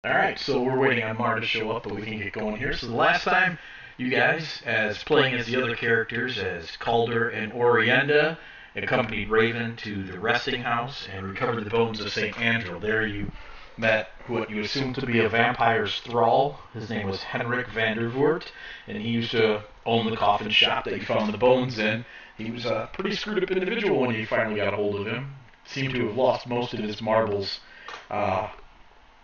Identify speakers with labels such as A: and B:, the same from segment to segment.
A: Alright, so we're waiting on Mar to show up, but we can get going here. So the last time you guys, as playing as the other characters, as Calder and Orienda, accompanied Raven to the resting house and recovered the bones of St. Andrew. There you met what you assumed to be a vampire's thrall. His name was Henrik Vandervoort, and he used to own the coffin shop that you found the bones in. He was a pretty screwed up individual when you finally got a hold of him. Seemed to have lost most of his marbles,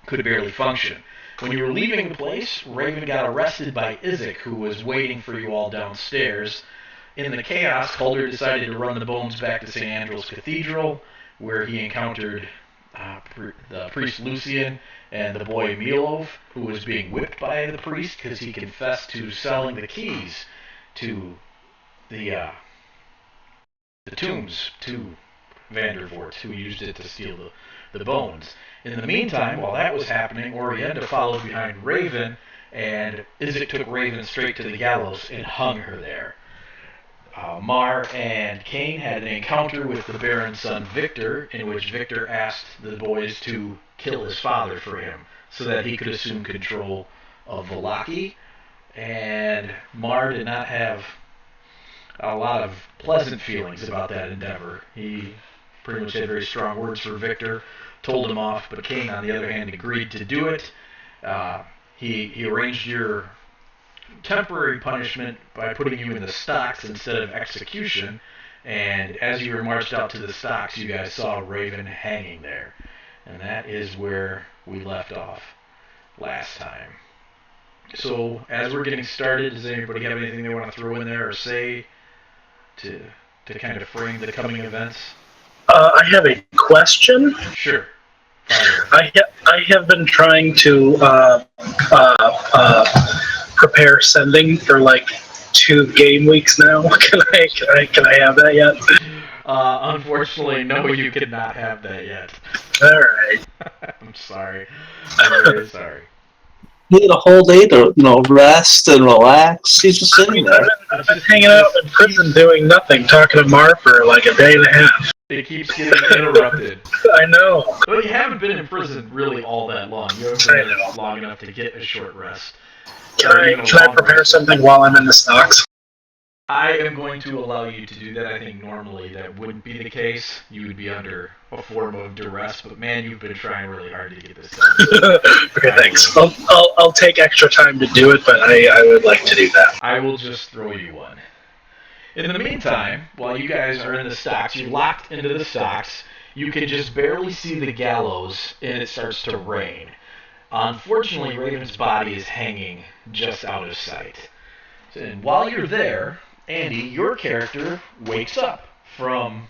A: could barely function. When you were leaving the place, Raven got arrested by Izek, who was waiting for you all downstairs. In the chaos, Calder decided to run the bones back to St. Andrew's Cathedral, where he encountered the priest Lucian and the boy Milov, who was being whipped by the priest because he confessed to selling the keys to the tombs to Vandervoort, who used it to steal the bones. In the meantime, while that was happening, Orienda followed behind Raven, and Izek took Raven straight to the gallows and hung her there. Mar and Kainne had an encounter with the Baron's son Victor, in which Victor asked the boys to kill his father for him, so that he could assume control of Vallaki. And Mar did not have a lot of pleasant feelings about that endeavor. He pretty much had very strong words for Victor, told him off, but Kainne, on the other hand, agreed to do it. He arranged your temporary punishment by putting you in the stocks instead of execution, and as you were marched out to the stocks, you guys saw Raven hanging there. And that is where we left off last time. So, as we're getting started, does anybody have anything they want to throw in there or say to kind of frame the coming events?
B: I have a question.
A: Sure.
B: I have been trying to prepare sending for like 2 game weeks now. Can I have that yet?
A: Unfortunately, no, you cannot have that yet.
B: All right.
A: I'm sorry. I'm very sorry.
C: Need a whole day to rest and relax. He's just sitting there.
B: I've been hanging out in prison doing nothing, talking to Mar for like a day and a half.
A: It keeps getting interrupted.
B: I know.
A: Well, you haven't been in prison really all that long. You haven't been there long enough to get a short rest.
B: Can I prepare something while I'm in the stocks?
A: I am going to allow you to do that. I think normally that wouldn't be the case. You would be under a form of duress, but man, you've been trying really hard to get this done.
B: Okay, thanks. I'll take extra time to do it, but I would like to do that.
A: I will just throw you one. In the meantime, while you guys are in the stocks, you're locked into the stocks, you can just barely see the gallows, and it starts to rain. Unfortunately, Raven's body is hanging just out of sight. And while you're there, Andy, your character wakes up from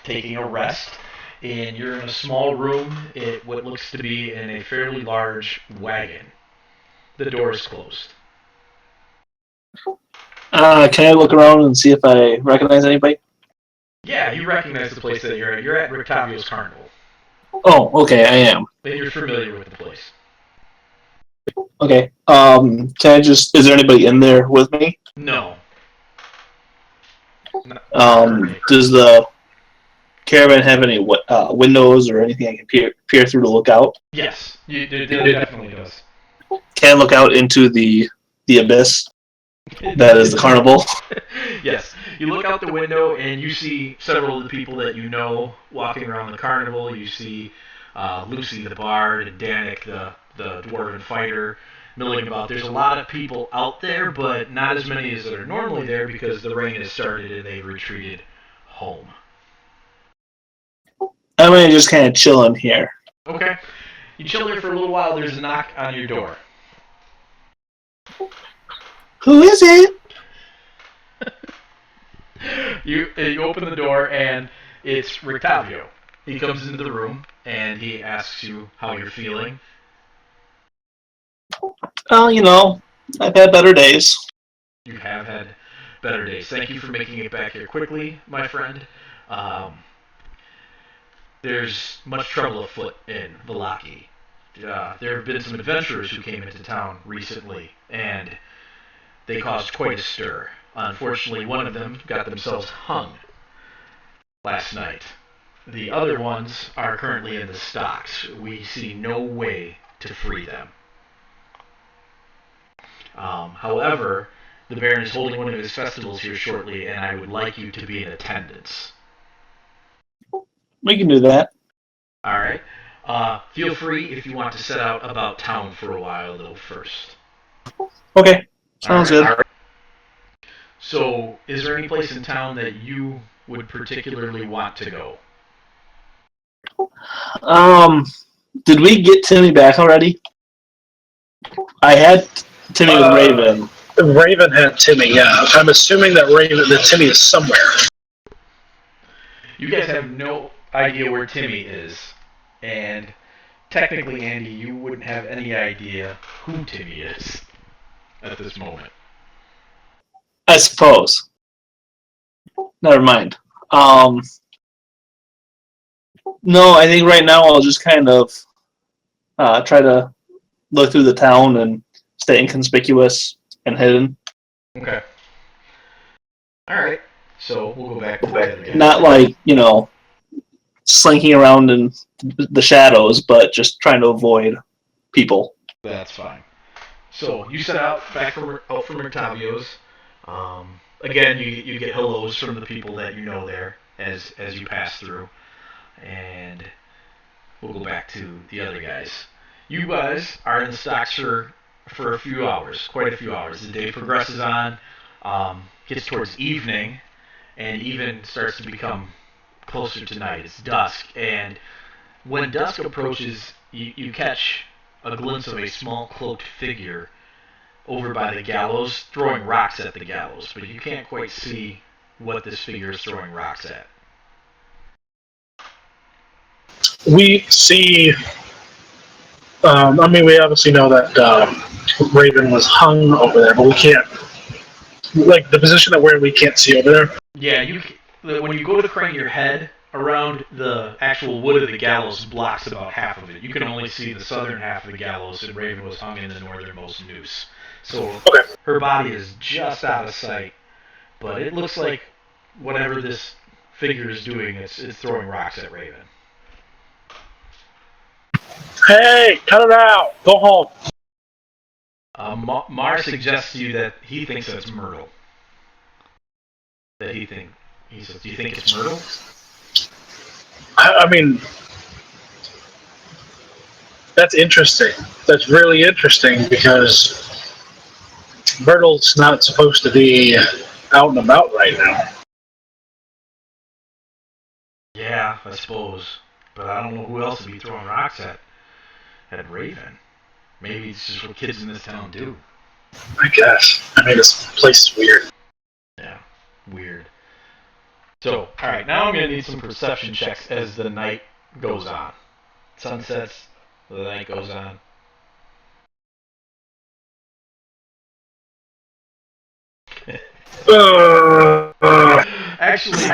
A: taking a rest, and you're in a small room in what looks to be in a fairly large wagon. The door is closed.
C: Can I look around and see if I recognize anybody?
A: Yeah, you recognize the place that you're at. You're at Rictavio's Carnival.
C: Oh, okay, I am.
A: And you're familiar with the place.
C: Okay. Can I just? Is there anybody in there with me?
A: No.
C: Does the caravan have any windows or anything I can peer through to look out?
A: Yes, it definitely does.
C: Can I look out into the abyss that is the carnival?
A: Yes, you look out the window and you see several of the people that you know walking around the carnival. You see Lucy the bard and Danik the dwarven fighter milling about. There's a lot of people out there, but not as many as that are normally there because the rain has started and they've retreated home.
C: I'm gonna just kind of chill in here.
A: Okay. You chill there for a little while. There's a knock on your door.
C: Who is it?
A: You open the door and it's Rictavio. He comes into the room and he asks you how you're feeling.
C: I've had better days.
A: You have had better days. Thank you for making it back here quickly, my friend. There's much trouble afoot in Vallaki. There have been some adventurers who came into town recently, and they caused quite a stir. Unfortunately, one of them got themselves hung last night. The other ones are currently in the stocks. We see no way to free them. However, the Baron is holding one of his festivals here shortly, and I would like you to be in attendance.
C: We can do that.
A: All right. Feel free if you want to set out about town for a while, though, first.
C: Okay, sounds good.
A: So, is there any place in town that you would particularly want to go?
C: Did we get Timmy back already? I had Timmy with Raven.
B: Raven had Timmy, yeah. I'm assuming that Timmy is somewhere.
A: You guys have no idea where Timmy is, and technically, Andy, you wouldn't have any idea who Timmy is at this moment.
C: I suppose. Never mind. No, I think right now I'll just kind of try to look through the town and stay inconspicuous and hidden.
A: Okay. All right. So we'll go back to the other guy.
C: Not like, slinking around in the shadows, but just trying to avoid people.
A: That's fine. So you set out back from Octavio's. Again, you get hellos from the people that you know there as you pass through, and we'll go back to the other guys. You guys are in the stocks for a few hours, quite a few hours. The day progresses on, gets towards evening, and even starts to become closer to night. It's dusk, and when dusk approaches, you catch a glimpse of a small cloaked figure over by the gallows, throwing rocks at the gallows, but you can't quite see what this figure is throwing rocks at.
B: We see. We obviously know that Raven was hung over there, but we can't. Like the position that we're in, we can't see over there.
A: Yeah, when you go to crane your head, around the actual wood of the gallows blocks about half of it. You can only see the southern half of the gallows, and Raven was hung in the northernmost noose. So her body is just out of sight, but it looks like whatever this figure is doing, it's throwing rocks at Raven.
B: Hey, cut it out! Go home.
A: Mar suggests to you that he thinks that's Myrtle. He says, do you think it's Myrtle?
B: I mean, that's interesting. That's really interesting because Myrtle's not supposed to be out and about right now.
A: Yeah, I suppose. But I don't know who else would be throwing rocks at Raven. Maybe it's just what kids in this town do.
B: I guess. I mean, this place is weird.
A: Yeah, weird. So, alright, now I'm going to need some perception checks as the night goes on. Sunsets, the night goes on. Actually,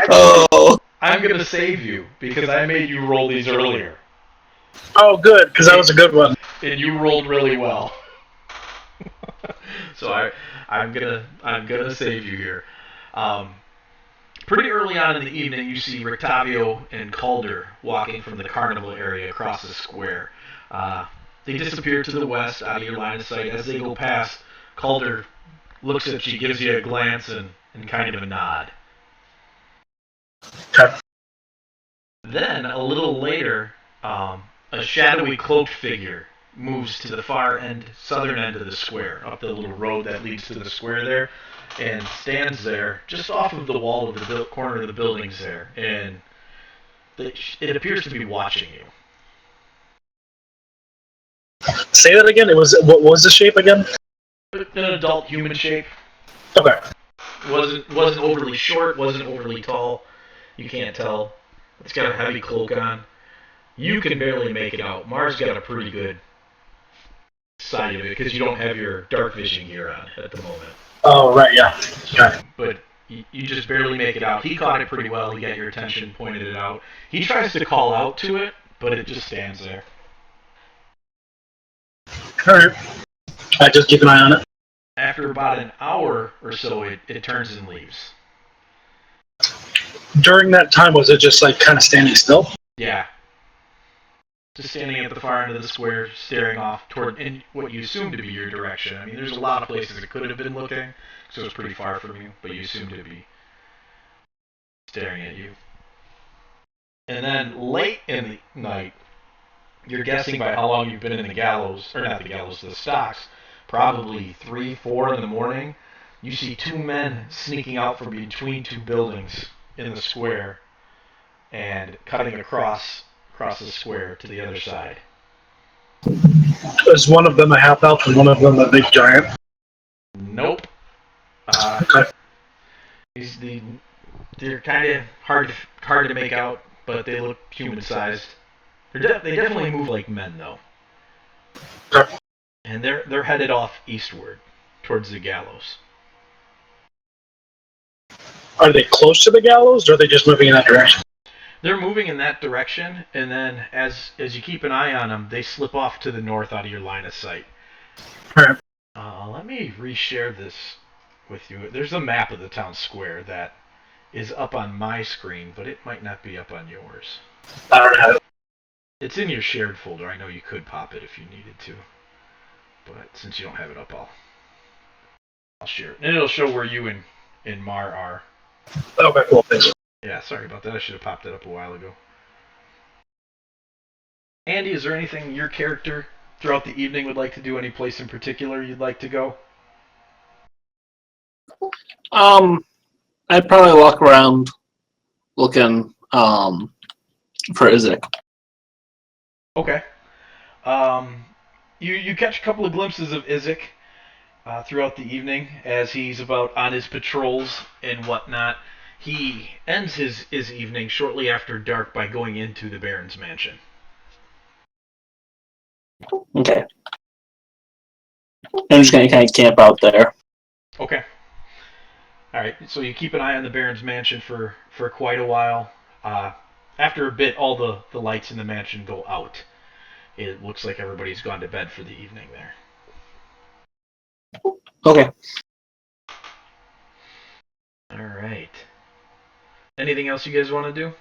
A: I'm going to save you because I made you roll these earlier.
B: Oh, good, because that was a good one.
A: And you rolled really well. So I'm gonna save you here. Pretty early on in the evening, you see Rictavio and Calder walking from the carnival area across the square. They disappear to the west, out of your line of sight. As they go past, Calder looks at you, gives you a glance, and kind of a nod.
B: Okay.
A: Then, a little later, a shadowy cloaked figure moves to the far end, southern end of the square, up the little road that leads to the square there, and stands there just off of the wall of the corner of the buildings there, and it appears to be watching you.
B: Say that again. What was the shape again?
A: An adult human shape.
B: Okay.
A: Wasn't overly short, wasn't overly tall. You can't tell. It's got a heavy cloak on. You can barely make it out. Mars got a pretty good side of it because you don't have your dark vision gear on at the moment.
B: Oh, right, yeah. Okay.
A: But you just barely make it out. He caught it pretty well. He got your attention, pointed it out. He tries to call out to it, but it just stands there.
B: Alright. I just keep an eye on it.
A: After about an hour or so, it turns and leaves.
B: During that time, was it just like kind of standing still?
A: Yeah. just standing at the far end of the square, staring off toward in what you assume to be your direction. I mean, there's a lot of places it could have been looking, so it's pretty far from you, but you assume to be staring at you. And then late in the night, you're guessing by how long you've been in the gallows, or not the gallows, the stocks, probably 3, 4 in the morning, you see two men sneaking out from between two buildings in the square and cutting across the square to the other side.
B: Is one of them a half elf and one of them a big giant?
A: Nope.
B: Okay.
A: They're kind of hard to make out, but they look human-sized. They definitely move like men, though.
B: Okay.
A: And they're headed off eastward towards the gallows.
B: Are they close to the gallows, or are they just moving in that direction?
A: They're moving in that direction, and then as you keep an eye on them, they slip off to the north out of your line of sight.
B: All right.
A: Let me reshare this with you. There's a map of the town square that is up on my screen, but it might not be up on yours.
B: I don't have it.
A: It's in your shared folder. I know you could pop it if you needed to, but since you don't have it up, I'll share it. And it'll show where you and Mar are.
B: Okay, cool. Thanks.
A: Yeah, sorry about that. I should have popped it up a while ago. Andy, is there anything your character throughout the evening would like to do? Any place in particular you'd like to go?
C: I'd probably walk around looking for Isaac.
A: Okay. You catch a couple of glimpses of Isaac throughout the evening as he's about on his patrols and whatnot. He ends his evening shortly after dark by going into the Baron's mansion.
C: Okay. I'm just going to kind of camp out there.
A: Okay. All right, so you keep an eye on the Baron's mansion for quite a while. After a bit, all the lights in the mansion go out. It looks like everybody's gone to bed for the evening there.
C: Okay.
A: All right. Anything else you guys want to do?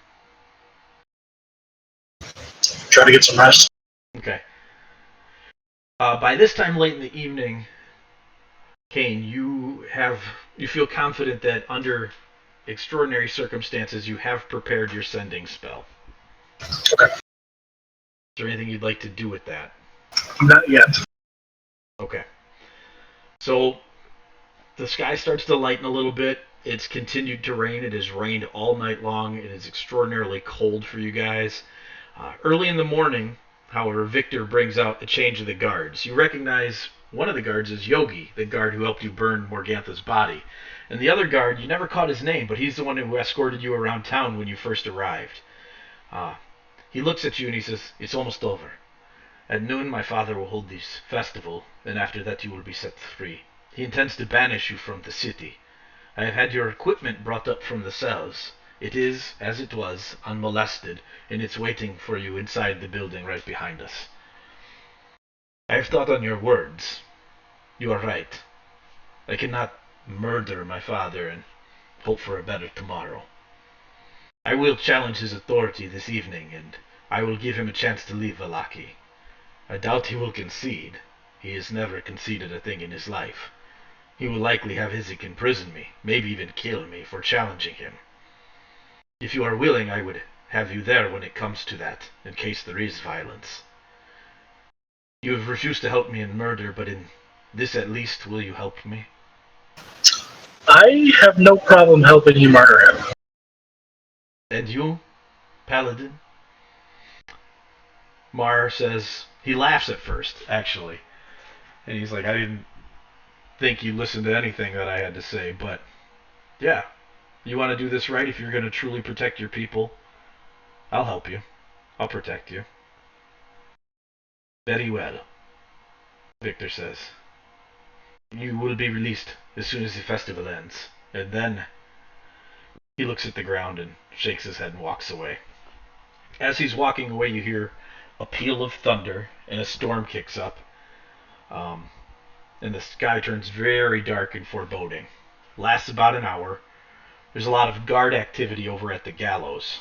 B: Try to get some rest.
A: Okay. By this time late in the evening, Kainne, you feel confident that under extraordinary circumstances you have prepared your sending spell.
B: Okay.
A: Is there anything you'd like to do with that?
B: Not yet.
A: Okay. So the sky starts to lighten a little bit. It's continued to rain. It has rained all night long. It is extraordinarily cold for you guys. Early in the morning, however, Victor brings out a change of the guards. You recognize one of the guards as Yogi, the guard who helped you burn Morgantha's body. And the other guard, you never caught his name, but he's the one who escorted you around town when you first arrived. He looks at you and he says, "It's almost over. At noon my father will hold this festival, and after that you will be set free. He intends to banish you from the city. I have had your equipment brought up from the cells. It is, as it was, unmolested, and it's waiting for you inside the building right behind us. I have thought on your words. You are right. I cannot murder my father and hope for a better tomorrow. I will challenge his authority this evening, and I will give him a chance to leave Vallaki. I doubt he will concede. He has never conceded a thing in his life. He will likely have Isaac imprison me, maybe even kill me for challenging him. If you are willing, I would have you there when it comes to that, in case there is violence. You have refused to help me in murder, but in this at least will you help me?"
B: I have no problem helping you murder him.
A: "And you, Paladin?" Mar says, he laughs at first, actually. And he's like, "I didn't think you listened to anything that I had to say, but yeah, you want to do this right if you're going to truly protect your people. I'll help you. I'll protect you." "Very well," Victor says. "You will be released as soon as the festival ends." And then he looks at the ground and shakes his head and walks away. As he's walking away, you hear a peal of thunder and a storm kicks up. And the sky turns very dark and foreboding. Lasts about an hour. There's a lot of guard activity over at the gallows.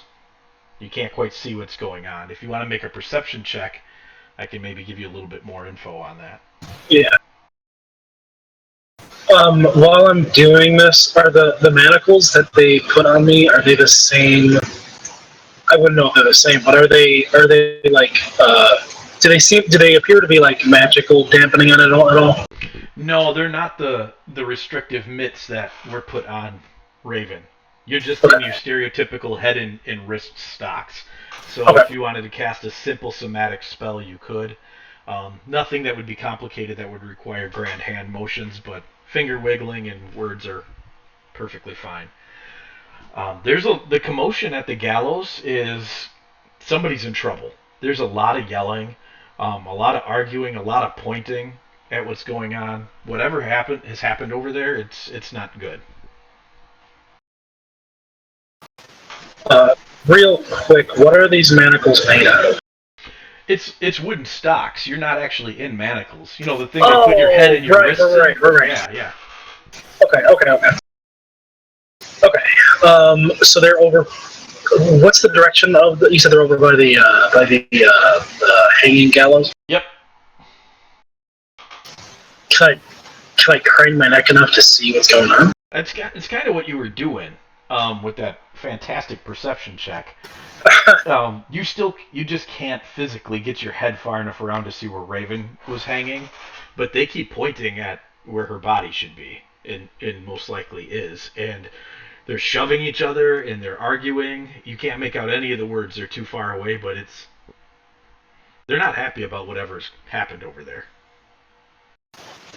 A: You can't quite see what's going on. If you want to make a perception check, I can maybe give you a little bit more info on that.
B: Yeah. While I'm doing this, are the manacles that they put on me, are they the same? I wouldn't know if they're the same, but are they like do they appear to be like magical dampening on it at all?
A: No, they're not the restrictive mitts that were put on Raven. You're just in
B: Okay.
A: your stereotypical head and wrist stocks. So
B: Okay.
A: if you wanted to cast a simple somatic spell, you could. Nothing that would be complicated that would require grand hand motions, but finger wiggling and words are perfectly fine. The commotion at the gallows is somebody's in trouble. There's a lot of yelling, a lot of arguing, a lot of pointing at what's going on. Whatever has happened over there. It's not good.
B: Real quick, what are these manacles made out of?
A: It's wooden stocks. You're not actually in manacles. You know the thing they put your head
B: Oh,
A: and your wrists in.
B: right.
A: Yeah, yeah.
B: Okay. So they're over. What's the direction of the? You said they're over by the hanging gallows.
A: Yep.
B: Can I crane my neck enough to see what's going on?
A: It's kind of what you were doing with that fantastic perception check. You just can't physically get your head far enough around to see where Raven was hanging, but they keep pointing at where her body should be, and most likely is, and they're shoving each other and they're arguing. You can't make out any of the words; they're too far away, but they're not happy about whatever's happened over there.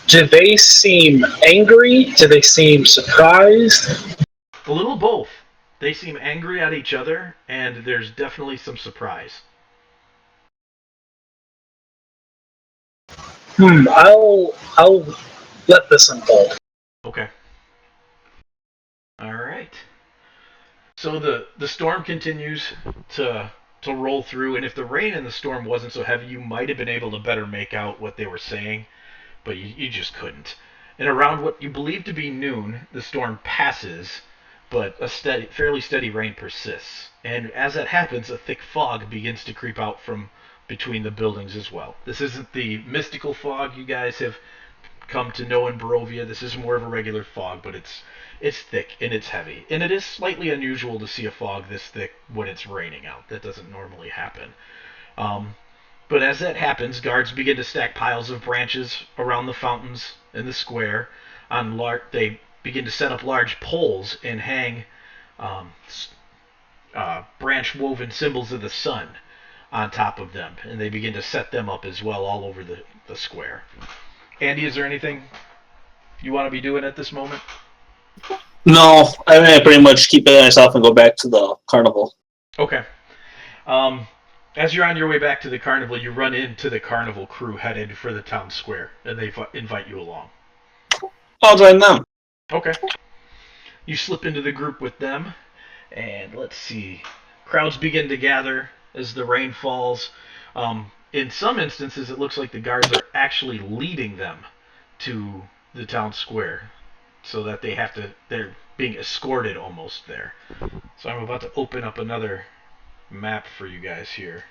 B: Do they seem angry? Do they seem surprised?
A: A little both. They seem angry at each other, and there's definitely some surprise.
B: I'll let this unfold.
A: Okay. All right. So the storm continues to roll through, and if the rain and the storm wasn't so heavy, you might have been able to better make out what they were saying, but you just couldn't. And around what you believe to be noon, the storm passes, but fairly steady rain persists. And as that happens, a thick fog begins to creep out from between the buildings as well. This isn't the mystical fog you guys have come to know in Barovia. This is more of a regular fog, but it's thick and it's heavy. And it is slightly unusual to see a fog this thick when it's raining out. That doesn't normally happen. But as that happens, guards begin to stack piles of branches around the fountains in the square. They begin to set up large poles and hang branch-woven symbols of the sun on top of them, and they begin to set them up as well all over the square. Andy, is there anything you want to be doing at this moment?
C: No, I mean, I pretty much keep it to myself and go back to the carnival.
A: Okay. As you're on your way back to the carnival, you run into the carnival crew headed for the town square, and they invite you along.
C: I'll join them.
A: Okay. You slip into the group with them, and let's see. Crowds begin to gather as the rain falls. In some instances, it looks like the guards are actually leading them to the town square, so that they're being escorted almost there. So I'm about to open up another map for you guys here.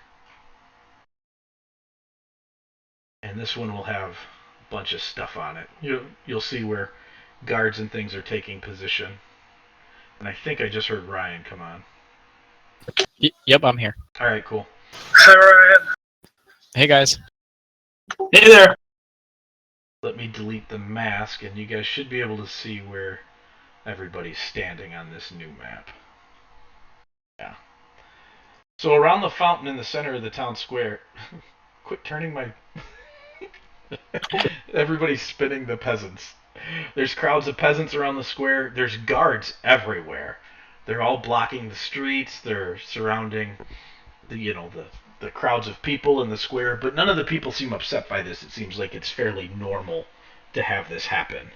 A: And this one will have a bunch of stuff on it. You'll see where guards and things are taking position. And I think I just heard Ryan come on.
D: Yep, I'm here.
A: All right, cool.
B: Hi, Ryan.
D: Hey, guys.
C: Hey there.
A: Let me delete the mask, and you guys should be able to see where everybody's standing on this new map. Yeah. So around the fountain in the center of the town square... Quit turning my... Everybody's spinning the peasants. There's crowds of peasants around the square. There's guards everywhere. They're all blocking the streets. They're surrounding the crowds of people in the square. But none of the people seem upset by this. It seems like it's fairly normal to have this happen.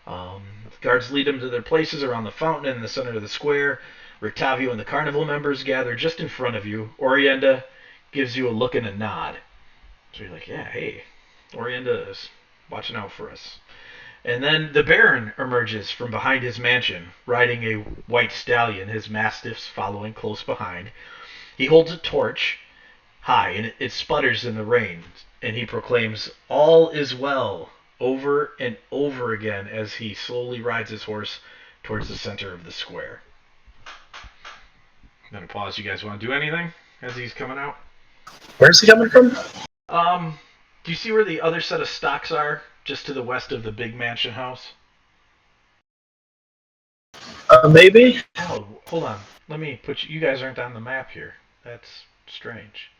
A: Guards lead them to their places around the fountain in the center of the square. Rictavio and the carnival members gather just in front of you. Orienda gives you a look and a nod. So you're like, yeah, hey, Orienda is watching out for us. And then the Baron emerges from behind his mansion, riding a white stallion, his mastiffs following close behind. He holds a torch high, and it sputters in the rain, and he proclaims, "All is well," over and over again as he slowly rides his horse towards the center of the square. I'm going to pause. You guys want to do anything as he's coming out?
B: Where's he coming from?
A: Do you see where the other set of stocks are, just to the west of the big mansion house?
B: Maybe.
A: Oh, hold on. Let me put you guys aren't on the map here. That's strange.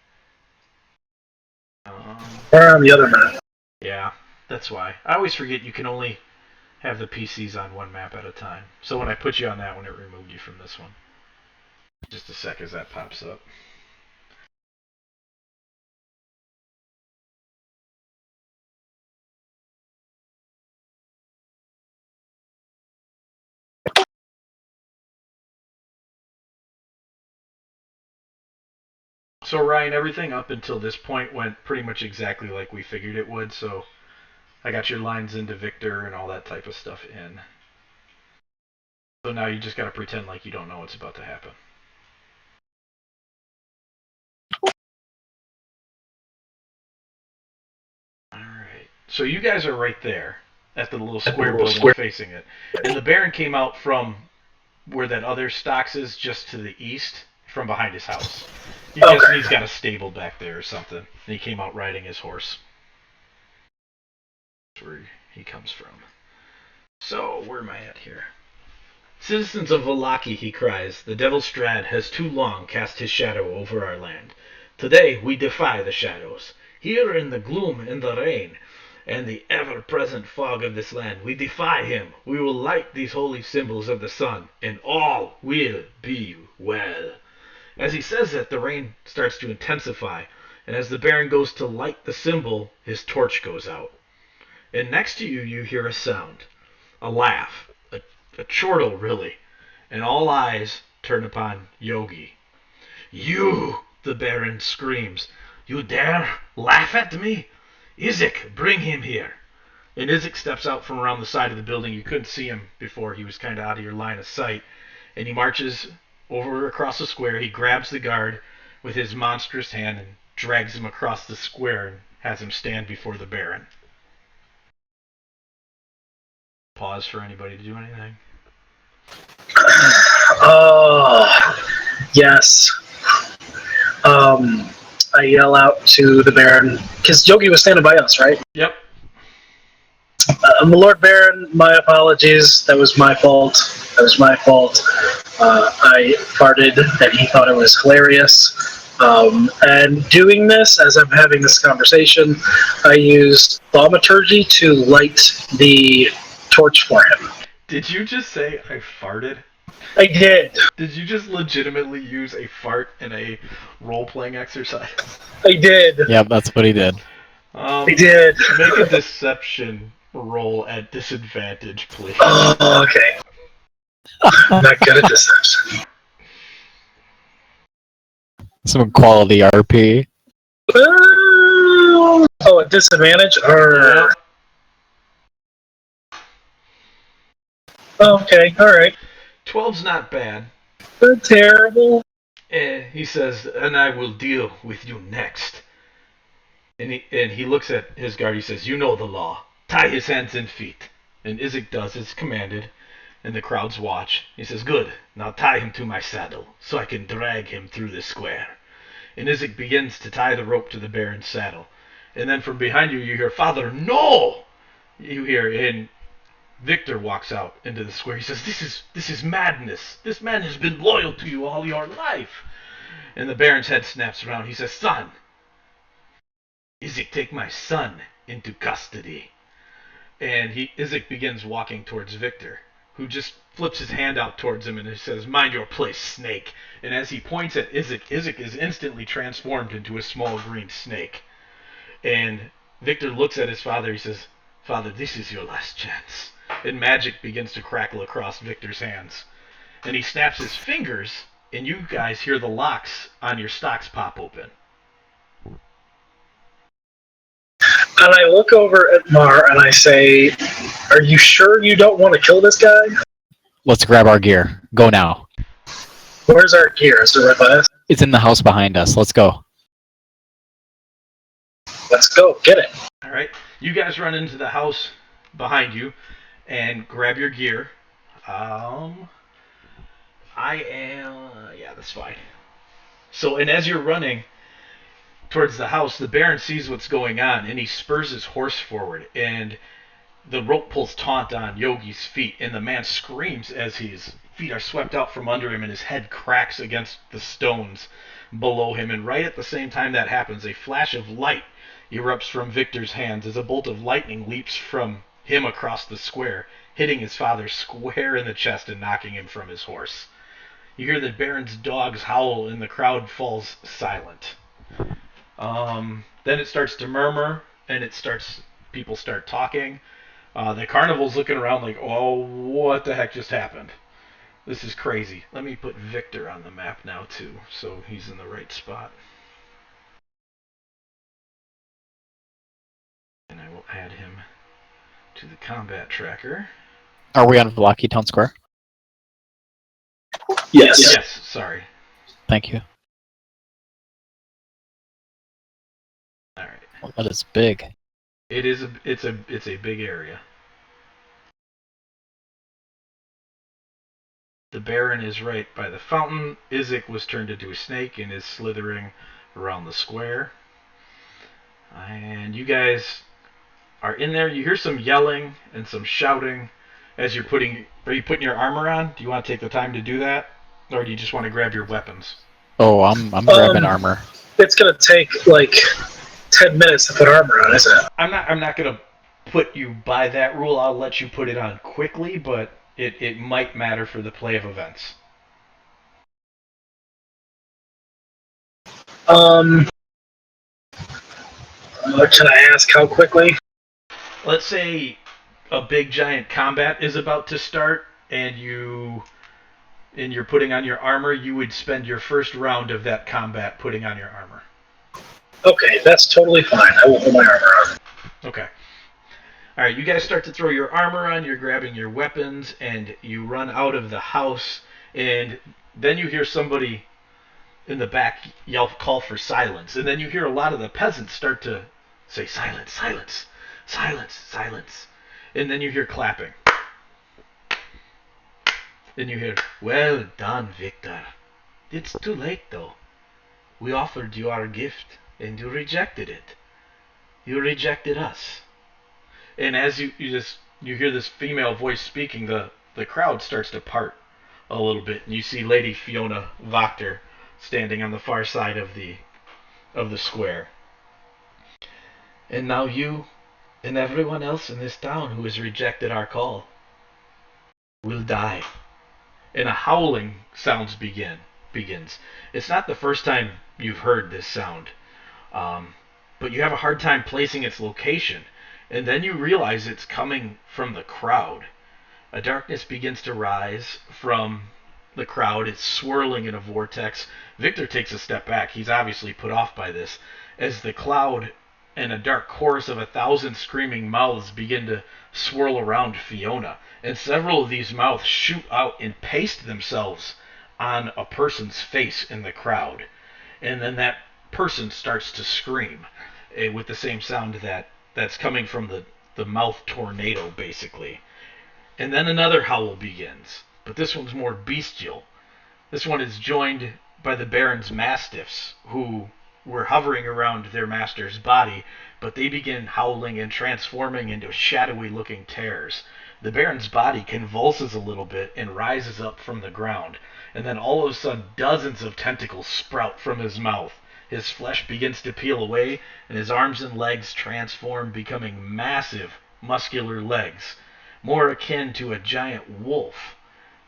B: Or on the other map.
A: Yeah, that's why. I always forget you can only have the PCs on one map at a time. So when I put you on that one, it removed you from this one. Just a sec as that pops up. So Ryan, everything up until this point went pretty much exactly like we figured it would, so I got your lines into Victor and all that type of stuff in. So now you just gotta pretend like you don't know what's about to happen. Alright. So you guys are right there at the little square building facing it. And the Baron came out from where that other stocks is, just to the east, from behind his house. You guess he's got a stable back there or something. And he came out riding his horse. That's where he comes from. So, where am I at here? "Citizens of Vallaki," he cries, "the devil Strahd has too long cast his shadow over our land. Today we defy the shadows. Here in the gloom and the rain and the ever-present fog of this land, we defy him. We will light these holy symbols of the sun, and all will be well." As he says that, the rain starts to intensify, and as the Baron goes to light the symbol, his torch goes out. And next to you, you hear a sound. A laugh. A chortle, really. And all eyes turn upon Yogi. "You," the Baron screams, "you dare laugh at me? Izek, bring him here." And Izek steps out from around the side of the building. You couldn't see him before. He was kind of out of your line of sight. And he marches over across the square. He grabs the guard with his monstrous hand and drags him across the square and has him stand before the Baron. Pause for anybody to do anything.
B: Yes. I yell out to the Baron, because Yogi was standing by us, right?
A: Yep.
B: My Lord Baron, my apologies. That was my fault. I farted, and he thought it was hilarious. And doing this, as I'm having this conversation, I used thaumaturgy to light the torch for him.
A: Did you just say I farted?
B: I did.
A: Did you just legitimately use a fart in a role-playing exercise?
B: I did.
D: Yep, that's what he did.
B: I did.
A: Make a deception roll at disadvantage, please.
B: Oh, okay. I'm not good at deception.
D: Some quality RP.
B: Oh, a disadvantage?
A: Yep.
B: Okay, alright.
A: 12's not bad.
B: Terrible.
A: And he says, "And I will deal with you next." And he looks at his guard. He says, "You know the law. Tie his hands and feet." And Izek does as commanded, and the crowds watch. He says, "Good. Now tie him to my saddle, so I can drag him through the square." And Izek begins to tie the rope to the Baron's saddle. And then from behind you, you hear, "Father, no!" You hear, and Victor walks out into the square. He says, This is madness. This man has been loyal to you all your life." And the Baron's head snaps around. He says, "Son, Izek, take my son into custody." And Izek begins walking towards Victor, who just flips his hand out towards him and he says, "Mind your place, snake." And as he points at Izek, Izek is instantly transformed into a small green snake. And Victor looks at his father. He says, "Father, this is your last chance." And magic begins to crackle across Victor's hands. And he snaps his fingers, and you guys hear the locks on your stocks pop open.
B: And I look over at Mar and I say, "Are you sure you don't want to kill this guy?"
D: Let's grab our gear. Go now.
B: Where's our gear? Is it right by us?
D: It's in the house behind us. Let's go.
B: Let's go. Get it.
A: All right. You guys run into the house behind you and grab your gear. Yeah, that's fine. So, and as you're running towards the house, the Baron sees what's going on, and he spurs his horse forward, and the rope pulls taut on Yogi's feet, and the man screams as his feet are swept out from under him, and his head cracks against the stones below him. And right at the same time that happens, a flash of light erupts from Victor's hands as a bolt of lightning leaps from him across the square, hitting his father square in the chest and knocking him from his horse. You hear the Baron's dogs howl, and the crowd falls silent. Then it starts to murmur, and people start talking. The carnival's looking around like, oh, what the heck just happened? This is crazy. Let me put Victor on the map now, too, so he's in the right spot. And I will add him to the combat tracker.
D: Are we on Vallaki Town Square?
C: Yes.
A: Yes, sorry.
D: Thank you.
A: All right.
D: Well, that is big.
A: It's a big area. The Baron is right by the fountain. Izek was turned into a snake and is slithering around the square. And you guys are in there. You hear some yelling and some shouting as you're putting... Are you putting your armor on? Do you want to take the time to do that? Or do you just want to grab your weapons?
D: Oh, I'm grabbing armor.
B: It's gonna take like 10 minutes to put armor on, isn't it?
A: I'm not gonna put you by that rule. I'll let you put it on quickly, but it might matter for the play of events.
B: Can I ask how quickly?
A: Let's say a big giant combat is about to start, and you're putting on your armor. You would spend your first round of that combat putting on your armor.
B: Okay, that's totally fine. I will put my armor on.
A: Okay. All right, you guys start to throw your armor on. You're grabbing your weapons, and you run out of the house. And then you hear somebody in the back call for silence, and then you hear a lot of the peasants start to say silence, silence, silence, silence, and then you hear clapping. Then you hear, well done, Victor. It's too late, though. We offered you our gift, and you rejected it. You rejected us. And as you hear this female voice speaking, the crowd starts to part a little bit, and you see Lady Fiona Wachter standing on the far side of the square. And now you and everyone else in this town who has rejected our call will die. And a howling sounds begins. It's not the first time you've heard this sound, but you have a hard time placing its location. And then you realize it's coming from the crowd. A darkness begins to rise from the crowd. It's swirling in a vortex. Victor takes a step back. He's obviously put off by this. As the cloud and a dark chorus of 1,000 screaming mouths begin to swirl around Fiona. And several of these mouths shoot out and paste themselves on a person's face in the crowd. And then that person starts to scream with the same sound that's coming from the mouth tornado, basically. And then another howl begins, but this one's more bestial. This one is joined by the Baron's mastiffs, who were hovering around their master's body, but they begin howling and transforming into shadowy-looking terrors. The Baron's body convulses a little bit and rises up from the ground, and then all of a sudden dozens of tentacles sprout from his mouth. His flesh begins to peel away, and his arms and legs transform, becoming massive, muscular legs, more akin to a giant wolf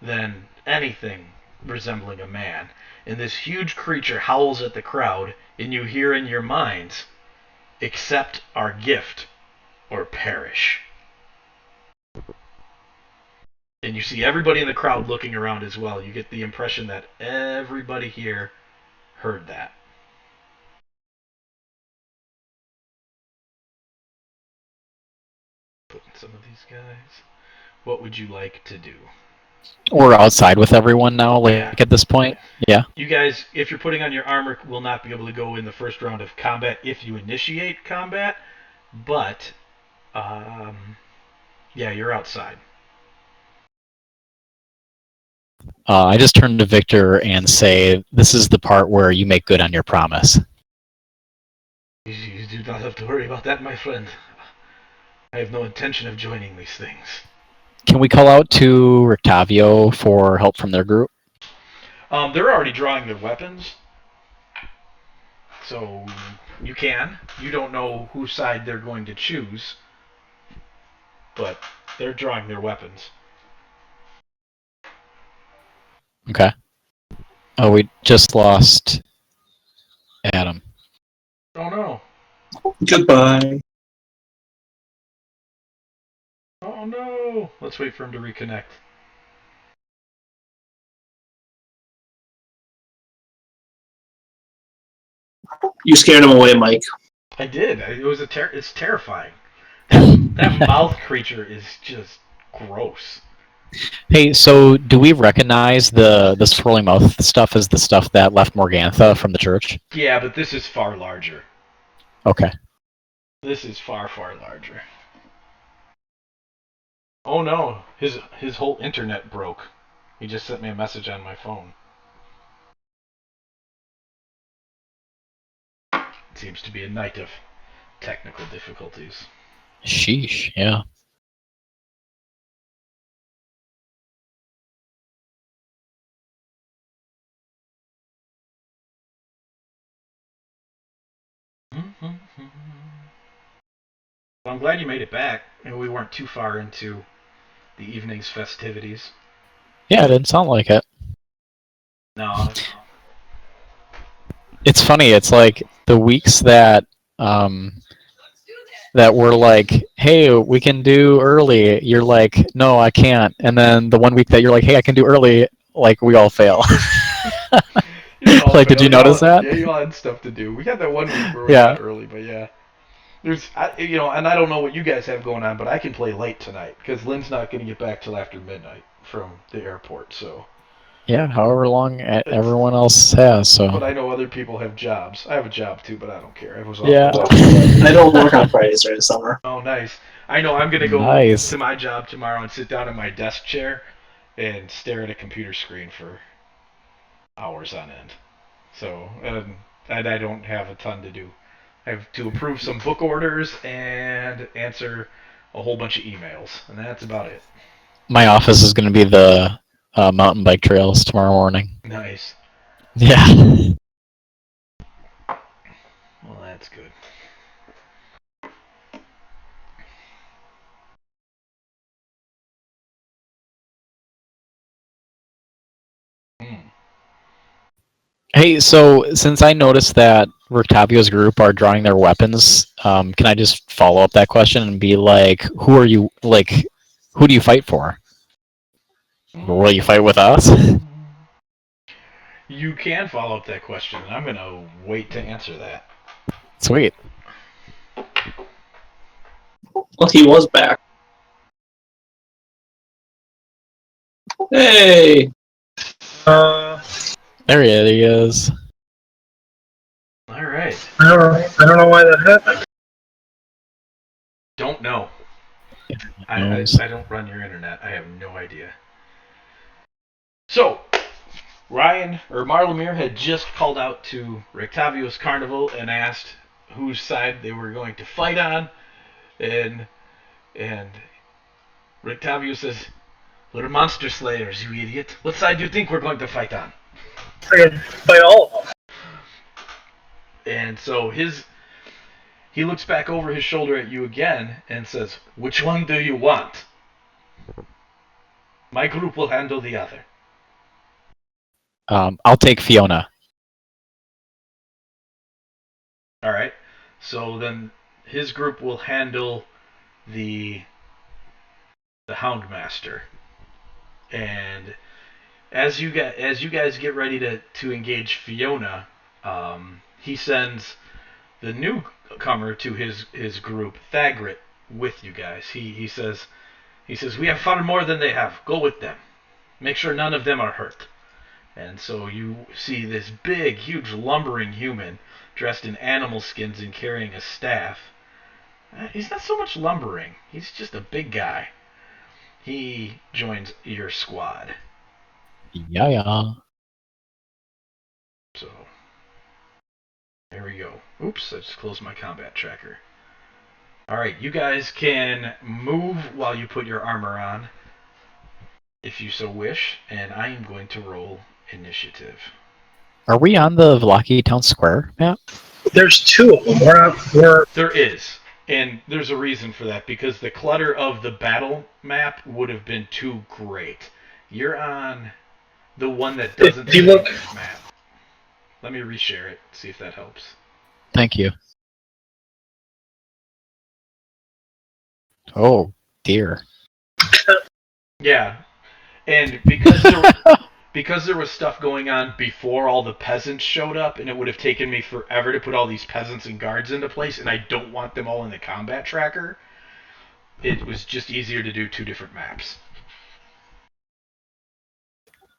A: than anything resembling a man. And this huge creature howls at the crowd, and you hear in your minds, accept our gift or perish. And you see everybody in the crowd looking around as well. You get the impression that everybody here heard that. Put in some of these guys. What would you like to do?
D: We're outside with everyone now, like
A: Yeah.
D: at this point. Yeah.
A: You guys, if you're putting on your armor, will not be able to go in the first round of combat if you initiate combat. But, yeah, you're outside.
D: I just turn to Victor and say, "This is the part where you make good on your promise."
A: You do not have to worry about that, my friend. I have no intention of joining these things.
D: Can we call out to Rictavio for help from their group?
A: They're already drawing their weapons, so you can. You don't know whose side they're going to choose, but they're drawing their weapons.
D: Okay. Oh, we just lost Adam.
A: Oh no.
C: Goodbye.
A: Oh no. Let's wait for him to reconnect.
C: You scared him away, Mike.
A: I did. It's terrifying. That mouth creature is just gross.
D: Hey, so do we recognize the swirling mouth stuff as the stuff that left Morgantha from the church?
A: Yeah, but this is far larger.
D: Okay.
A: This is far, far larger. Oh no, his whole internet broke. He just sent me a message on my phone. It seems to be a night of technical difficulties.
D: Sheesh, yeah.
A: Well, I'm glad you made it back. We weren't too far into the evening's festivities.
D: Yeah, it didn't sound like it.
A: No.
D: It's funny, it's like the weeks that that we're like, hey, we can do early, you're like, no, I can't. And then the one week that you're like, hey, I can do early, like we all fail. Like, did you notice that?
A: Yeah, you all had stuff to do. We had that one week where we
D: Yeah.
A: got early, but yeah. And I don't know what you guys have going on, but I can play late tonight because Lynn's not going to get back till after midnight from the airport. So.
D: Yeah, however long everyone else has. So.
A: But I know other people have jobs. I have a job too, but I don't care. I was off.
D: Yeah.
C: I don't work on Fridays during the summer.
A: Oh, nice. I know. I'm gonna go to my job tomorrow and sit down in my desk chair and stare at a computer screen for hours on end. So, and I don't have a ton to do. I have to approve some book orders and answer a whole bunch of emails, and that's about it.
D: My office is going to be the mountain bike trails tomorrow morning.
A: Nice.
D: Yeah.
A: Well, that's good.
D: Hey, so since I noticed that Rictavio's group are drawing their weapons, can I just follow up that question and be like, who are you, like, who do you fight for? Will you fight with us?
A: You can follow up that question, and I'm going to wait to answer that.
D: Sweet.
C: Well, he was back. Hey!
D: There he is.
A: All right.
B: I don't know why that happened.
A: Don't know. I don't run your internet. I have no idea. So, Marlamir had just called out to Rictavio's carnival and asked whose side they were going to fight on, and Rictavio says, "We're monster slayers, you idiot. What side do you think we're going to fight on?"
B: I can fight all of them.
A: And so he looks back over his shoulder at you again and says, "Which one do you want? My group will handle the other."
D: I'll take Fiona.
A: All right. So then his group will handle the Houndmaster. And as you guys get ready to engage Fiona, he sends the newcomer to his group, with you guys. He says we have far more than they have. Go with them. Make sure none of them are hurt. And so you see this big, huge, lumbering human dressed in animal skins and carrying a staff. He's not so much lumbering. He's just a big guy. He joins your squad.
D: Yeah.
A: So, there we go. Oops, I just closed my combat tracker. Alright, you guys can move while you put your armor on, if you so wish, and I am going to roll initiative.
D: Are we on the Vallaki Town Square map?
B: There's two of them.
A: There is, and there's a reason for that, because the clutter of the battle map would have been too great. You're on the one that doesn't
B: If you
A: say
B: look-
A: map. Let me reshare it, see if that helps.
D: Thank you. Oh, dear.
A: Yeah, and because there was stuff going on before all the peasants showed up, and it would have taken me forever to put all these peasants and guards into place, and I don't want them all in the combat tracker, it was just easier to do two different maps.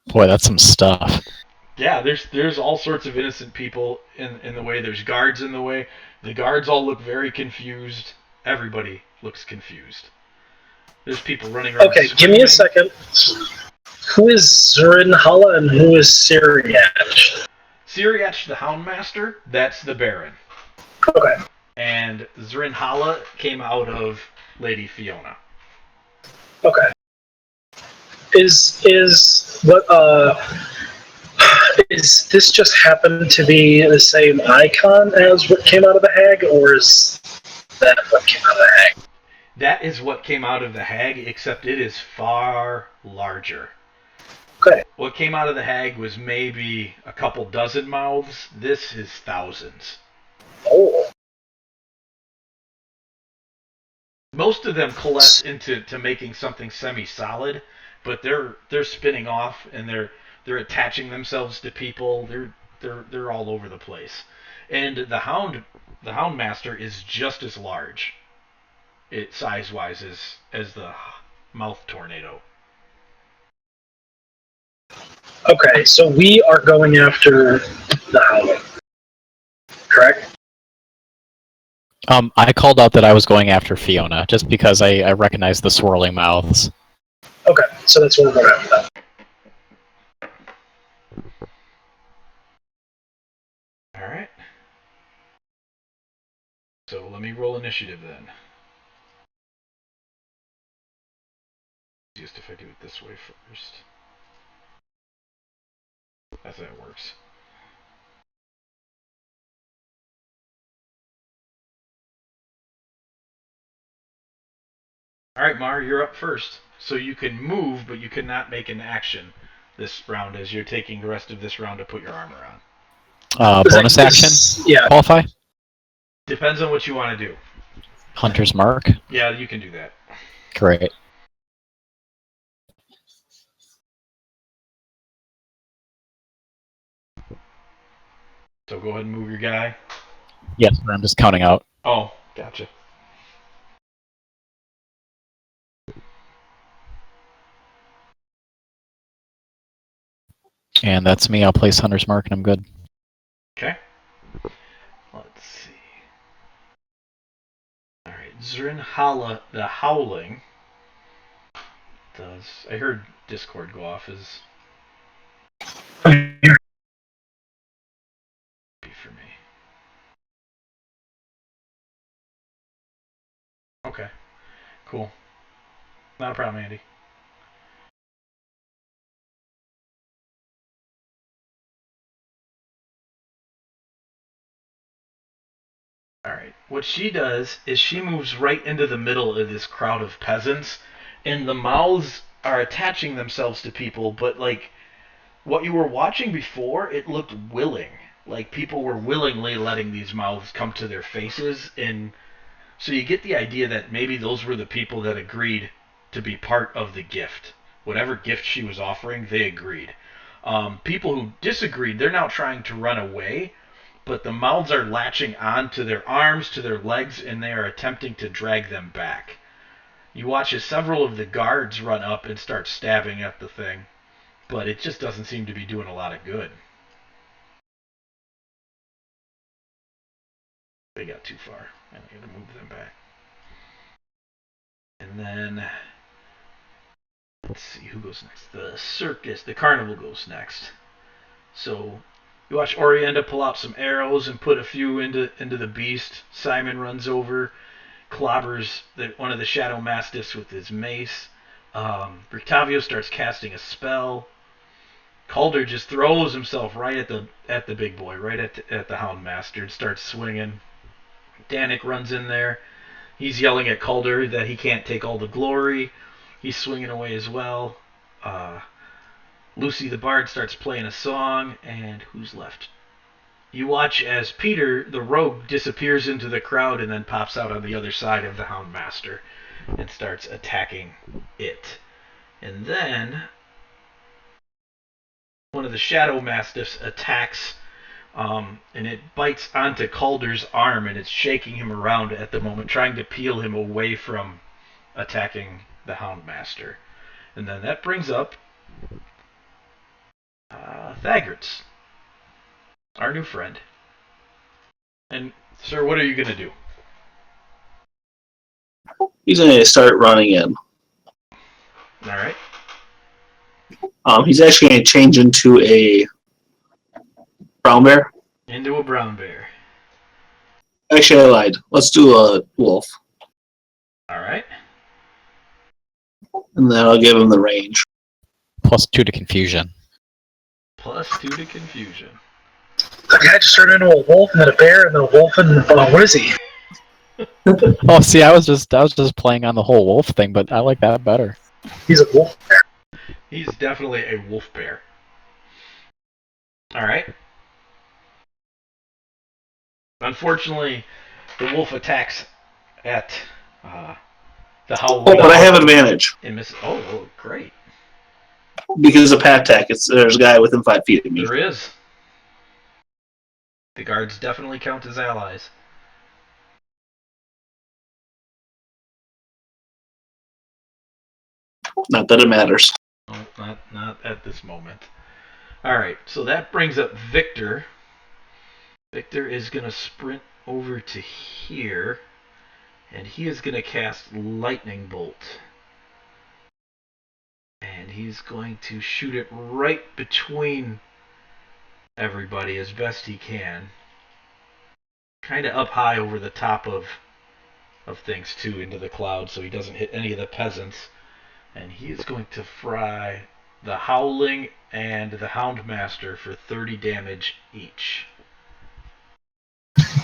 D: Boy, that's some stuff.
A: Yeah, there's all sorts of innocent people in the way. There's guards in the way. The guards all look very confused. Everybody looks confused. There's people running around.
B: Okay,
A: screaming.
B: give me a second. Who is Zurinhala and who is Syriach?
A: Syriach the Houndmaster, that's the Baron.
B: Okay.
A: And Zurinhala came out of Lady Fiona.
B: Okay. Is this just happened to be the same icon as what came out of the hag, or is that what came out of the hag?
A: That is what came out of the hag, except it is far larger.
B: Okay.
A: What came out of the hag was maybe a couple dozen mouths. This is thousands.
B: Oh.
A: Most of them coalesce into making something semi-solid, but they're spinning off and they're attaching themselves to people. They're all over the place. And the Houndmaster is just as large, size-wise, as the mouth tornado.
B: Okay, so we are going after the Howling. Correct?
D: I called out that I was going after Fiona, just because I recognized the swirling mouths.
B: Okay, so that's what we're going after then.
A: Alright. So let me roll initiative then. Easiest if I do it this way first. That's how it works. Alright, Mar, you're up first. So you can move, but you cannot make an action this round as you're taking the rest of this round to put your armor on.
D: Bonus action?
B: Yeah.
D: Qualify?
A: Depends on what you want to do.
D: Hunter's Mark?
A: Yeah, you can do that.
D: Great.
A: So go ahead and move your guy.
D: Yes, I'm just counting out.
A: Oh, gotcha.
D: And that's me. I'll place Hunter's Mark and I'm good.
A: Okay. Let's see. Alright, Zurinhala the Howling does... I heard Discord go off as... be for me. Okay. Cool. Not a problem, Andy. Alright. What she does is she moves right into the middle of this crowd of peasants, and the mouths are attaching themselves to people, but like what you were watching before, it looked willing. Like people were willingly letting these mouths come to their faces, and so you get the idea that maybe those were the people that agreed to be part of the gift. Whatever gift she was offering, they agreed. People who disagreed, they're now trying to run away, but the mouths are latching on to their arms, to their legs, and they are attempting to drag them back. You watch as several of the guards run up and start stabbing at the thing. but it just doesn't seem to be doing a lot of good. They got too far. I got to move them back. And then, let's see who goes next. The carnival goes next. So you watch Orienda pull out some arrows and put a few into the beast. Simon runs over, clobbers one of the shadow mastiffs with his mace. Rictavio starts casting a spell. Calder just throws himself right at the big boy, right at the Houndmaster, and starts swinging. Danik runs in there. He's yelling at Calder that he can't take all the glory. He's swinging away as well. Lucy the Bard starts playing a song, and who's left? You watch as Peter, the rogue, disappears into the crowd and then pops out on the other side of the Houndmaster and starts attacking it. And then one of the Shadow Mastiffs attacks, and it bites onto Calder's arm, and it's shaking him around at the moment, trying to peel him away from attacking the Houndmaster. And then that brings up Thaggards, our new friend. And, sir, what are you going to do?
C: He's going to start running in.
A: All right.
C: He's actually going to change into a brown bear.
A: Into a brown bear.
C: Actually, I lied. Let's do a wolf.
A: All right.
C: And then I'll give him the range.
D: +2 to confusion.
A: +2 to confusion.
B: The guy just turned into a wolf and then a bear and then a wolf and what is he?
D: Oh, see, I was just playing on the whole wolf thing, but I like that better.
B: He's a wolf bear.
A: He's definitely a wolf bear. All right. Unfortunately, the wolf attacks at the Howling.
C: Oh, but I have advantage.
A: Oh, great.
C: Because of Pat Attack, there's a guy within 5 feet of me.
A: There is. The guards definitely count as allies.
C: Not that it matters.
A: No, not at this moment. All right, so that brings up Victor. Victor is going to sprint over to here, and he is going to cast Lightning Bolt. And he's going to shoot it right between everybody as best he can. Kind of up high over the top of things, too, into the clouds, so he doesn't hit any of the peasants. And he is going to fry the Howling and the Houndmaster for 30 damage each.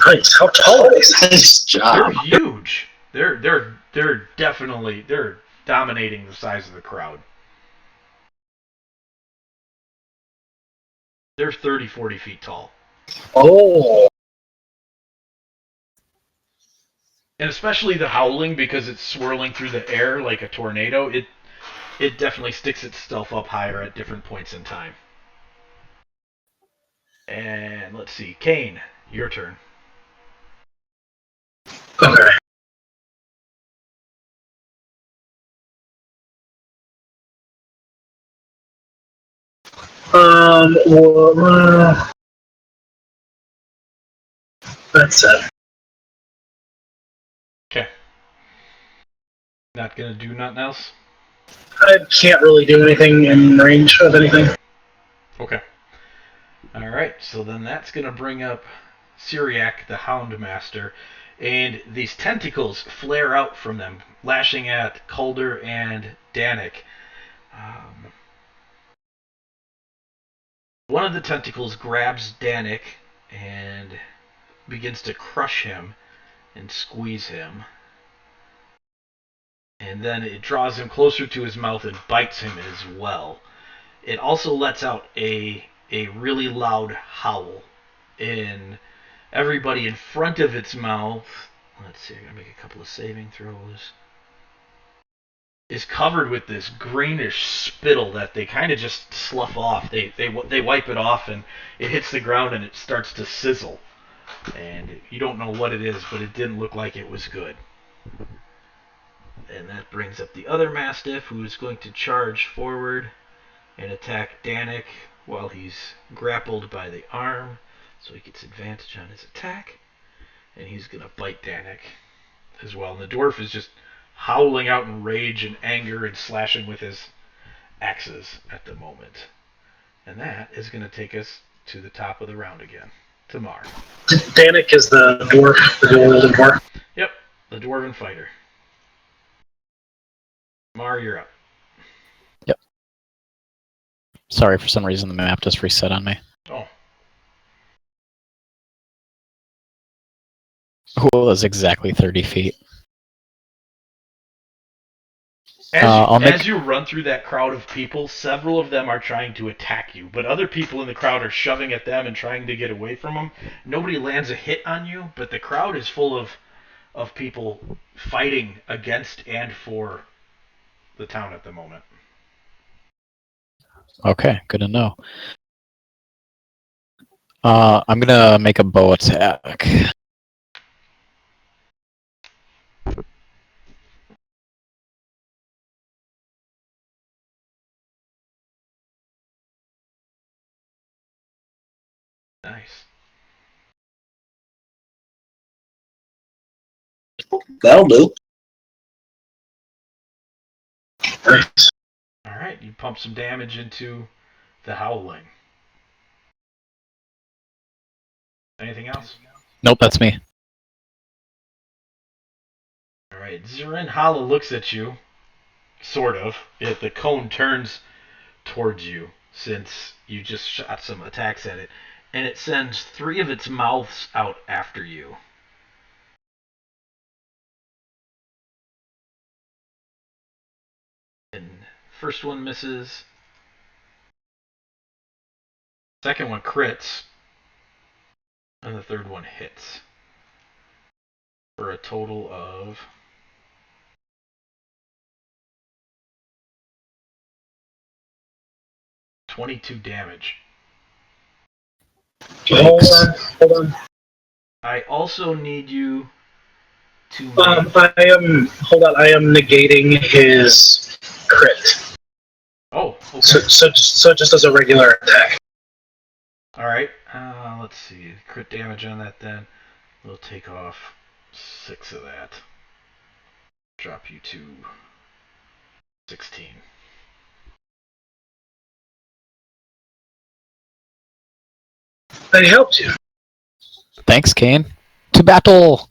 B: Nice. How tall are these?
C: Nice job.
A: They're huge. They're definitely dominating the size of the crowd. They're 30, 40 feet tall.
B: Oh.
A: And especially the Howling, because it's swirling through the air like a tornado, it definitely sticks itself up higher at different points in time. And let's see, Kainne, your turn.
B: Okay. That's it.
A: Okay. Not gonna do nothing else?
B: I can't really do anything in range of anything.
A: Okay. Alright, so then that's gonna bring up Syriac, the Houndmaster, and these tentacles flare out from them, lashing at Calder and Danik. One of the tentacles grabs Danik and begins to crush him and squeeze him. And then it draws him closer to his mouth and bites him as well. It also lets out a really loud howl. And everybody in front of its mouth, let's see, I'm going to make a couple of saving throws, is covered with this greenish spittle that they kind of just slough off. They wipe it off, and it hits the ground and it starts to sizzle. And you don't know what it is, but it didn't look like it was good. And that brings up the other Mastiff, who is going to charge forward and attack Danik while he's grappled by the arm, so he gets advantage on his attack. And he's going to bite Danik as well. And the dwarf is just howling out in rage and anger and slashing with his axes at the moment. And that is going to take us to the top of the round again, to Mar.
B: Danik is the dwarf, the golden dwarf.
A: Yep, the dwarven fighter. Mar, you're up.
D: Yep. Sorry, for some reason the map just reset on me.
A: Oh.
D: Well, that's exactly 30 feet.
A: As you run through that crowd of people, several of them are trying to attack you, but other people in the crowd are shoving at them and trying to get away from them. Nobody lands a hit on you, but the crowd is full of people fighting against and for the town at the moment.
D: Okay, good to know. I'm gonna make a bow attack.
A: Nice.
C: That'll do.
B: Nice.
A: Alright, you pump some damage into the howling. Anything else?
D: Nope, that's me.
A: Alright, Zarin Hala looks at you, sort of. The cone turns towards you, since you just shot some attacks at it, and it sends 3 of its mouths out after you. And first one misses. Second one crits. And the third one hits. For a total of 22 damage.
B: Hold on.
A: I also need you to make...
B: I am negating his crit.
A: Oh, okay.
B: So just as a regular attack.
A: Alright, let's see. Crit damage on that then. We'll take off 6 of that. Drop you to 16.
B: I helped you.
D: Thanks, Kainne. To battle!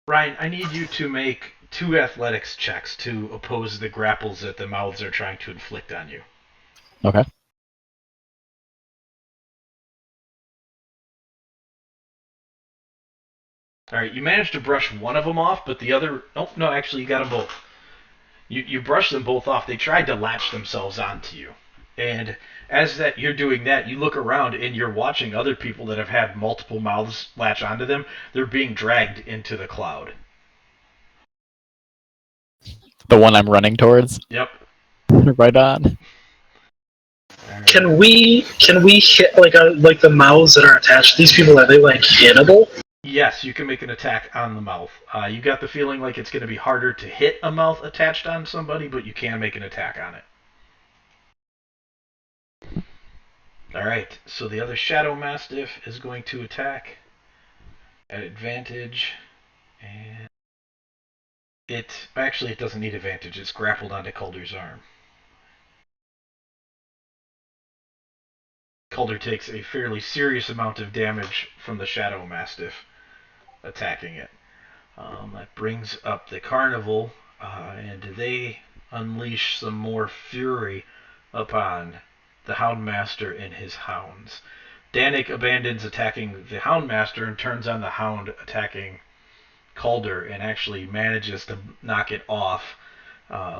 A: Ryan, I need you to make 2 athletics checks to oppose the grapples that the mouths are trying to inflict on you.
D: Okay.
A: Alright, you managed to brush one of them off, but the other... Oh, no, actually, you got them both. You brushed them both off. They tried to latch themselves onto you. And as that you're doing that, you look around and you're watching other people that have had multiple mouths latch onto them. They're being dragged into the cloud.
D: The one I'm running towards?
A: Yep.
D: Right on.
B: Can we hit like the mouths that are attached to these people? Are they like hittable?
A: Yes, you can make an attack on the mouth. You got the feeling like it's going to be harder to hit a mouth attached on somebody, but you can make an attack on it. Alright, so the other Shadow Mastiff is going to attack at advantage. And it doesn't need advantage. It's grappled onto Calder's arm. Calder takes a fairly serious amount of damage from the Shadow Mastiff attacking it. That brings up the Carnival, and they unleash some more fury upon the Houndmaster and his hounds. Danik abandons attacking the Houndmaster and turns on the Hound attacking Calder and actually manages to knock it off.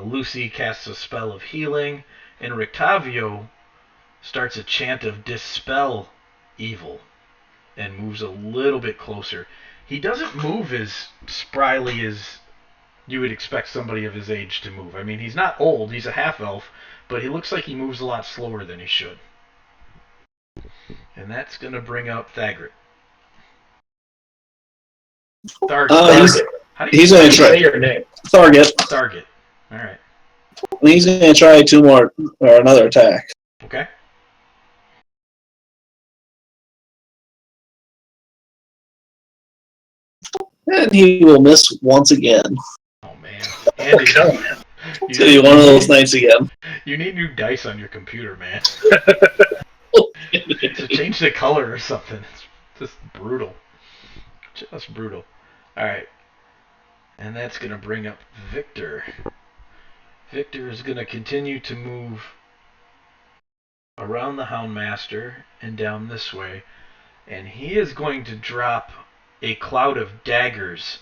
A: Lucy casts a spell of healing, and Rictavio starts a chant of Dispel Evil and moves a little bit closer. He doesn't move as spryly as you would expect somebody of his age to move. I mean, he's not old, he's a half-elf, but he looks like he moves a lot slower than he should. And that's going to bring up Thagrit.
C: He's going to try
B: your name.
C: Target.
A: Target. Alright.
C: He's going to try 2 more, or another attack.
A: Okay.
C: And he will miss once again.
A: Oh man, Andy,
B: Oh, man.
C: It's gonna be one of those nights again.
A: You need new dice on your computer, man. To change the color or something. It's just brutal. Just brutal. Alright. And that's going to bring up Victor. Victor is going to continue to move around the Houndmaster and down this way. And he is going to drop a cloud of daggers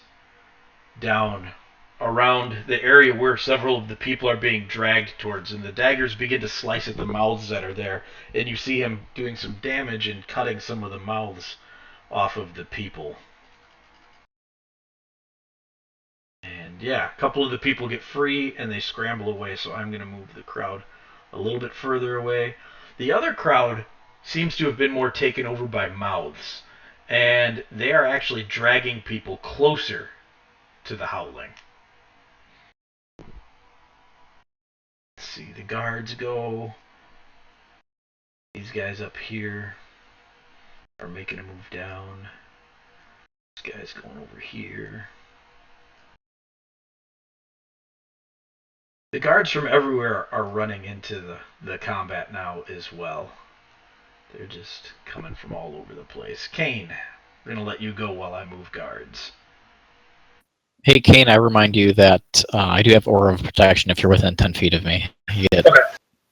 A: down around the area where several of the people are being dragged towards, and the daggers begin to slice at the mouths that are there, and you see him doing some damage and cutting some of the mouths off of the people. And yeah, a couple of the people get free and they scramble away, so I'm going to move the crowd a little bit further away. The other crowd seems to have been more taken over by mouths, and they are actually dragging people closer to the howling. Let's see, the guards go. These guys up here are making a move down. This guy's going over here. The guards from everywhere are running into the combat now as well. They're just coming from all over the place. Kainne, I'm going to let you go while I move guards.
D: Hey, Kainne, I remind you that I do have Aura of Protection if you're within 10 feet of me. You get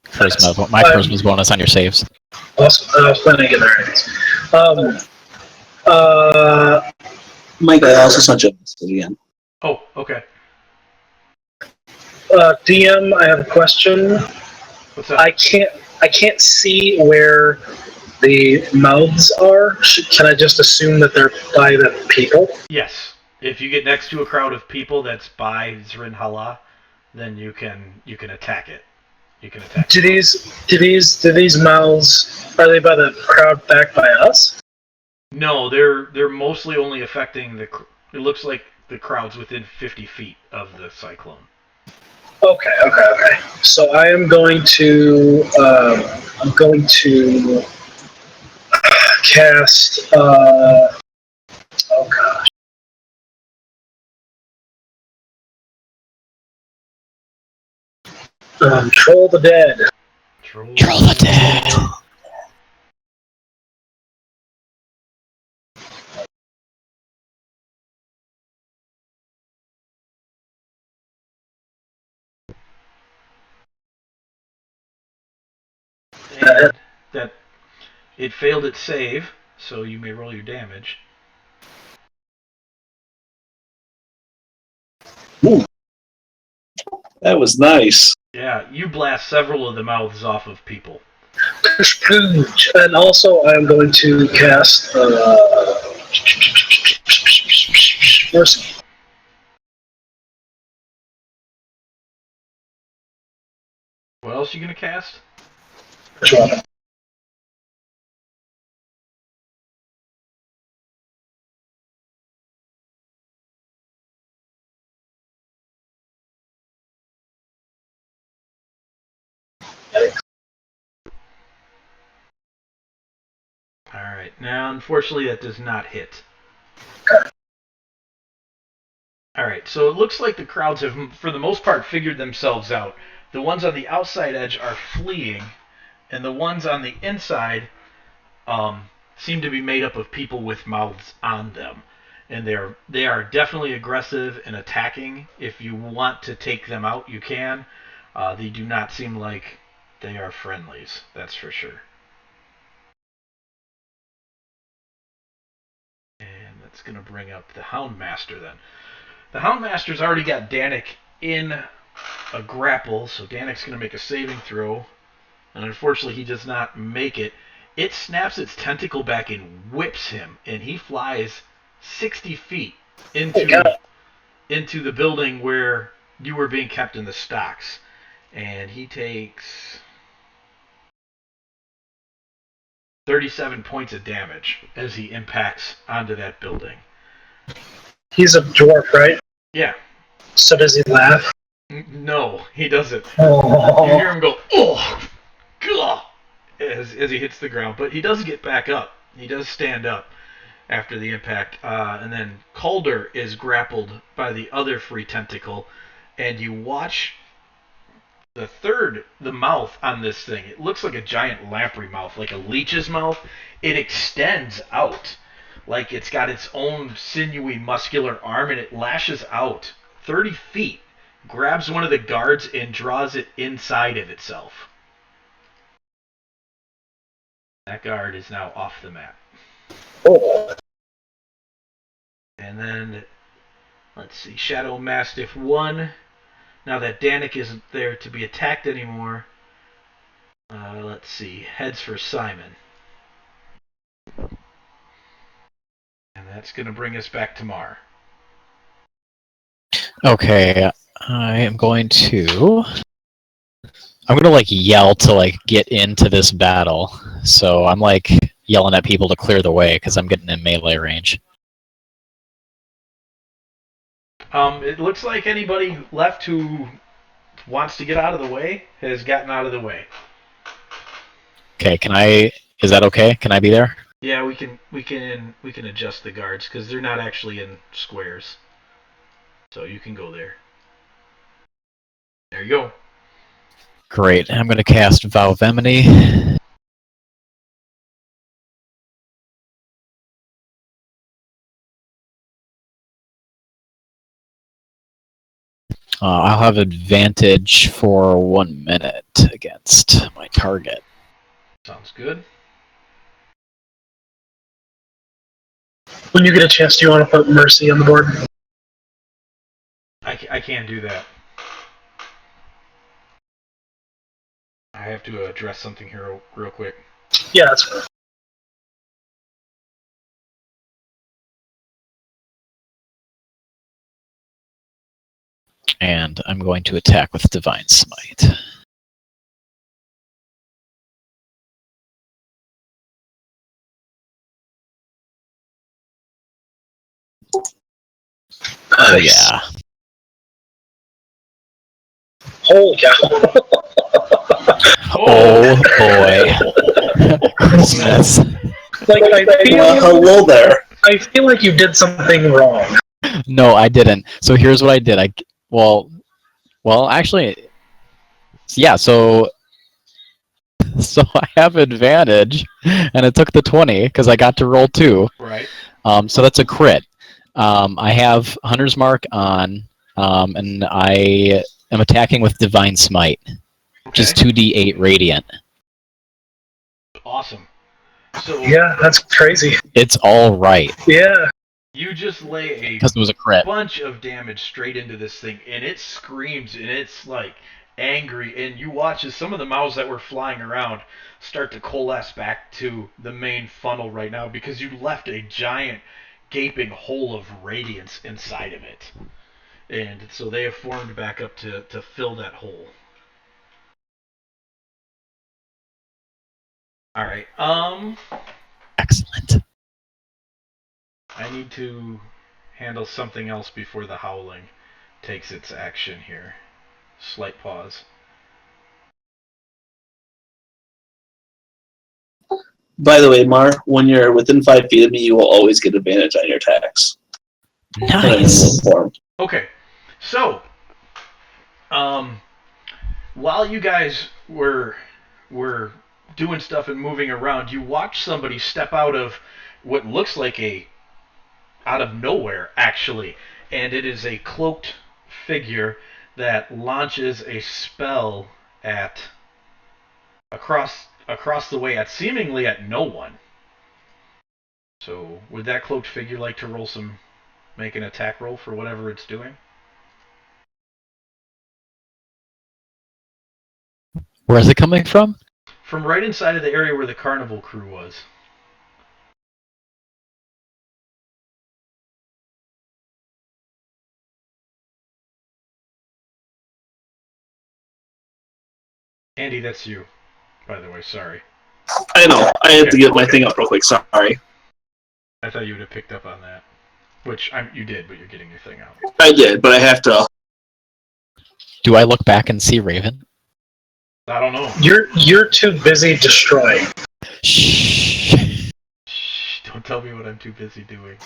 D: charisma, my charisma's bonus on your saves.
B: Awesome. I was planning to get there.
C: Mike, I also sent you a message again.
A: Oh, okay.
B: DM, I have a question.
A: What's up?
B: I can't see where the mouths are. Can I just assume that they're by the people?
A: Yes. If you get next to a crowd of people that's by Zrinhala, then you can attack it. You can attack.
B: Do these mouths, are they by the crowd back by us?
A: No, they're mostly only affecting the. It looks like the crowd's within 50 feet of the cyclone.
B: Okay. So I am going to cast. Oh gosh. Troll the Dead.
A: Troll
D: the Dead.
A: And that it failed its save, so you may roll your damage.
C: Ooh. That was nice.
A: Yeah, you blast several of the mouths off of people.
B: And also, I'm going to cast Mercy.
A: What else are you gonna cast?
B: Which one?
A: Alright, now unfortunately that does not hit. Alright, so it looks like the crowds have, for the most part, figured themselves out. The ones on the outside edge are fleeing, and the ones on the inside seem to be made up of people with mouths on them. And they are definitely aggressive and attacking. If you want to take them out, you can. They do not seem like they are friendlies, that's for sure. And that's going to bring up the Houndmaster then. The Houndmaster's already got Danik in a grapple, so Danik's going to make a saving throw. And unfortunately, he does not make it. It snaps its tentacle back and whips him, and he flies 60 feet into the building where you were being kept in the stocks. And he takes 37 points of damage as he impacts onto that building.
B: He's a dwarf, right?
A: Yeah.
B: So does he laugh?
A: No, he doesn't.
B: Oh.
A: You hear him go, oh, God. as he hits the ground, but he does get back up. He does stand up after the impact, and then Calder is grappled by the other free tentacle, and you watch the mouth on this thing. It looks like a giant lamprey mouth, like a leech's mouth. It extends out, like it's got its own sinewy, muscular arm, and it lashes out 30 feet, grabs one of the guards, and draws it inside of itself. That guard is now off the map.
B: Oh.
A: And then, let's see, Shadow Mastiff 1. Now that Danik isn't there to be attacked anymore, let's see, heads for Simon. And that's going to bring us back to Mar.
D: Okay, I'm going to like yell to like get into this battle. So I'm like yelling at people to clear the way because I'm getting in melee range.
A: It looks like anybody left who wants to get out of the way has gotten out of the way.
D: Okay, is that okay? Can I be there?
A: Yeah, we can adjust the guards because they're not actually in squares. So you can go there. There you go.
D: Great. I'm going to cast Vow of Enmity. I'll have advantage for 1 minute against my target.
A: Sounds good.
B: When you get a chance, do you want to put Mercy on the board?
A: I can't do that. I have to address something here real quick.
B: Yeah, that's fine.
D: And I'm going to attack with Divine Smite. Oh yeah.
B: Holy cow.
D: Oh boy. Christmas.
B: Like,
C: hello there.
B: I feel like you did something wrong.
D: No, I didn't. So here's what I did. Well, actually, yeah. So I have advantage, and it took the 20 because I got to roll 2.
A: Right.
D: So that's a crit. I have Hunter's Mark on, and I am attacking with Divine Smite, which is 2d8 radiant.
A: Awesome. So
B: Yeah, that's crazy.
D: It's all right
B: Yeah.
A: you just lay a
D: because it was a crit.
A: bunch of damage straight into this thing, and it screams, and it's like angry, and you watch as some of the mouths that were flying around start to coalesce back to the main funnel right now because you left a giant gaping hole of radiance inside of it. And so they have formed back up to fill that hole. Alright,
D: Excellent.
A: I need to handle something else before the howling takes its action here. Slight pause.
C: By the way, Mar, when you're within 5 feet of me, you will always get advantage on your attacks.
D: Nice.
A: Okay, so while you guys were doing stuff and moving around, you watch somebody step out of what looks like out of nowhere, actually, and it is a cloaked figure that launches a spell at across the way at seemingly at no one. So would that cloaked figure like to make an attack roll for whatever it's doing?
D: Where is it coming from?
A: From right inside of the area where the carnival crew was. Andy, that's you, by the way, sorry.
C: I know. I had to get my thing up real quick. Sorry.
A: I thought you would have picked up on that. Which you did, but you're getting your thing out.
C: I did, but I have to.
D: Do I look back and see Raven?
A: I don't know.
B: You're too busy destroying.
D: Shh.
A: Shh, don't tell me what I'm too busy doing.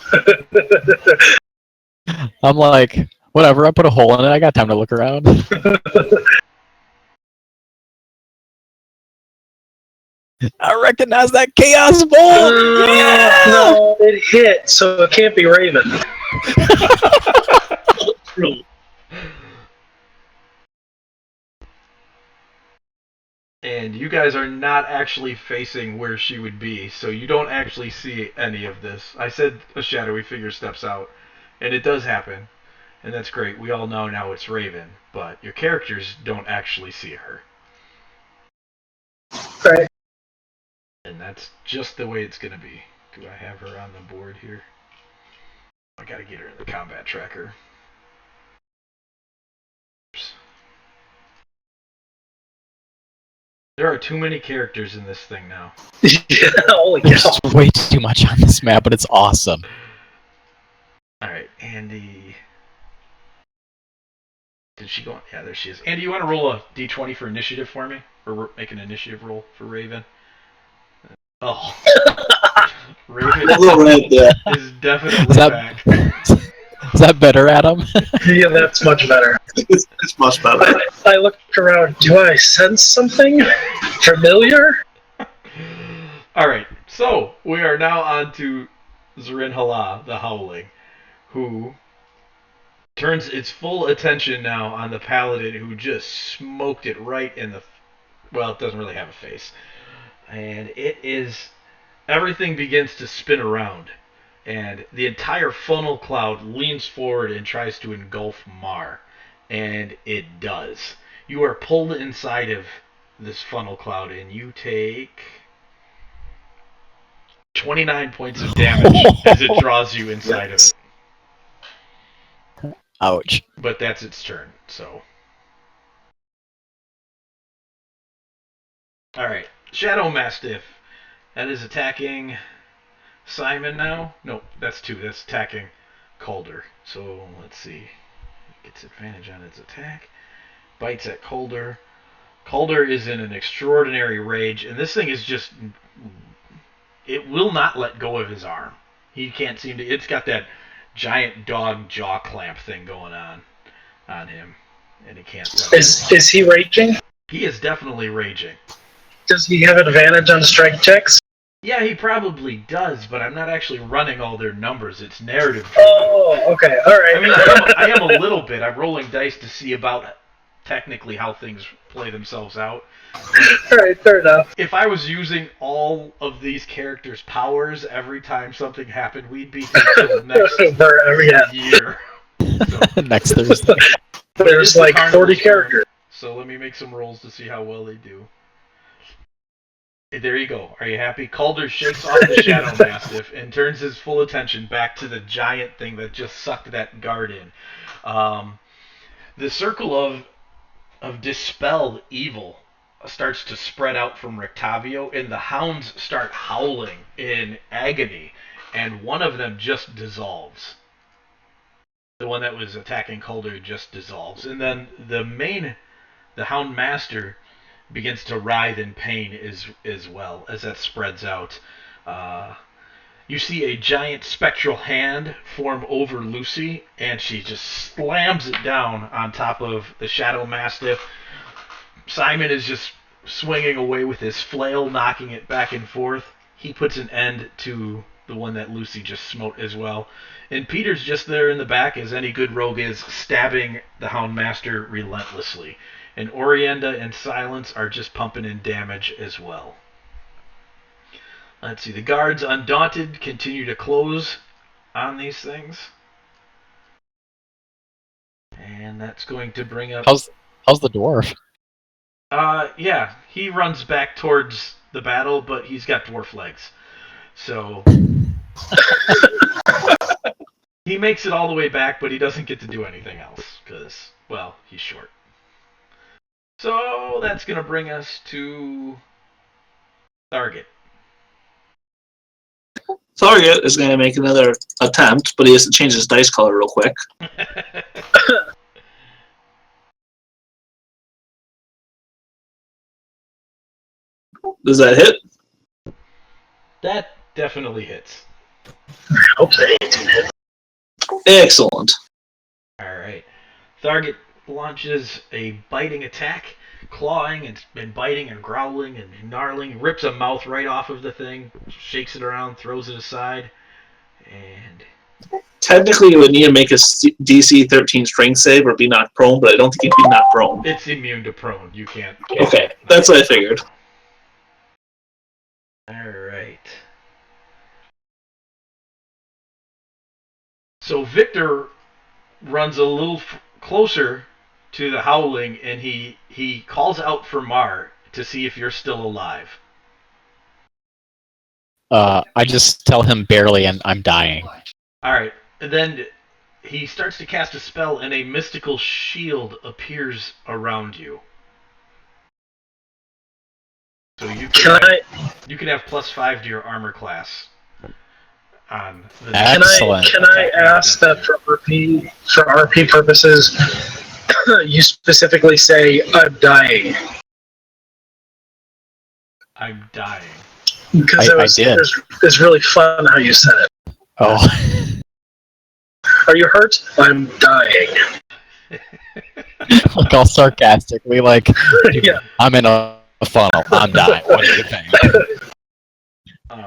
D: I'm like, whatever. I put a hole in it. I got time to look around. I recognize that chaos bolt. Yeah.
B: No, it hit, so it can't be Raven.
A: And you guys are not actually facing where she would be, so you don't actually see any of this. I said a shadowy figure steps out, and it does happen, and that's great. We all know now it's Raven, but your characters don't actually see her.
B: Right.
A: And that's just the way it's going to be. Do I have her on the board here? I gotta get her in the combat tracker. There are too many characters in this thing now.
B: Yeah, holy
D: There's
B: cow.
D: way too much on this map, but it's awesome.
A: Alright, Andy. Did she go on? Yeah, there she is. Andy, you want to roll a d20 for initiative for me? Or make an initiative roll for Raven? Oh. Raven
C: A little red there.
A: is definitely back.
D: Is that better, Adam?
B: Yeah, that's much better.
C: It's much better.
B: I looked around. Do I sense something familiar?
A: Alright, so we are now on to Zrinhala, the Howling, who turns its full attention now on the paladin who just smoked it right in the... Well, it doesn't really have a face. And it is... Everything begins to spin around. And the entire funnel cloud leans forward and tries to engulf Mar. And it does. You are pulled inside of this funnel cloud and you take 29 points of damage as it draws you inside of it.
D: Ouch.
A: But that's its turn, so. Alright, Shadow Mastiff. That is attacking Simon now. No, that's 2. That's attacking Calder. So, let's see. It gets advantage on its attack. Bites at Calder. Calder is in an extraordinary rage, and this thing is just... It will not let go of his arm. He can't seem to... It's got that giant dog jaw clamp thing going on him, and he can't...
B: Is he raging?
A: He is definitely raging.
B: Does he have advantage on strike checks?
A: Yeah, he probably does, but I'm not actually running all their numbers. It's narrative.
B: Oh, okay, alright.
A: I mean, I am a little bit. I'm rolling dice to see about technically how things play themselves out.
B: Alright, fair enough.
A: If I was using all of these characters' powers every time something happened, we'd be until next year. So,
D: Next Thursday.
B: There's like 40 characters.
A: So let me make some rolls to see how well they do. There you go. Are you happy? Calder shakes off the Shadow Mastiff and turns his full attention back to the giant thing that just sucked that guard in. The circle of dispelled evil starts to spread out from Rictavio, and the hounds start howling in agony, and one of them just dissolves. The one that was attacking Calder just dissolves. And then the Hound Master begins to writhe in pain as well as that spreads out. You see a giant spectral hand form over Lucy, and she just slams it down on top of the Shadow Mastiff. Simon is just swinging away with his flail, knocking it back and forth. He puts an end to the one that Lucy just smote as well. And Peter's just there in the back, as any good rogue is, stabbing the Hound Master relentlessly. And Orienda and Silence are just pumping in damage as well. Let's see, the guards, undaunted, continue to close on these things. And that's going to bring up...
D: How's the dwarf?
A: Yeah, he runs back towards the battle, but he's got dwarf legs. So... he makes it all the way back, but he doesn't get to do anything else, because, well, he's short. So that's going to bring us to Target.
C: Target is going to make another attempt, but he has to change his dice color real quick. Does that hit?
A: That definitely hits.
B: Okay.
C: Excellent.
A: Alright. Target launches a biting attack, clawing and biting and growling and gnarling, rips a mouth right off of the thing, shakes it around, throws it aside, and
C: Technically, you would need to make a DC 13 strength save or be knocked prone, but I don't think you'd be knocked prone.
A: it's immune to prone. You can't.
C: Okay, that's what I figured.
A: Alright. So Victor runs a little closer to the howling, and he calls out for Mar to see if you're still alive.
D: I just tell him barely, and I'm dying.
A: Alright, and then he starts to cast a spell, and a mystical shield appears around you. So you can have +5 to your armor class. On the
D: Excellent.
B: Can I ask that for RP purposes, you specifically say, I'm dying?
A: I'm dying.
B: Because
D: I did.
B: It's really fun how you said it.
D: Oh.
B: Are you hurt? I'm dying.
D: Like all sarcastically, like,
B: Yeah.
D: I'm in a funnel. I'm dying. What do you think?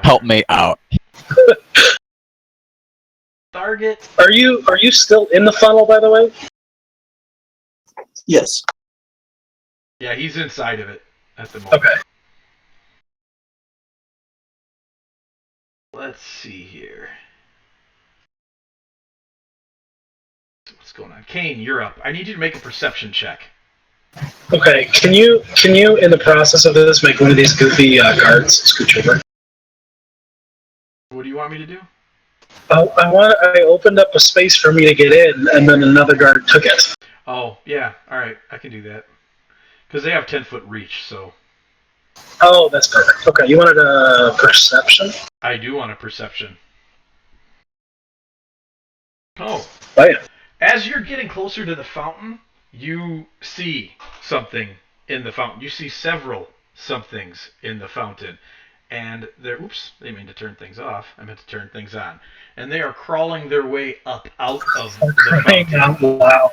D: Help me out.
A: Target.
B: Are you still in the funnel, by the way?
C: Yes.
A: Yeah, he's inside of it at the moment.
B: Okay.
A: Let's see here. What's going on? Kainne, you're up. I need you to make a perception check.
B: Okay. Can you in the process of this make one of these goofy guards scooch over?
A: What do you want me to do?
B: I opened up a space for me to get in, and then another guard took it.
A: Oh, yeah. All right, I can do that. Because they have 10-foot reach, so.
B: Oh, that's perfect. Okay, you wanted a perception?
A: I do want a perception. Oh.
B: Oh, yeah.
A: As you're getting closer to the fountain, you see something in the fountain. You see several somethings in the fountain. And they're, oops, they mean to turn things off. I meant to turn things on. And they are crawling their way up out of the fountain.
B: Wow.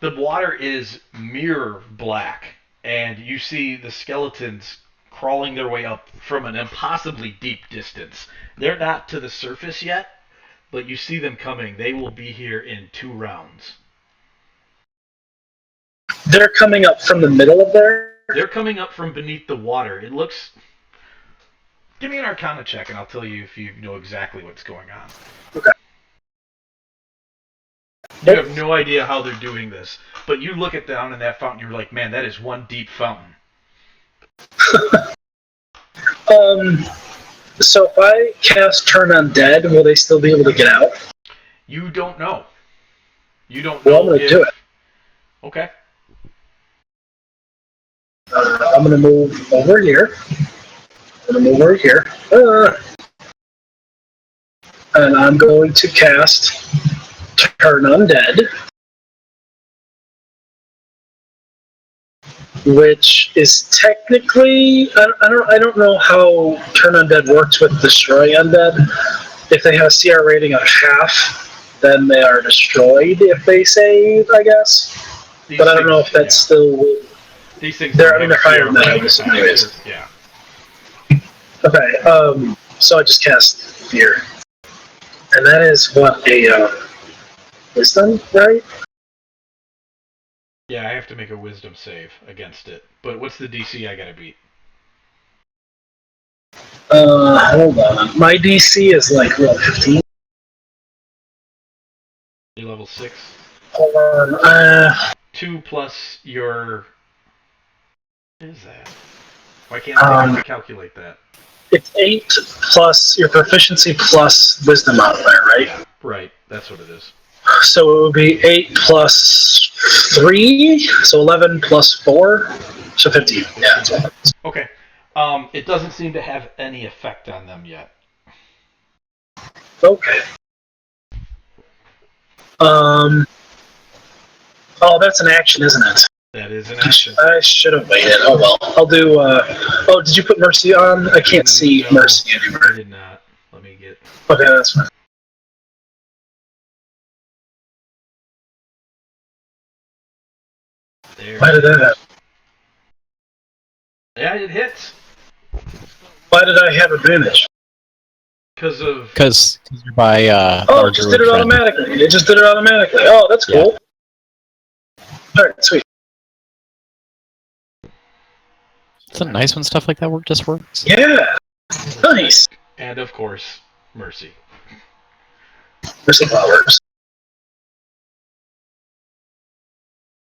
A: The water is mirror black, and you see the skeletons crawling their way up from an impossibly deep distance. They're not to the surface yet, but you see them coming. They will be here in 2 rounds.
B: They're coming up from the middle of there?
A: They're coming up from beneath the water. It looks... Give me an Arcana check, and I'll tell you if you know exactly what's going on.
B: Okay.
A: You have no idea how they're doing this, but you look at down in that fountain, you're like, man, that is one deep fountain.
B: So if I cast Turn Undead, will they still be able to get out?
A: You don't know. You don't know.
B: Well, I'm going to do it.
A: Okay.
B: I'm going to move over here. And I'm going to cast Turn Undead, which is technically I don't know how Turn Undead works with Destroy Undead. If they have a CR rating of half, then they are destroyed if they save, I guess. But I don't know if that's still.
A: These things.
B: They're higher than that, I guess, anyways.
A: Yeah.
B: Okay, so I just cast Fear. And that is what a wisdom, right?
A: Yeah, I have to make a wisdom save against it. But what's the DC I gotta beat?
B: Hold on. My DC is like, what, 15?
A: You're level 6.
B: Hold on.
A: 2 plus your... What is that? Why can't I have to calculate that?
B: It's 8 plus your proficiency plus wisdom modifier, right?
A: Yeah, right. That's what it is.
B: So it would be 8 plus 3, so 11 plus 4, so 15. Yeah, that's what it is.
A: Okay. It doesn't seem to have any effect on them yet.
B: Okay. Oh, that's an action, isn't it?
A: That is an action.
B: I should have waited. Oh well. I'll do. Oh, did you put Mercy on? I can't see
A: No,
B: Mercy
A: I
B: anywhere.
A: did not. Let me get.
B: Okay, that's fine.
A: There.
B: Why did that happen?
A: Yeah, it hits.
B: Why did I have advantage?
A: Because of.
D: Because you're by
B: Oh,
D: our
B: it just did it
D: druid friend.
B: automatically. It just did it automatically. Oh, that's
D: Yeah.
B: cool. Alright, sweet.
D: Isn't it nice when stuff like that just works?
B: Yeah. Nice.
A: And of course, Mercy.
B: Mercy flowers.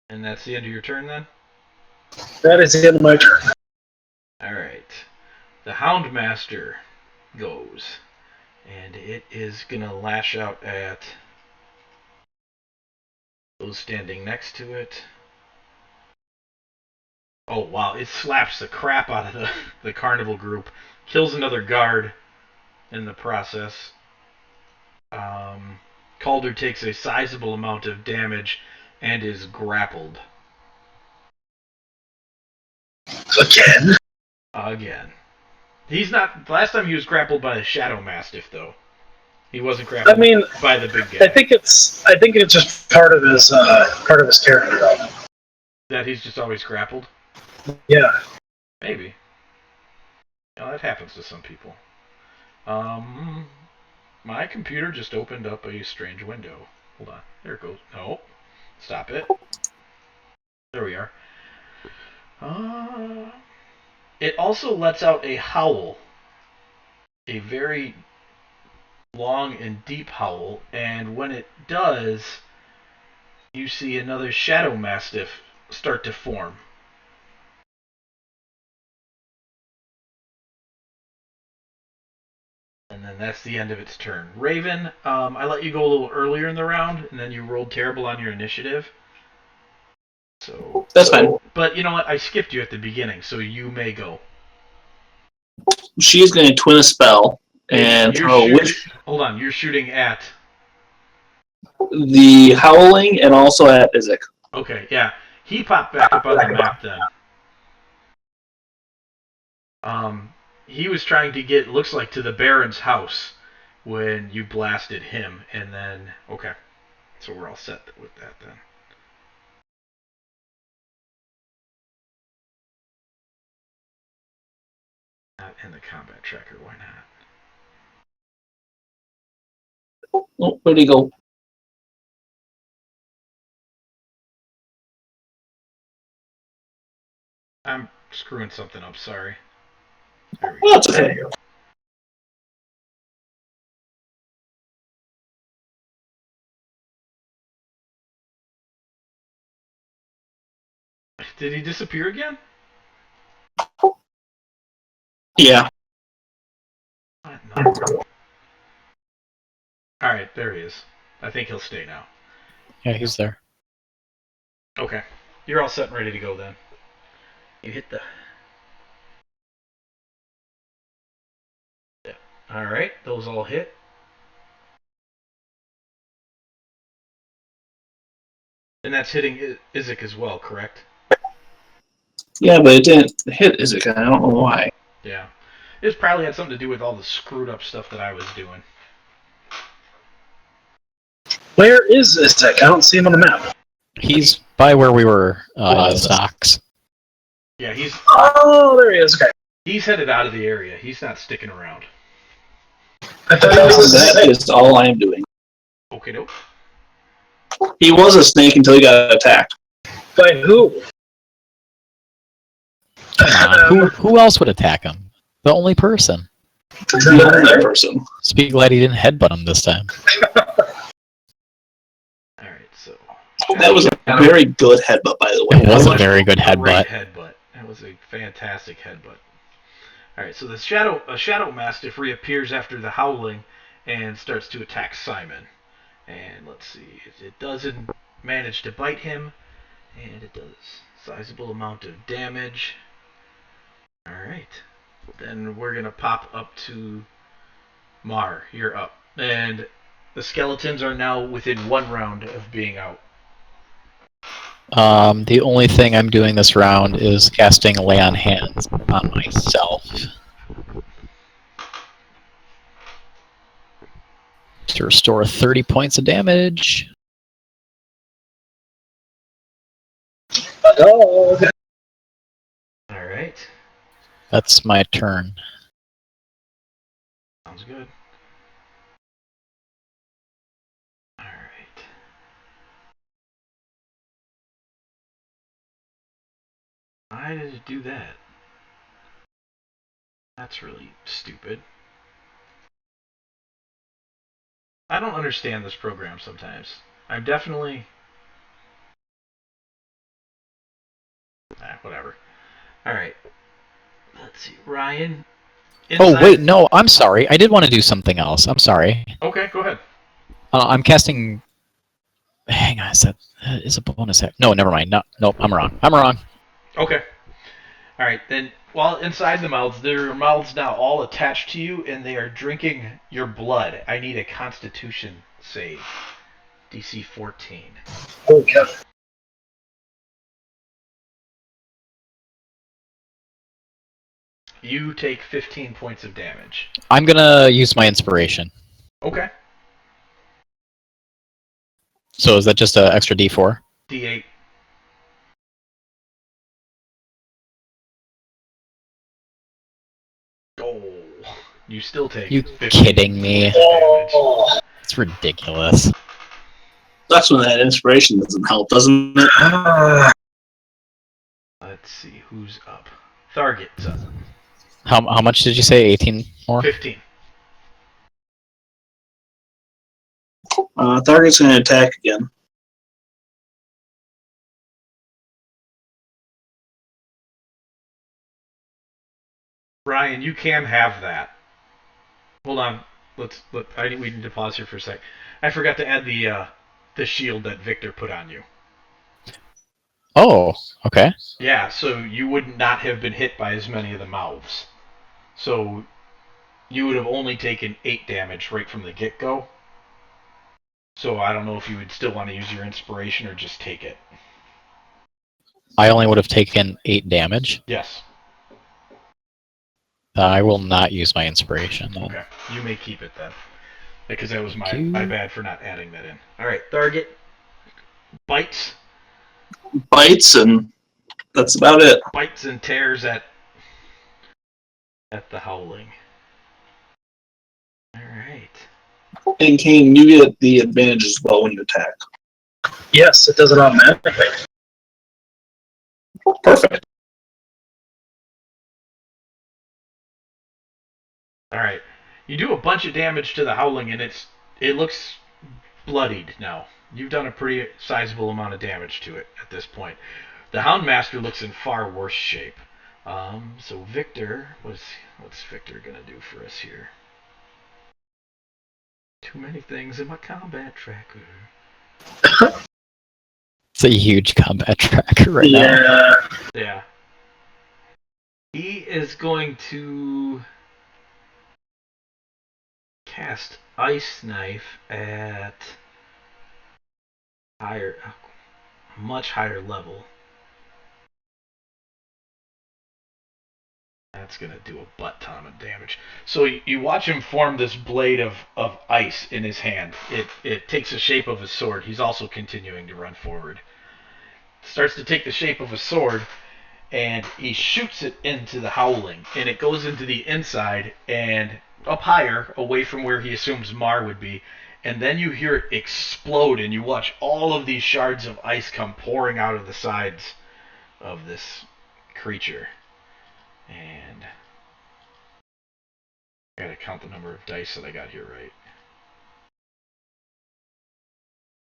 A: And that's the end of your turn then?
B: That is the end of my turn.
A: Alright. The Houndmaster goes. And it is going to lash out at those standing next to it. Oh, wow. It slaps the crap out of the carnival group. Kills another guard in the process. Calder takes a sizable amount of damage and is grappled. Again. He's not. Last time he was grappled by the Shadow Mastiff, though. He wasn't grappled by the big guy.
B: I think it's just part of his character, though.
A: That he's just always grappled?
B: Yeah.
A: Maybe. You know, that happens to some people. My computer just opened up a strange window. Hold on. There it goes. No. Stop it. There we are. It also lets out a howl. A very long and deep howl. And when it does, you see another Shadow Mastiff start to form. And then that's the end of its turn. Raven, I let you go a little earlier in the round, and then you rolled terrible on your initiative. So
C: That's fine.
A: But you know what? I skipped you at the beginning, so you may go.
C: She's going to twin a spell and throw
A: Hold on, you're shooting at
C: the Howling and also at Isaac.
A: Okay, yeah. He popped back up on the map then. He was trying to get, looks like, to the Baron's house when you blasted him, and then, okay. So we're all set with that then. Not in the combat tracker, why not?
C: Oh, where'd he go?
A: I'm screwing something up, sorry. There we
C: Oh, that's okay.
A: Did he disappear again?
C: Yeah.
A: No. Alright, there he is. I think he'll stay now.
D: Yeah, he's there.
A: Okay. You're all set and ready to go then. You hit the... Yeah. Alright, those all hit. And that's hitting Isaac as well, correct?
C: Yeah, but it didn't hit Isaac. I don't know why.
A: Yeah. It probably had something to do with all the screwed up stuff that I was doing.
B: Where is Isaac? I don't see him on the map.
D: He's by where we were in the stocks.
A: Yeah, he's...
B: Oh, there he is. Okay.
A: He's headed out of the area. He's not sticking around.
B: I thought he was a
C: That
B: snake.
C: is all I am doing.
A: Okay, nope.
C: He was a snake until he got attacked.
B: By who?
D: Come on, who else would attack him? The only person.
C: The only person.
D: Just be glad he didn't headbutt him this time.
A: Alright, so...
C: That was a very good headbutt, by the way.
D: It was a very good headbutt.
A: Headbutt. That was a fantastic headbutt. Alright, so the Shadow Mastiff reappears after the howling and starts to attack Simon. And let's see, it doesn't manage to bite him, and it does a sizable amount of damage. Alright, then we're going to pop up to Mar. You're up. And the skeletons are now within 1 round of being out.
D: The only thing I'm doing this round is casting Lay on Hands on myself to restore 30 points of damage.
B: A dog.
A: All right.
D: That's my turn.
A: Sounds good. All right. Why did it do that? That's really stupid. I don't understand this program sometimes. I'm definitely... whatever. Alright. Let's see. Ryan?
D: Oh, wait, no, I'm sorry. I did want to do something else. I'm sorry.
A: Okay, go ahead.
D: I'm casting... Hang on, that is a bonus act. No, never mind. No, nope, I'm wrong. I'm wrong.
A: Okay. Alright, then, while inside the mouths, there are mouths now all attached to you, and they are drinking your blood. I need a Constitution save. DC 14.
B: Okay.
A: You take 15 points of damage.
D: I'm gonna use my inspiration.
A: Okay.
D: So is that just an extra D4?
A: D8. Oh, you still take.
D: You
A: 15
D: kidding me?
A: points of damage.
D: It's ridiculous.
C: That's when that inspiration doesn't help, doesn't it?
A: Let's see who's up. Tharget's up.
D: How much did you say? 18 more?
A: 15.
C: Target's going to attack again.
A: Ryan, you can have that. Hold on. We need to pause here for a sec. I forgot to add the shield that Victor put on you.
D: Oh, okay.
A: Yeah, so you would not have been hit by as many of the mouths. So you would have only taken 8 damage right from the get-go. So I don't know if you would still want to use your inspiration or just take it.
D: I only would have taken 8 damage.
A: Yes.
D: I will not use my inspiration. Then.
A: Okay. You may keep it then. Because that was my bad for not adding that in. Alright, Tharget bites.
C: Bites, and that's about it.
A: Bites and tears at the howling. Alright.
C: And Kainne, you get the advantage as well when you attack.
B: Yes, it does it automatically.
C: Perfect.
A: Alright. You do a bunch of damage to the howling, and it looks bloodied now. You've done a pretty sizable amount of damage to it at this point. The Houndmaster looks in far worse shape. So Victor, what's Victor gonna do for us here? Too many things in my combat tracker.
D: It's a huge combat tracker right now.
A: Yeah. He is going to cast Ice Knife at much higher level. That's going to do a butt ton of damage. So you watch him form this blade of ice in his hand. It takes the shape of a sword. He's also continuing to run forward. Starts to take the shape of a sword, and he shoots it into the howling. And it goes into the inside and up higher, away from where he assumes Mar would be. And then you hear it explode, and you watch all of these shards of ice come pouring out of the sides of this creature. And I gotta count the number of dice that I got here right.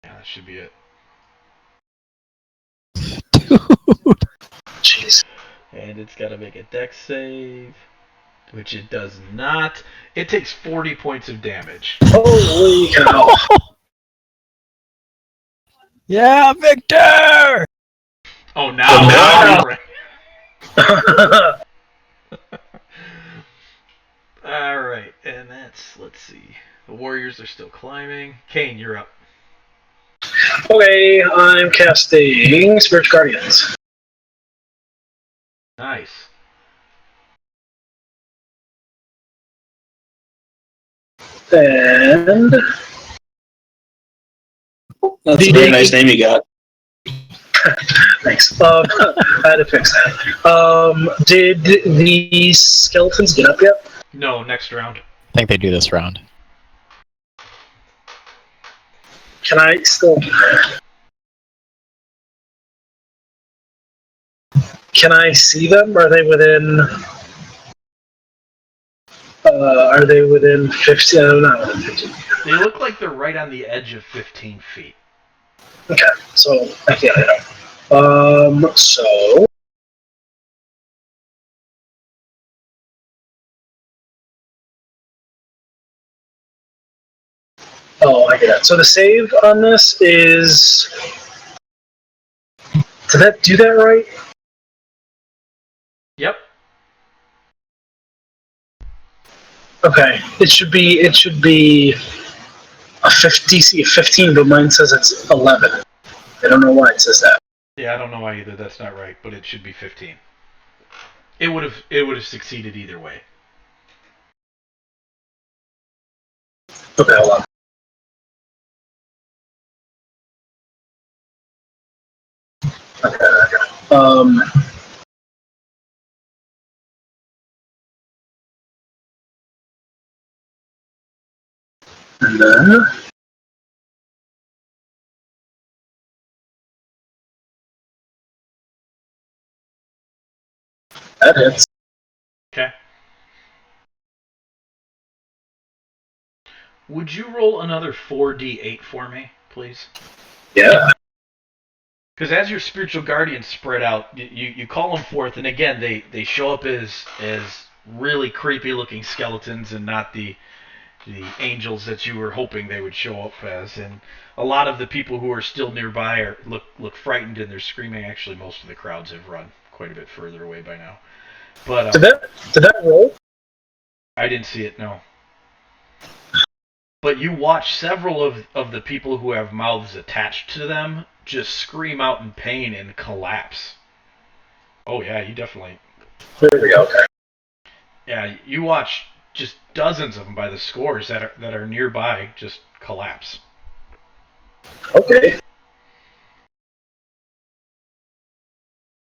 A: Yeah, that should be it.
D: Dude.
B: Jeez.
A: And it's gotta make a dex save, which it does not. It takes 40 points of damage.
B: Holy cow.
D: Yeah, Victor!
A: Oh, now. Right. Alright, and let's see. The Warriors are still climbing. Kainne, you're up.
B: Okay, I'm casting Spirit Guardians.
A: Nice.
B: And
C: That's a very nice name you got.
B: thanks. I had to fix that. Did the skeletons get up yet?
A: No, next round.
D: I think they do this round.
B: Can I still? Can I see them? Are they within? Are they within 15? No, not within 15.
A: They look like they're right on the edge of 15 feet.
B: Okay, so yeah, I know. So. Oh, I get it. So the save on this is. Did that do that right?
A: Yep.
B: Okay. It should be a DC of 15, but mine says it's 11. I don't know why it says that.
A: Yeah, I don't know why either. That's not right, but it should be 15. It would have succeeded either way.
B: Okay, hold on. Okay. And then that hits.
A: Okay. Would you roll another 4d8 for me, please?
B: Yeah.
A: Because as your spiritual guardians spread out, you call them forth, and again, they show up as really creepy looking skeletons and not the angels that you were hoping they would show up as. And a lot of the people who are still nearby look frightened and they're screaming. Actually, most of the crowds have run quite a bit further away by now. But
B: Did that roll?
A: I didn't see it, no. But you watch several of the people who have mouths attached to them just scream out in pain and collapse. Oh yeah, you definitely.
B: There we go. Okay.
A: Yeah, you watch just dozens of them by the scores that are nearby just collapse.
B: Okay.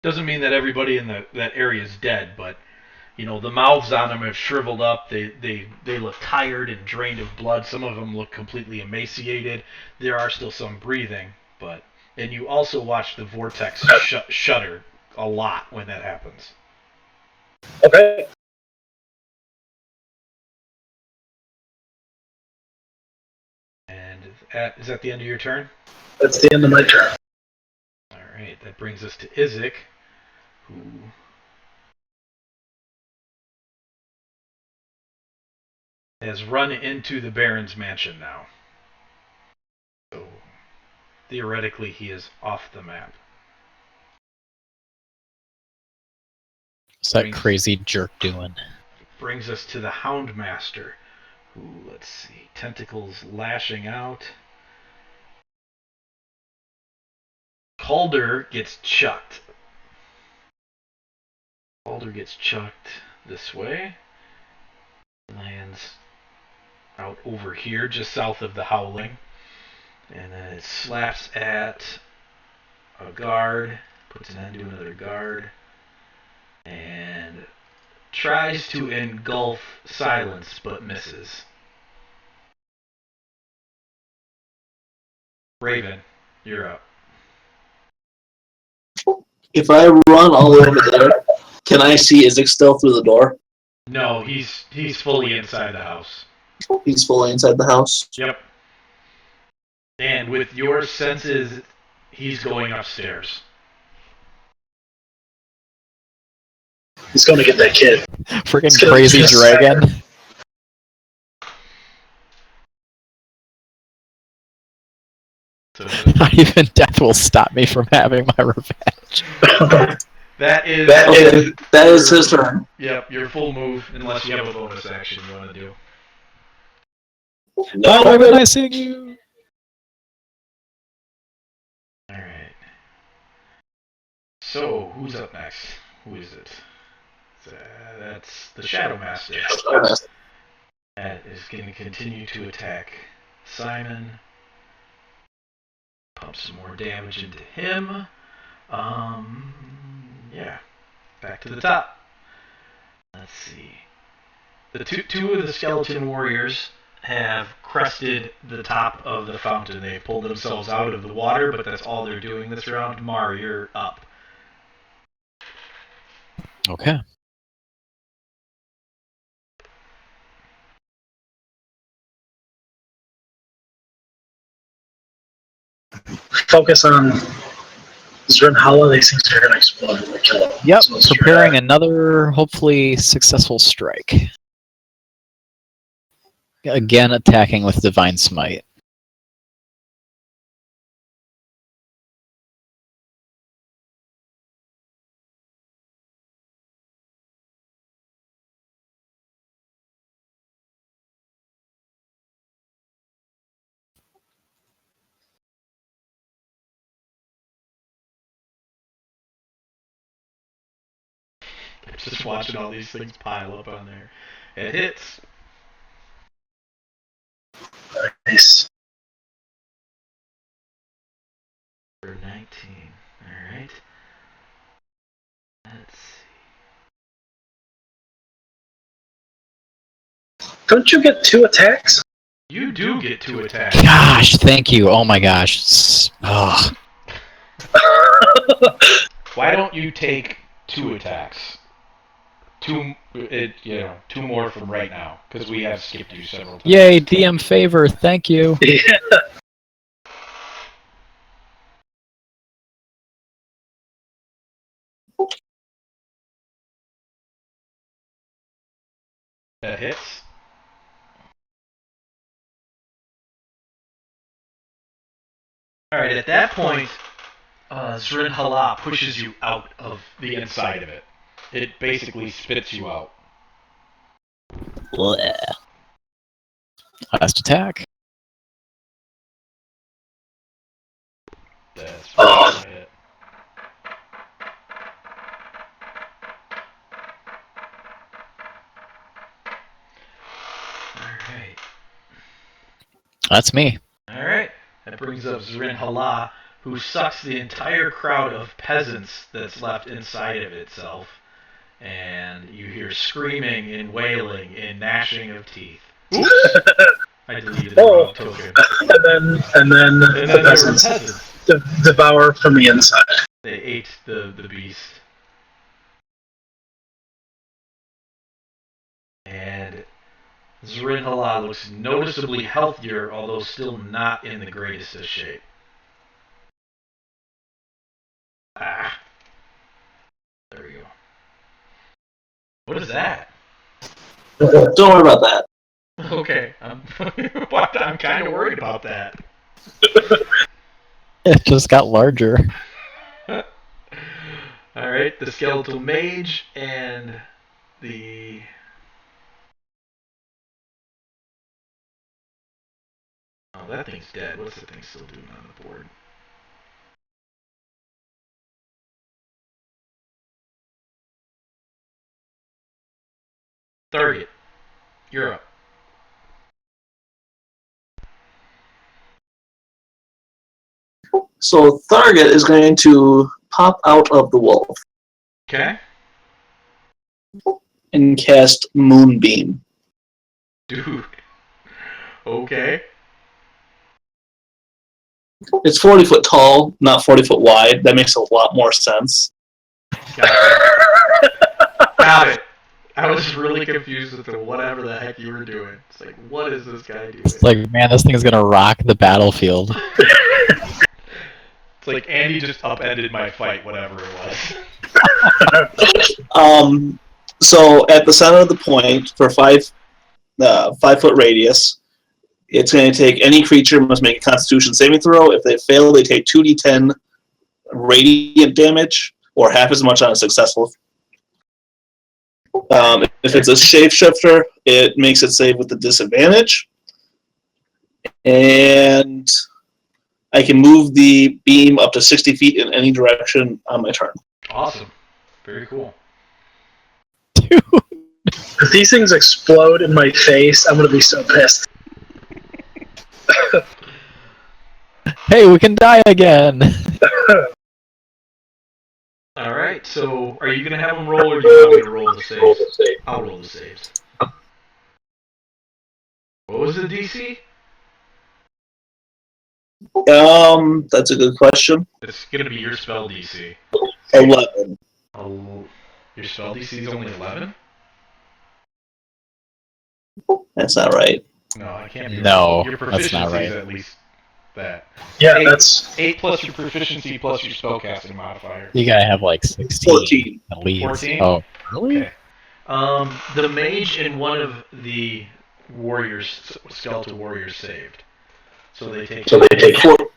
A: Doesn't mean that everybody in that area is dead, but you know the mouths on them have shriveled up. They look tired and drained of blood. Some of them look completely emaciated. There are still some breathing, but and you also watch the vortex shudder a lot when that happens.
B: Okay.
A: And is that the end of your turn?
B: That's the end of my turn.
A: All right, that brings us to Izek, who has run into the Baron's mansion now. So theoretically, he is off the map.
D: What's that crazy jerk doing?
A: Brings us to the Houndmaster, who, let's see, tentacles lashing out. Calder gets chucked. Calder gets chucked this way. Lands out over here, just south of the Howling. And then it slaps at a guard, puts an end to another guard, and tries to engulf Silence, but misses. Raven, you're up.
C: If I run all the way over there, can I see Izek still through the door?
A: No, he's fully inside the house.
C: He's fully inside the house.
A: Yep. And with your senses, he's going upstairs.
B: He's going to get that kid.
D: Freaking crazy dragon.
A: So
D: Not even death will stop me from having my revenge.
A: that is
C: his turn.
A: Yep, your full move, unless you have a bonus action you want to do.
D: No, I'm missing you.
A: So, who's up next? Who is it? That's the Shadow Master. That is going to continue to attack Simon. Pump some more damage into him. Yeah. Back to the top. Let's see. The two of the skeleton warriors have crested the top of the fountain. They've pulled themselves out of the water, but that's all they're doing this round. Mar, you're up.
D: Okay.
B: Focus on Zernhala. These things are going to explode and kill him.
D: Yep.
B: So
D: Preparing another hopefully successful strike. Again, attacking with Divine Smite.
A: Just watching all these things pile up on there. It hits.
B: Nice.
A: For 19. Alright. Let's see.
B: Don't you get 2 attacks?
A: You do get 2 attacks.
D: Gosh, thank you. Oh my gosh. Ugh.
A: Why don't you take 2 attacks? 2 more from right now, because we have skipped you several times.
D: Yay, DM favor. Thank you.
B: Yeah.
A: That hits. Alright, at that point, Zrinhala pushes you out of the inside of it. It basically spits you out.
D: Blech. Last attack.
A: That's it. Alright.
D: That's me.
A: Alright. That brings up Zrinhala, who sucks the entire crowd of peasants that's left inside of itself. And you hear screaming and wailing and gnashing of teeth. I deleted the wrong token.
B: And then the peasants devour from the inside.
A: They ate the beast. And Zrinhala looks noticeably healthier, although still not in the greatest of shape. Ah. There we go. What is that?
C: Don't worry about that.
A: Okay, I'm kind of worried about that.
D: It just got larger.
A: Alright, the skeletal mage and the... Oh, that thing's dead. What's the thing still doing on the board? Target. You're up.
C: So Target is going to pop out of the wolf
A: Okay.
C: and cast Moonbeam.
A: Dude. Okay.
C: It's 40 foot tall, not 40 foot wide. That makes a lot more sense.
A: Got it. I was really confused with the whatever the heck you were doing. It's like, what is this guy doing?
D: It's like, man, this thing is gonna rock the battlefield.
A: It's like Andy just upended my fight, whatever it was.
C: So at the center of the point for 5 foot radius, it's going to take any creature must make a Constitution saving throw. If they fail, they take 2d10 radiant damage, or half as much on a successful. If it's a shapeshifter, it makes it save with a disadvantage. And I can move the beam up to 60 feet in any direction on my turn.
A: Awesome. Very cool.
D: Dude.
B: If these things explode in my face, I'm gonna be so pissed.
D: Hey, we can die again.
A: Alright, so are you going to have them roll, or do you want me to roll the saves? I'll roll the saves. What was the DC?
C: That's a good question.
A: It's going to be your spell DC.
C: 11.
A: Oh, your spell DC is only 11?
C: That's not right.
A: No, I can't be
D: No,
A: right. Your
D: that's not
A: proficiency is
D: right.
A: at least that.
B: Yeah,
A: 8,
B: that's
A: 8 plus your proficiency plus your spellcasting modifier.
D: You gotta have like 16
C: 14.
D: at least.
A: 14?
D: Oh, really?
A: Okay. The mage and one of the warriors, skeletal warriors, saved. So they take.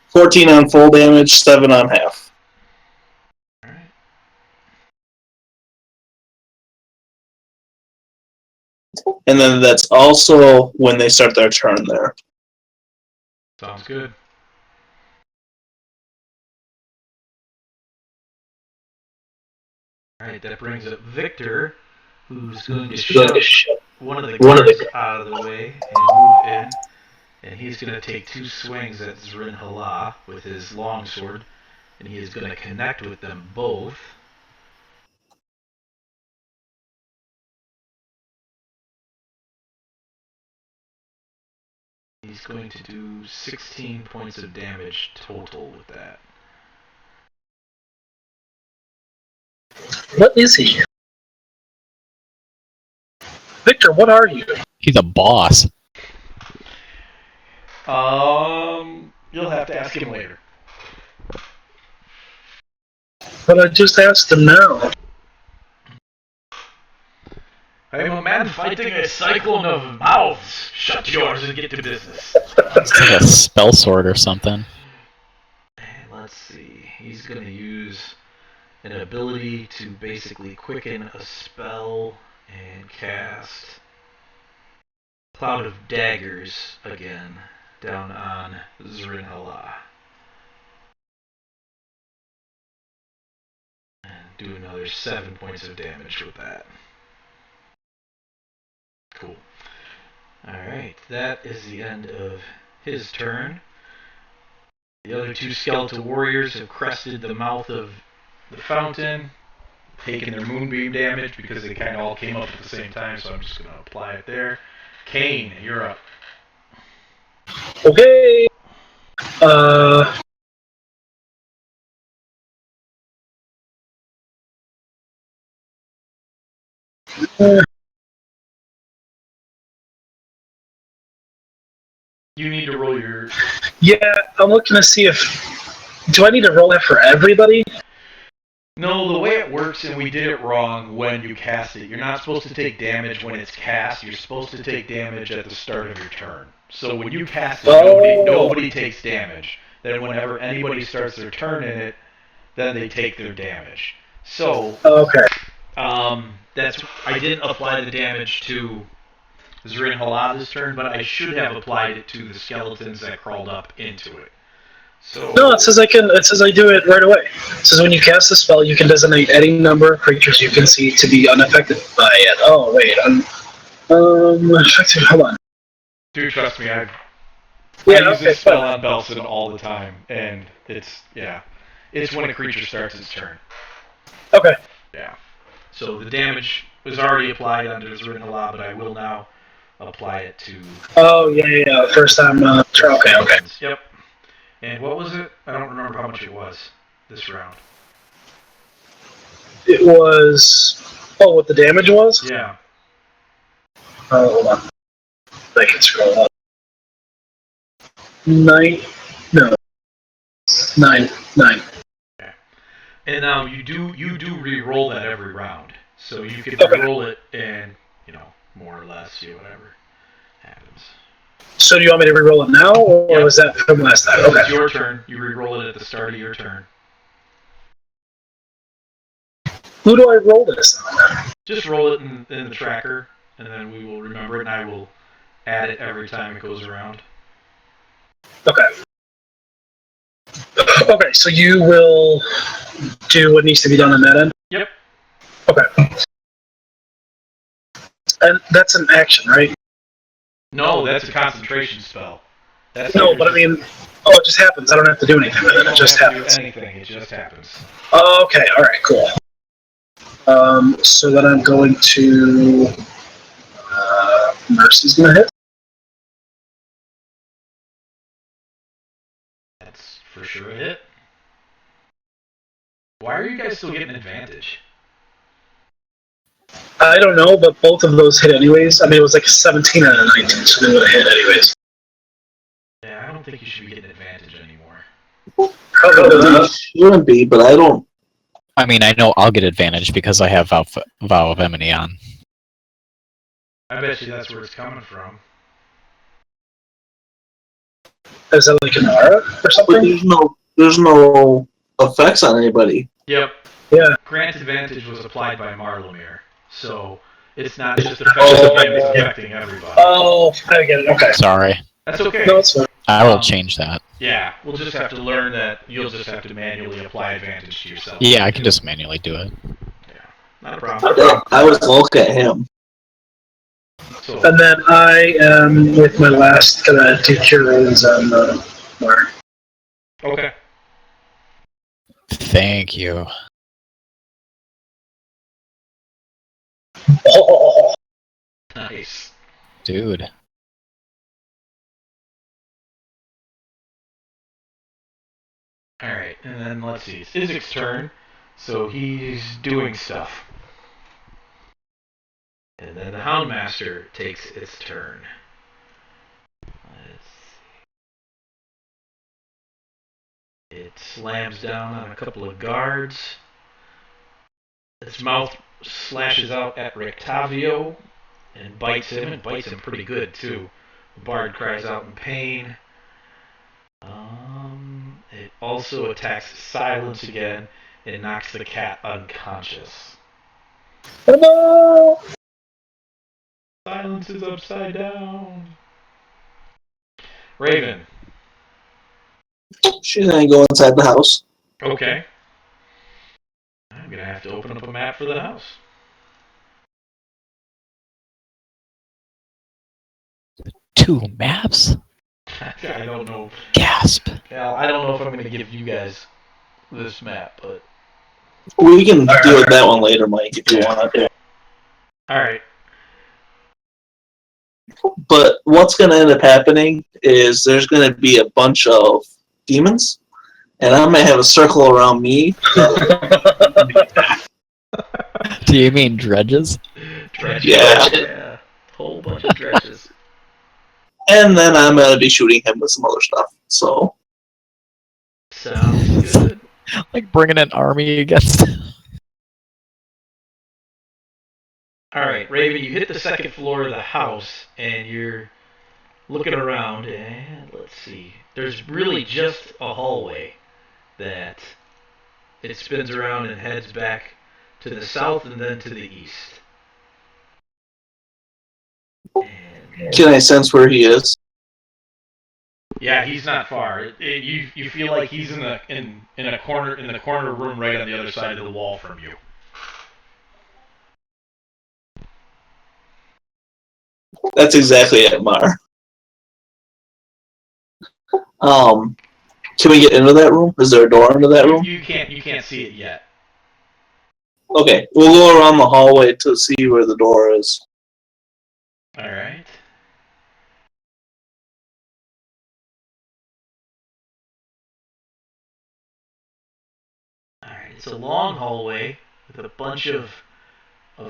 C: 14 on full damage, 7 on half.
A: Alright.
C: And then that's also when they start their turn there.
A: Sounds good. Alright, that brings up Victor, who's going to shove one of the guards out of the way and move in. And he's going to take 2 swings at Zrin Hala with his longsword. And he is going to connect with them both. He's going to do 16 points of damage total with that.
B: what is he? Victor, what are you?
D: He's a boss.
A: You'll have to ask him later.
B: But I just asked him now.
A: I am a man fighting a cyclone of mouths. Shut yours and get to business.
D: It's like a spell sword or something.
A: Let's see. He's going to use an ability to basically quicken a spell and cast Cloud of Daggers again down on Zrin Hala. And do another 7 points of damage with that. Cool. Alright, that is the end of his turn. The other 2 skeletal warriors have crested the mouth of the fountain, taken their moonbeam damage because they kind of all came up at the same time, so I'm just going to apply it there. Kainne, you're up.
B: Okay.
A: You need to roll your...
B: Yeah, I'm looking to see if... Do I need to roll that for everybody?
A: No, the way it works, and we did it wrong when you cast it, you're not supposed to take damage when it's cast. You're supposed to take damage at the start of your turn. So when you cast it, nobody takes damage. Then whenever anybody starts their turn in it, then they take their damage. So,
B: Okay.
A: that's... I didn't apply the damage to Zrin Halada's turn, but I should have applied it to the skeletons that crawled up into it. So
B: No, it says I can. It says I do it right away. It says when you cast a spell, you can designate any number of creatures you can see to be unaffected by it. Oh wait, affected. Hold on.
A: Dude, trust me, I
B: Yeah,
A: use
B: okay,
A: this spell
B: fine.
A: on Belson all the time, and it's when a creature starts its turn.
B: Okay.
A: Yeah. So the damage was already applied under Zrin Hala, but I will now apply it to...
B: Oh yeah. First time. Okay.
A: Yep. And what was it? I don't remember how much it was this round.
B: It was. Oh, what the damage was?
A: Yeah.
B: Hold on. I can scroll up. 9. No. 9.
A: Okay. And now you do re-roll that every round, so you can
B: Okay.
A: re-roll it and more or less see whatever happens.
B: So do you want me to re-roll it now, or
A: Yep.
B: was that from last time?
A: It's
B: Okay.
A: your turn. You re-roll it at the start of your turn.
B: Who do I roll this on?
A: Just roll it in the tracker, and then we will remember it, and I will add it every time it goes around.
B: Okay. Okay, so you will do what needs to be done on that end?
A: Yep.
B: Okay. And that's an action, right?
A: No, that's a concentration spell. That's
B: No, but I mean, it just happens. I don't have to do anything with it. It just happens.
A: Do anything. It just happens.
B: Okay, alright, cool. So then I'm going to... Mercy's gonna hit.
A: That's for sure a hit. Why are you guys still getting advantage?
B: I don't know, but both of those hit anyways. I mean, it was like a 17 and a 19, so they would have hit anyways.
A: Yeah, I don't think you should be getting advantage anymore.
C: Probably shouldn't be, but I don't.
D: I mean, I know I'll get advantage because I have Vow of Enmity on.
A: I bet you that's where it's coming from.
B: Is that like an aura or
C: But
B: something?
C: there's no effects on anybody.
A: Yep.
B: Yeah.
A: Grant advantage was applied by Marlamir, so it's not just affecting him, it's affecting everybody.
B: Oh, I get it. Okay.
D: Sorry.
A: That's okay.
B: No, it's fine.
D: I will change that.
A: Yeah, we'll just have to learn that you'll just have to manually apply advantage to yourself.
D: Yeah, I can just manually do it.
A: Yeah, not a problem.
C: I was looking at him.
A: So,
B: And then I am with my last gonna do cure wounds on Mar.
A: okay.
D: Thank you.
B: Oh,
A: Nice.
D: Dude.
A: Alright, and then let's see. It's Izik's turn, so he's doing stuff. And then the Houndmaster takes its turn. Let's see. It slams down on a couple of guards. Its mouth slashes out at Rictavio and bites him pretty good too. The bard cries out in pain. It also attacks Silence again and knocks the cat unconscious.
B: no!
A: Silence is upside down. Raven.
C: She's gonna go inside the house.
A: Okay. I'm gonna have to open up a map for the house.
D: Two maps?
A: I don't know.
D: Gasp.
A: Well, I don't know if I'm gonna give you guys this map, but
C: We can deal with that one later, Mike, if you want to.
A: alright.
C: But what's going to end up happening is there's going to be a bunch of demons, and I'm going to have a circle around me.
D: Do you mean dredges?
A: Dredges.
C: Yeah.
A: Whole bunch of dredges.
C: And then I'm going to be shooting him with some other stuff. So
A: Sounds good.
D: Like bringing an army against.
A: Alright, Raven, you hit the second floor of the house, and you're looking around, and let's see. There's really just a hallway that it spins around and heads back to the south and then to the east. And
C: can I sense where he is?
A: yeah, he's not far. You feel like he's in a corner room right on the other side of the wall from you.
C: That's exactly it, Mar. Can we get into that room? Is there a door into that room?
A: You can't see it yet.
C: Okay, we'll go around the hallway to see where the door is.
A: Alright. Alright, it's a long hallway with a bunch of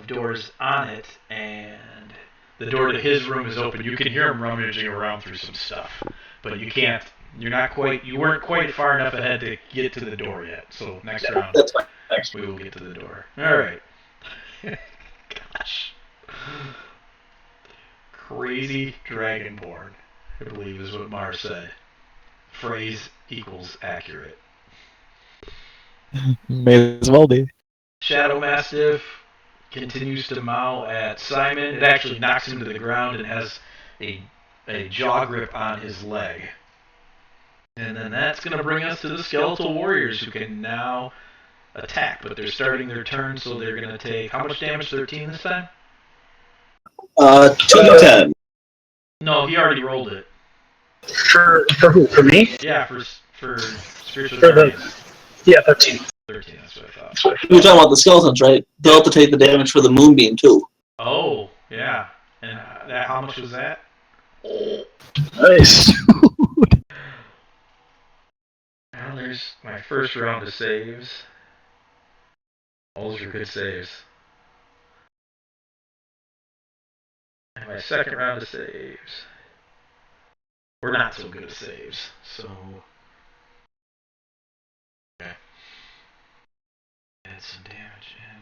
A: doors on it, and the door to his room is open. You can hear him rummaging around through some stuff, but you weren't quite far enough ahead to get to the door yet. So next round,
C: That's fine. Thanks.
A: we will get to the door. Alright. Gosh. Crazy Dragonborn, I believe is what Mar said. Phrase equals accurate.
D: May as well be.
A: Shadow Mastiff continues to mow at Simon. It actually knocks him to the ground and has a jaw grip on his leg. And then that's going to bring us to the Skeletal Warriors, who can now attack, but they're starting their turn, so they're going to take how much damage? 13 this time?
C: 2d10.
A: No, he already rolled it.
B: For who? For me?
A: Yeah, for Spiritual
B: For
A: Guardians.
B: Yeah, 13.
A: 13, that's what I thought.
C: You're talking about the skeletons, right? They'll have to take the damage for the moonbeam, too.
A: Oh, yeah. And how much was that?
B: Nice.
A: Well, there's my first round of saves. All those are good saves. And my second round of saves. We're not so good at saves, so... Okay. Add some damage in.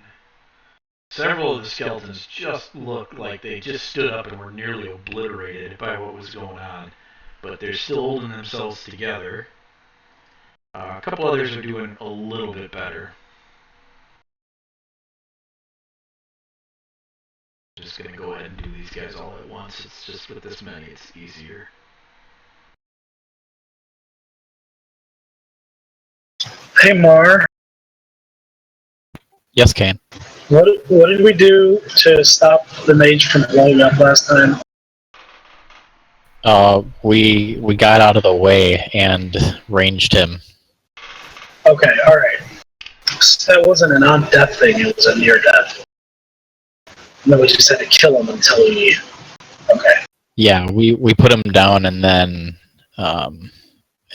A: Several of the skeletons just looked like they just stood up and were nearly obliterated by what was going on. But they're still holding themselves together. A couple others are doing a little bit better. I'm just going to go ahead and do these guys all at once. It's just with this many, it's easier.
B: Hey, Mar.
D: Yes, Kane.
B: What did we do to stop the mage from blowing up last time?
D: We got out of the way and ranged him.
B: Okay, alright. So that wasn't a non-death thing, it was a near-death. And then we just had to kill him until he... Okay.
D: Yeah, we put him down and then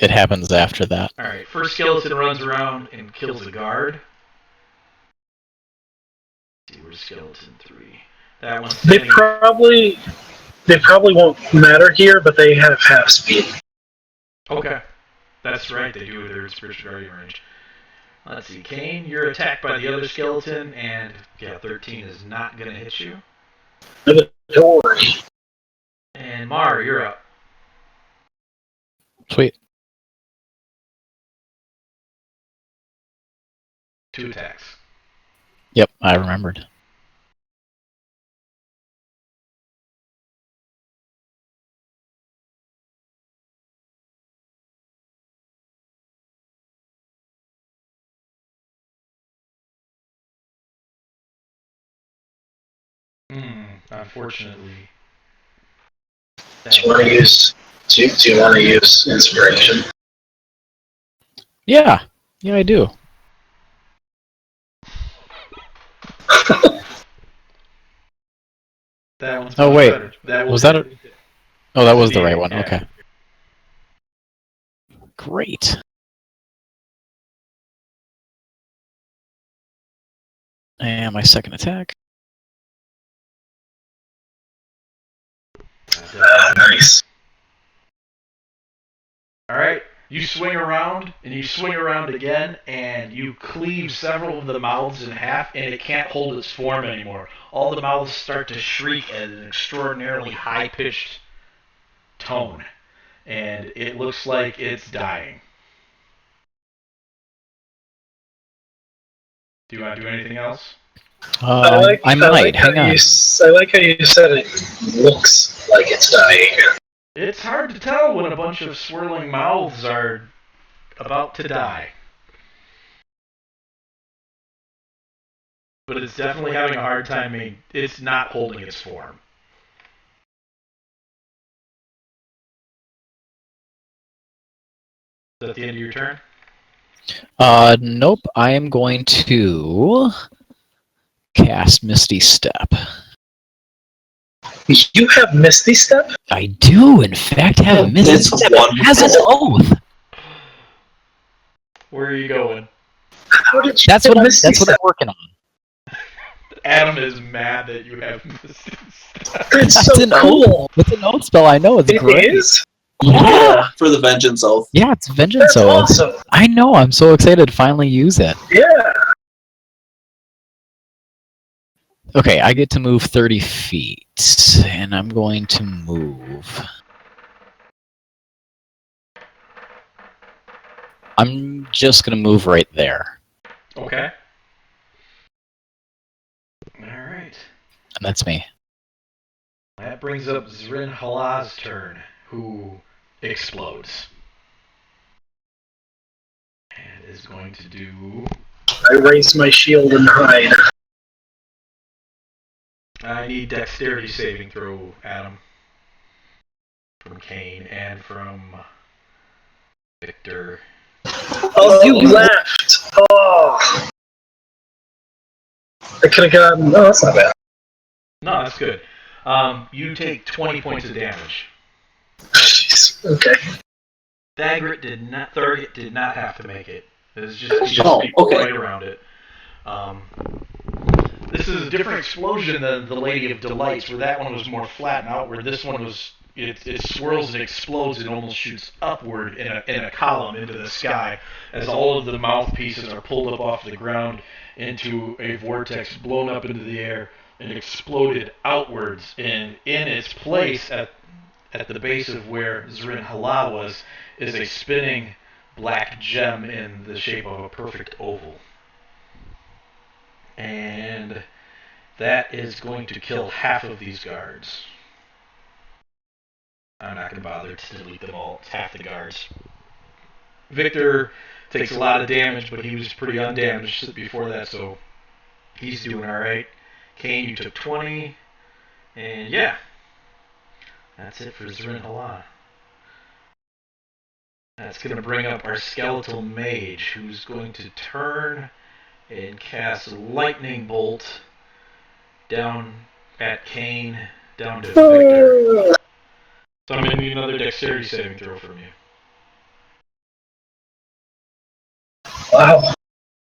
D: it happens after that.
A: Alright, first skeleton runs around and kills a guard. Let's see, where's skeleton 3? That one's
B: They probably won't matter here, but they have half speed.
A: Okay. That's right, they do. They're in Spiritual Guardian range. Let's see, Kainne, you're attacked by the other skeleton, and yeah, 13 is not going to hit you.
B: Don't worry.
A: And Mar, you're up.
D: Sweet.
A: 2 attacks.
D: Yep, I remembered.
A: Unfortunately.
B: Do you want to use inspiration?
D: Yeah, I do.
A: That one's
D: Oh wait,
A: better. That
D: was that a... Oh, that was the right one.
A: Yeah.
D: Okay. Great. And my second attack.
B: Nice.
A: Alright, you swing around, and you swing around again, and you cleave several of the mouths in half, and it can't hold its form anymore. All the mouths start to shriek at an extraordinarily high-pitched tone, and it looks like it's dying. Do you want to do anything else?
D: I might. Hang on.
B: I like how you said it looks like it's dying.
A: It's hard to tell when a bunch of swirling mouths are about to die. But it's definitely having a hard time. It's not holding its form. Is that the end of your turn?
D: Nope. I am going to cast Misty Step.
B: You have Misty Step?
D: I do, in fact, have Misty
C: It's
D: Step.
C: wonderful.
D: It has its oath.
A: Where are you going?
B: How did you
D: That's
B: get
D: what I'm
B: Misty Step?
D: working on.
A: Adam is mad that you have Misty Step.
B: It's
D: That's
B: so
D: an
B: cool.
D: oath. It's an oath spell. I know. It's
B: It
D: great.
B: is?
D: Yeah.
C: For the vengeance oath.
D: Yeah, it's vengeance
B: That's
D: oath.
B: awesome.
D: I know. I'm so excited to finally use it.
B: Yeah.
D: Okay, I get to move 30 feet, and I'm going to move. I'm just going to move right there.
A: Okay. Alright.
D: And that's me.
A: That brings up Zrin Halah's turn, who explodes. is going to do...
B: I raise my shield and hide.
A: I need dexterity saving throw, Adam. From Kainne and from Victor.
B: Oh, you left! Oh! I could have gotten... Oh, that's not bad.
A: No, that's good. You take 20 points of damage.
B: Jeez. Okay.
A: Thagrit did not have to make it. It was just
C: okay.
A: right around it. This is a different explosion than the Lady of Delights, where that one was more flat and outward. This one was it swirls and explodes and almost shoots upward in a column into the sky as all of the mouthpieces are pulled up off the ground into a vortex, blown up into the air, and exploded outwards. And in its place at the base of where Zrin Hala was is a spinning black gem in the shape of a perfect oval. And that is going to kill half of these guards. I'm not going to bother to delete them all. It's half the guards. Victor takes a lot of damage, but he was pretty undamaged before that, so he's doing alright. Kainne, you took 20. And yeah, that's it for Zrin Hala. That's going to bring up our skeletal mage, who's going to turn and cast Lightning Bolt down at Kainne, down to Victor. So I'm going to need another dexterity saving throw from you.
B: Wow.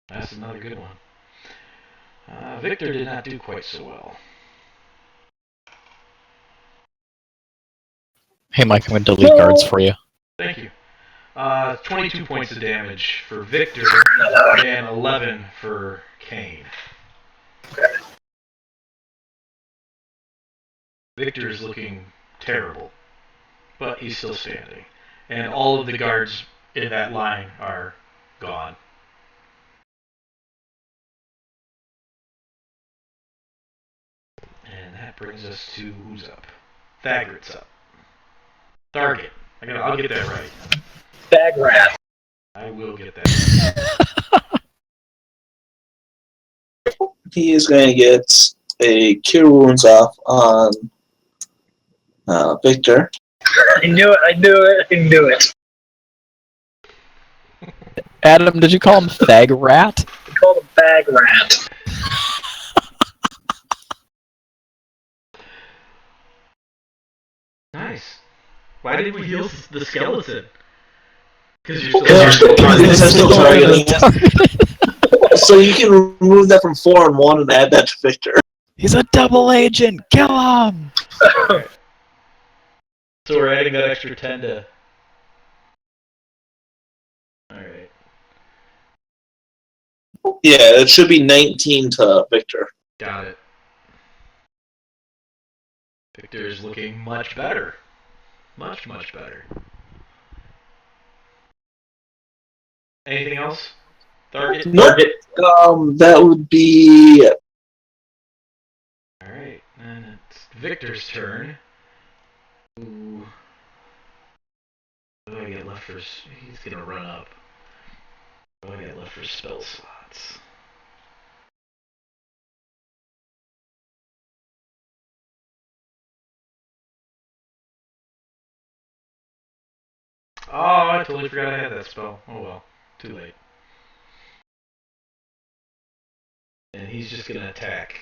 A: That's another good one. Victor did not do quite so well.
D: Hey, Mike, I'm going to delete guards for you.
A: Thank you. 22 points of damage for Victor, and 11 for Kainne. Victor is looking terrible, but he's still standing. And all of the guards in that line are gone. And that brings us to who's up? Thagrit's up. Target. I'll get that right.
B: Thagrat.
A: I will get that right.
C: He is going to get a Cure Wounds off on Victor.
B: I knew it.
D: Adam, did you call him Thagrat?
B: I called him Thagrat.
A: Nice. Why did we heal the skeleton? Because you're still
C: targeting it. So you can remove that from 4 and 1 and add that to Victor.
D: He's a double agent! Kill him!
A: Okay. So we're adding that extra 10 to... Alright.
C: Yeah, it should be 19 to Victor.
A: Got it. Victor is looking much better. Much, much better. Anything else? Target?
C: Nope. That would be...
A: Alright, and it's Victor's turn. Ooh. What do I get left for... He's gonna run up. What do I get left for spell slots? Oh, I totally forgot I had that spell. Oh well, too late. And he's just gonna attack.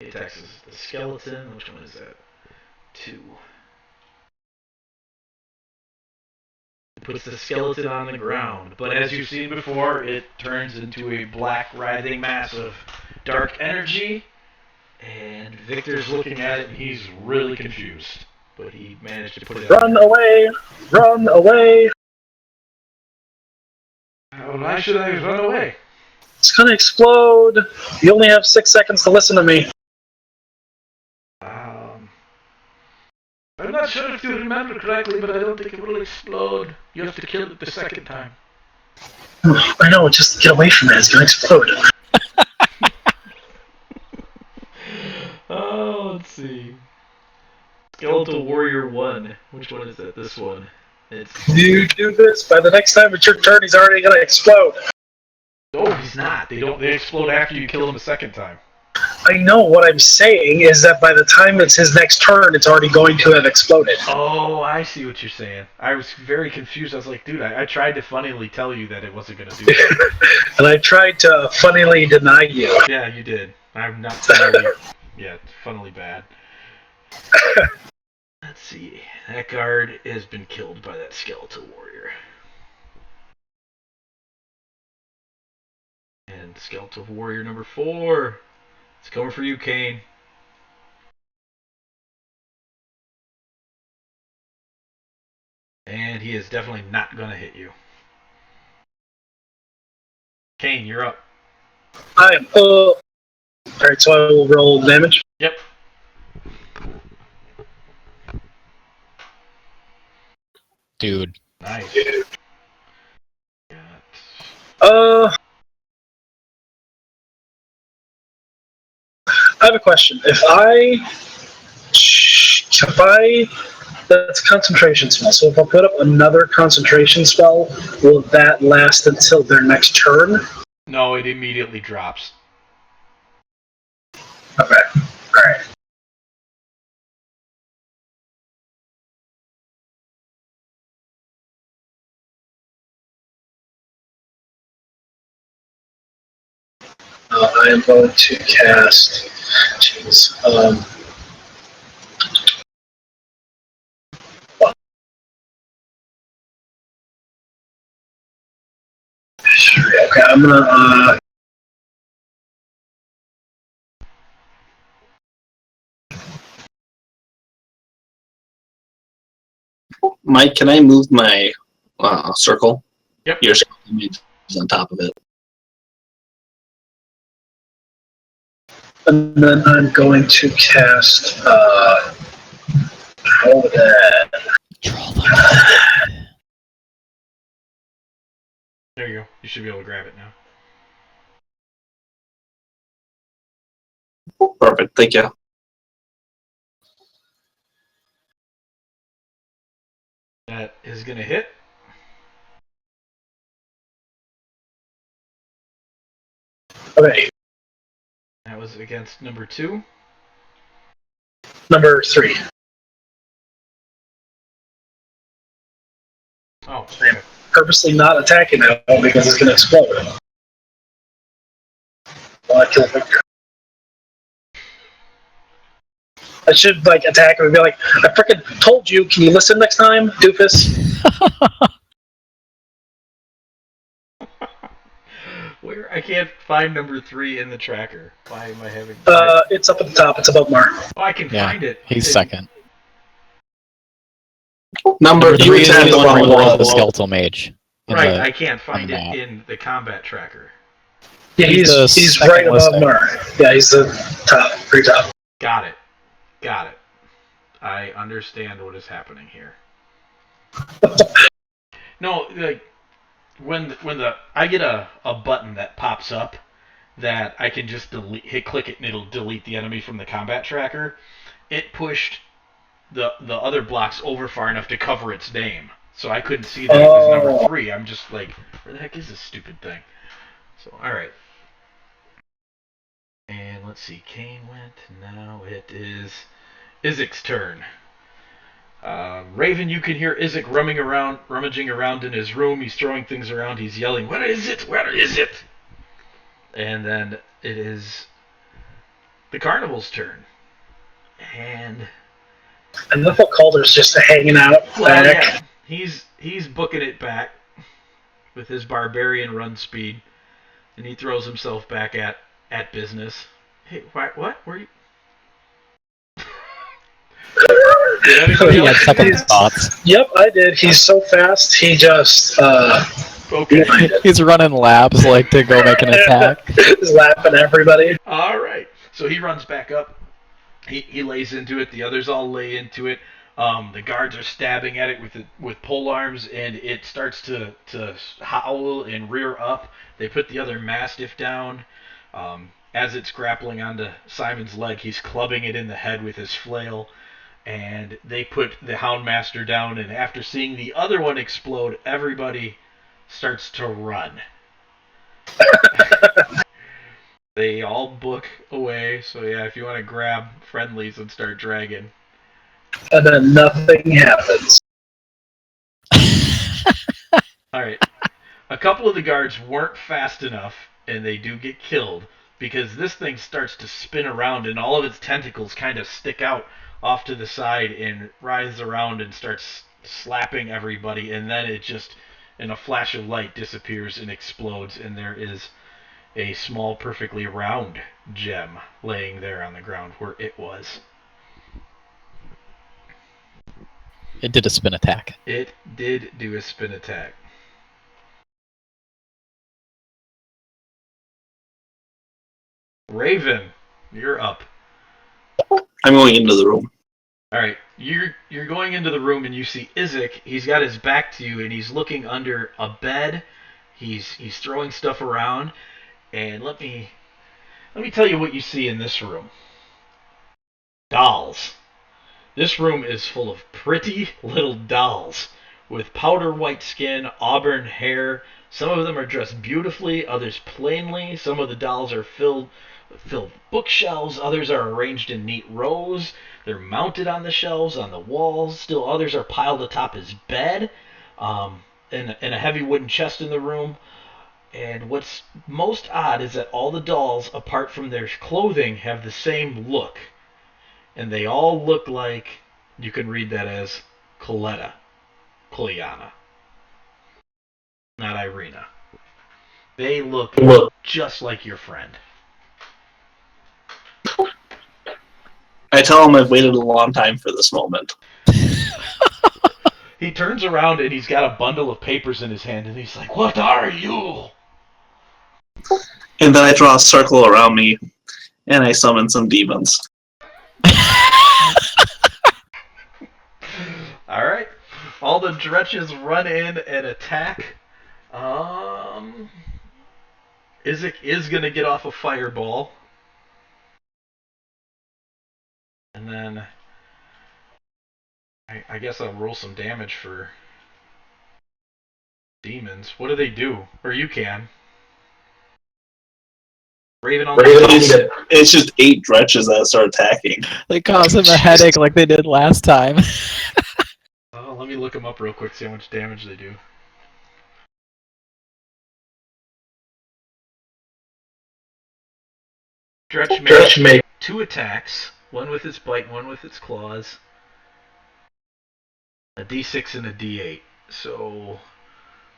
A: He attacks the skeleton. Which one is that? 2. He puts the skeleton on the ground, but as you've seen before, it turns into a black writhing mass of dark energy. And Victor's looking at it, and he's really confused. But he managed to put it
B: Run away! Run away!
A: Why should I run away?
B: It's gonna explode! You only have 6 seconds to listen to me.
A: I'm not sure if you remember correctly, but I don't think it will explode. You have to kill it the second time.
B: I know, just get away from it, it's gonna explode.
A: Oh, let's see. Skeletal Warrior 1. Which one is that? This one.
B: You do this, by the next time it's your turn, he's already going to explode.
A: No, he's not. They explode after you kill him a second time.
B: I know. What I'm saying is that by the time it's his next turn, it's already going to have exploded.
A: Oh, I see what you're saying. I was very confused. I was like, dude, I tried to funnily tell you that it wasn't going to do that.
B: And I tried to funnily deny you.
A: Yeah, you did. I'm not funnily... yeah, funnily bad. Let's see. That guard has been killed by that skeletal warrior. And skeletal warrior number 4. It's coming for you, Kainne. And he is definitely not going to hit you. Kainne, you're up.
B: I am. Alright, so I will roll damage.
A: Yep.
D: Dude.
A: Nice.
B: I have a question. If that's a concentration spell. So if I put up another concentration spell, will that last until their next turn?
A: No, it immediately drops.
B: Okay. Alright. I am going to cast. Jeez. Okay, I'm gonna.
C: Mike, can I move my circle?
A: Yep.
C: Your circle is on top of it.
B: And then I'm going to cast. Hold that.
A: There you go. You should be able to grab it now.
C: Perfect. Thank you.
A: That is going to hit.
B: Okay.
A: That was against number 2.
B: Number 3.
A: Oh,
B: okay. I'm purposely not attacking that one because it's going to explode. Well, I kill Victor. I should attack him and be like, I frickin' told you, can you listen next time, doofus?
A: Where? I can't find number 3 in the tracker. Why am I having...
B: It's up at the top. It's above Mark.
A: Oh, I can find it.
D: He's second.
C: Number 3
D: is the one where you roll the skeletal mage.
A: Right, I can't find it in the combat tracker.
B: Yeah, he's right above Mark. Yeah, he's the top, pretty top.
A: Got it. I understand what is happening here. No, when I get a button that pops up that I can just click it and it'll delete the enemy from the combat tracker. It pushed the other blocks over far enough to cover its name, so I couldn't see that it was number 3. I'm just like, where the heck is this stupid thing? So all right. And let's see, Kainne went. Now it is Izik's turn. Raven, you can hear Izik rummaging around in his room. He's throwing things around. He's yelling, "Where is it? Where is it?" And then it is the carnival's turn. And
B: the Calder's just hanging out.
A: Well, yeah, he's booking it back with his barbarian run speed, and he throws himself back at business. Hey, what? Were you?
D: He had second thoughts.
B: Yep, I did. He's so fast, he just...
A: Okay.
D: He's running laps to go make an attack.
B: He's laughing at everybody.
A: All right. So he runs back up. He lays into it. The others all lay into it. The guards are stabbing at it with pole arms, and it starts to howl and rear up. They put the other mastiff down. As it's grappling onto Simon's leg, he's clubbing it in the head with his flail. and they put the Houndmaster down, and after seeing the other one explode, everybody starts to run. They all book away, so yeah, if you want to grab friendlies and start dragging.
B: And then nothing happens.
A: Alright. A couple of the guards weren't fast enough, and they do get killed, because this thing starts to spin around, and all of its tentacles kind of stick out off to the side and rise around and starts slapping everybody, and then it just, in a flash of light, disappears and explodes, and there is a small, perfectly round gem laying there on the ground where it was.
D: It did a spin attack.
A: It did do a spin attack. Raven, you're up.
C: I'm going into the room.
A: Alright, you're going into the room and you see Isaac. He's got his back to you and he's looking under a bed. He's throwing stuff around. And let me tell you what you see in this room. Dolls. This room is full of pretty little dolls with powder white skin, auburn hair. Some of them are dressed beautifully, others plainly. Some of the dolls are filled with bookshelves, others are arranged in neat rows. They're mounted on the shelves, on the walls. Still others are piled atop his bed, in a heavy wooden chest in the room. And what's most odd is that all the dolls, apart from their clothing, have the same look. And they all look like, you can read that as Coleana, not Irina. They look just like your friend.
C: I tell him I've waited a long time for this moment.
A: He turns around and he's got a bundle of papers in his hand and he's like, "What are you?"
C: And then I draw a circle around me and I summon some demons.
A: Alright. All the dretches run in and attack. Isaac is going to get off a fireball. And then I guess I'll roll some damage for demons. What do they do? Or you can. Raven on the
C: It's just 8 dretches that start attacking.
D: They cause him a headache like they did last time.
A: Oh, let me look them up real quick, see how much damage they do. Dretch make 2 attacks, one with its bite, one with its claws. A d6 and a d8. So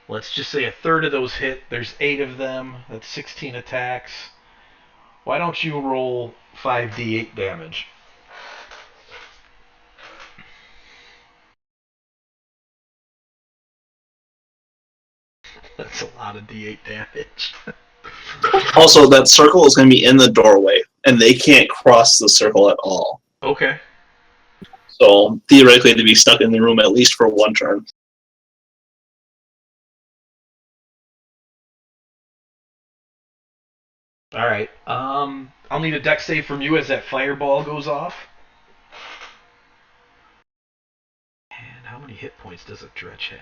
A: let's just say a third of those hit. There's 8 of them. That's 16 attacks. Why don't you roll 5d8 damage? That's a lot of d8 damage.
C: Also, that circle is going to be in the doorway, and they can't cross the circle at all.
A: Okay.
C: So, theoretically, they'd be stuck in the room at least for 1 turn.
A: Alright. I'll need a dex save from you as that fireball goes off. And how many hit points does a dretch have?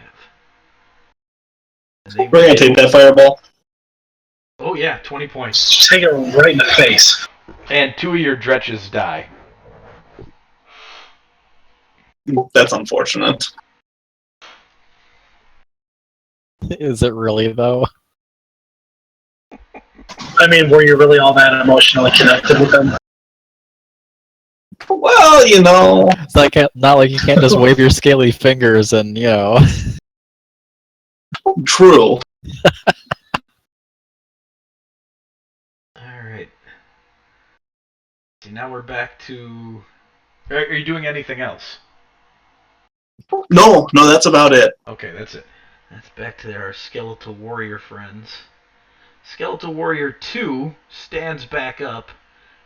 C: We're going to take that fireball.
A: Oh yeah, 20 points.
B: Just take it right in the face.
A: And 2 of your dretches die.
C: That's unfortunate.
D: Is it really, though?
B: I mean, were you really all that emotionally connected with them?
C: Well, you know.
D: It's like not like you can't just wave your scaly fingers and, you know.
C: True.
A: Alright. So now we're back to... Are you doing anything else?
C: No, that's about it.
A: Okay, that's it. That's back to our Skeletal Warrior friends. Skeletal Warrior 2 stands back up,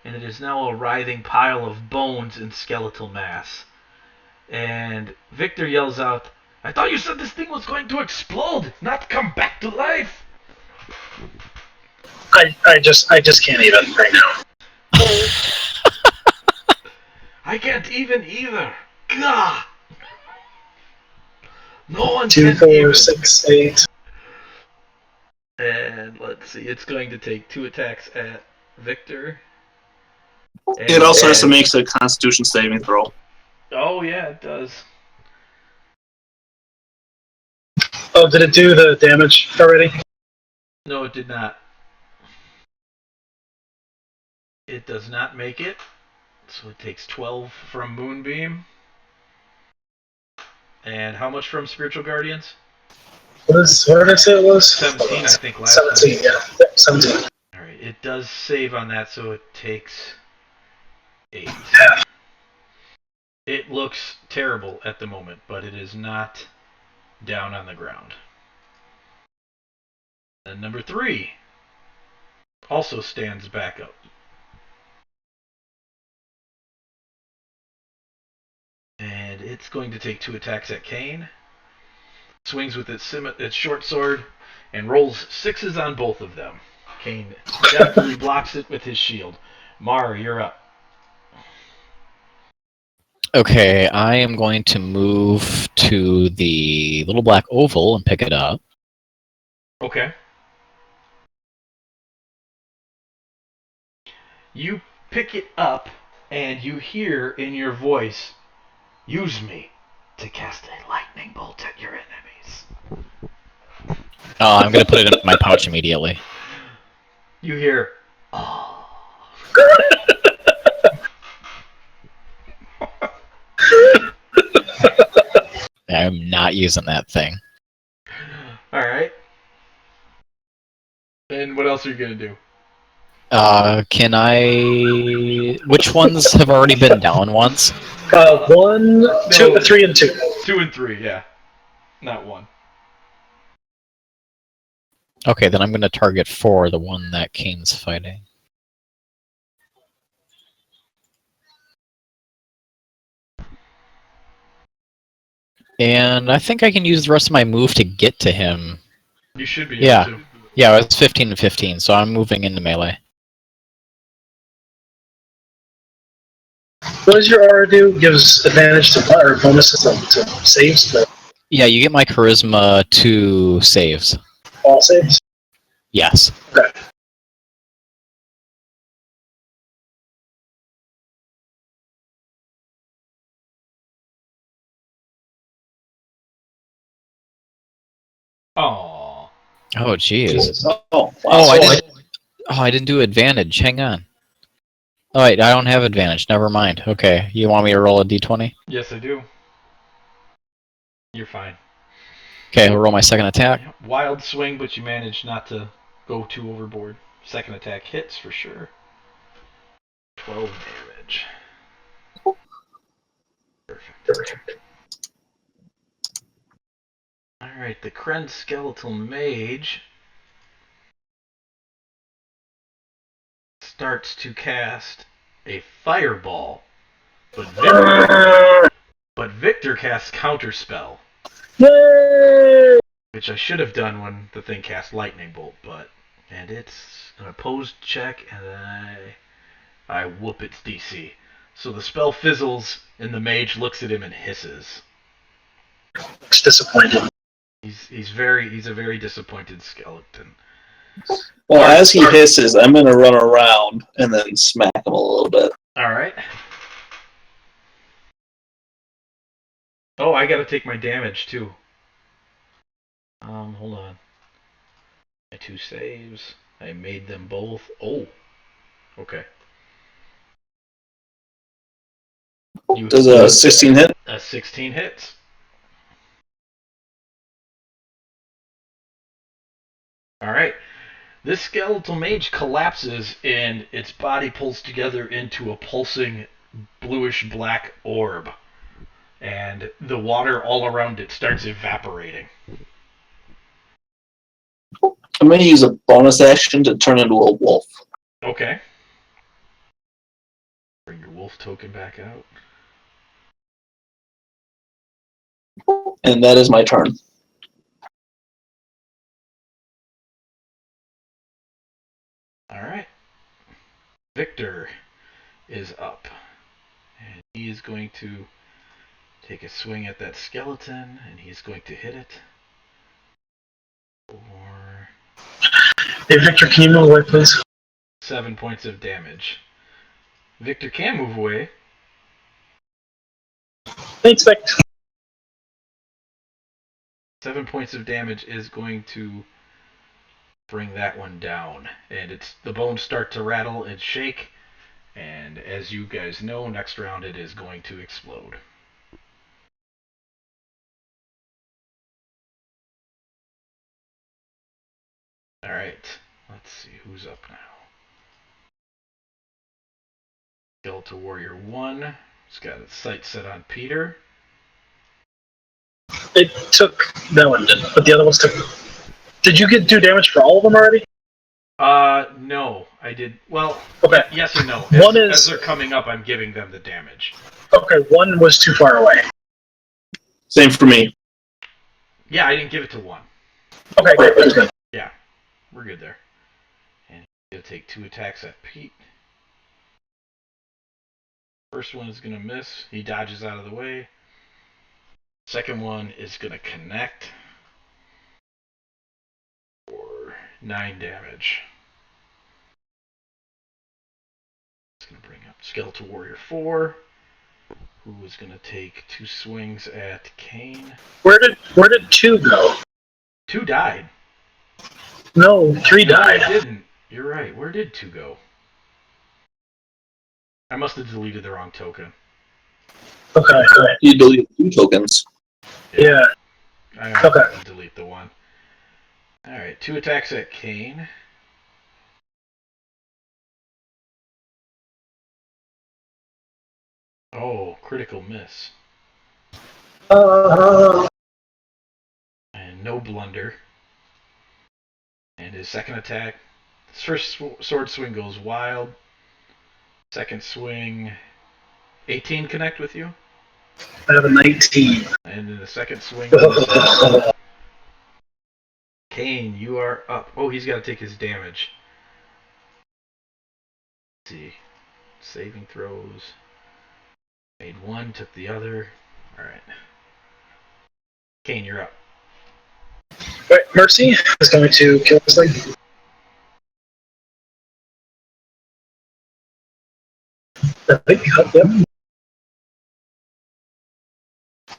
A: and it is now a writhing pile of bones and skeletal mass. And Victor yells out, "I thought you said this thing was going to explode, not come back to life!"
B: I just can't even right now.
A: I can't even either. God! No one
B: 2,
A: can
B: 4,
A: even.
B: 6, 8.
A: And let's see, it's going to take 2 attacks at Victor.
C: It also has to make a Constitution saving throw.
A: Oh yeah, it does.
B: Oh, did it do the damage already?
A: No, it did not. It does not make it. So it takes 12 from Moonbeam. And how much from Spiritual Guardians?
B: What did I say it was?
A: 17, I think, last
B: 17,
A: time.
B: yeah. Yep, 17.
A: Alright, it does save on that, so it takes 8.
B: Half.
A: It looks terrible at the moment, but it is not down on the ground. And number 3 also stands back up. And it's going to take 2 attacks at Kainne. Swings with its short sword and rolls 6s on both of them. Kainne deftly blocks it with his shield. Mar, you're up.
D: Okay, I am going to move to the little black oval and pick it up.
A: Okay. You pick it up and you hear in your voice, "Use me to cast a lightning bolt at your enemies."
D: I'm going to put it in my pouch immediately.
A: You hear, "Oh."
D: I'm not using that thing.
A: Alright. And what else are you going to do?
D: Can I... Which ones have already been down once?
B: 1, 2, 3, and 2.
A: 2 and 3, yeah. Not 1.
D: Okay, then I'm going to target 4, the one that Kane's fighting. And I think I can use the rest of my move to get to him.
A: You should be
D: Yeah.
A: able to.
D: Yeah, it's 15 and 15, so I'm moving into melee.
B: What does your aura do? Gives advantage to or bonuses to saves, but
D: Yeah, you get my charisma 2 saves.
B: all saves?
D: Yes.
B: Okay.
A: Aww.
D: Oh, jeez.
C: Oh, wow.
D: I didn't do advantage. Hang on. Oh, wait, I don't have advantage. Never mind. Okay, you want me to roll a d20?
A: Yes, I do. You're fine.
D: Okay, I'll roll my second attack.
A: Wild swing, but you managed not to go too overboard. Second attack hits for sure. 12 damage. Perfect. Alright, the Kren Skeletal Mage starts to cast a fireball, but Victor casts Counterspell,
B: Yay!
A: which I should have done when the thing cast Lightning Bolt, and it's an opposed check, and I whoop its DC. So the spell fizzles, and the mage looks at him and hisses.
B: Looks disappointed.
A: He's a very disappointed skeleton.
C: Well, as he hisses, I'm going to run around and then smack him a little bit.
A: Alright. Oh, I gotta take my damage too. Hold on. My 2 saves. I made them both. Oh. Okay.
C: Does a 16 hit?
A: A 16 hits. Alright. This skeletal mage collapses and its body pulls together into a pulsing bluish black orb. And the water all around it starts evaporating.
C: I'm going to use a bonus action to turn into a wolf.
A: Okay. Bring your wolf token back out.
C: And that is my turn.
A: Alright. Victor is up. And he is going to take a swing at that skeleton, and he's going to hit it. For
B: Hey, Victor, can you move away, please?
A: 7 points of damage. Victor can move away.
B: Thanks, Victor.
A: 7 points of damage is going to bring that one down. And the bones start to rattle and shake. And as you guys know, next round it is going to explode. Alright, let's see who's up now. Skeletal Warrior 1. He's got its sights set on Peter.
B: It took... That one didn't, but the other ones took... Did you do damage for all of them already?
A: No, I did. Well,
B: Okay.
A: Yes and no. As they're coming up, I'm giving them the damage.
B: Okay, one was too far away.
C: Same for me.
A: Yeah, I didn't give it to one.
B: Okay, great. That's good.
A: Yeah, we're good there. And he's going to take 2 attacks at Pete. First one is going to miss. He dodges out of the way. Second one is going to connect for 9 damage. It's going to bring up Skeletal Warrior 4, who is going to take 2 swings at Kainne.
B: Where did 2 go?
A: 2 died.
B: No, 3 died.
A: No, it didn't. You're right. Where did 2 go? I must have deleted the wrong token.
B: Okay, great.
C: You deleted 2 tokens.
B: Yeah.
A: I have
B: Okay.
A: to delete the one. Alright, 2 attacks at Kainne. Oh, critical miss. And no blunder. And his second attack, his first sword swing goes wild. Second swing, 18 connect with you.
B: I have a 19.
A: And then the second swing goes Kainne, you are up. Oh, he's got to take his damage. Let's see. Saving throws. Made 1, took the other. Alright. Kainne, you're up.
B: Right, Mercy is going to kill this thing. Yep.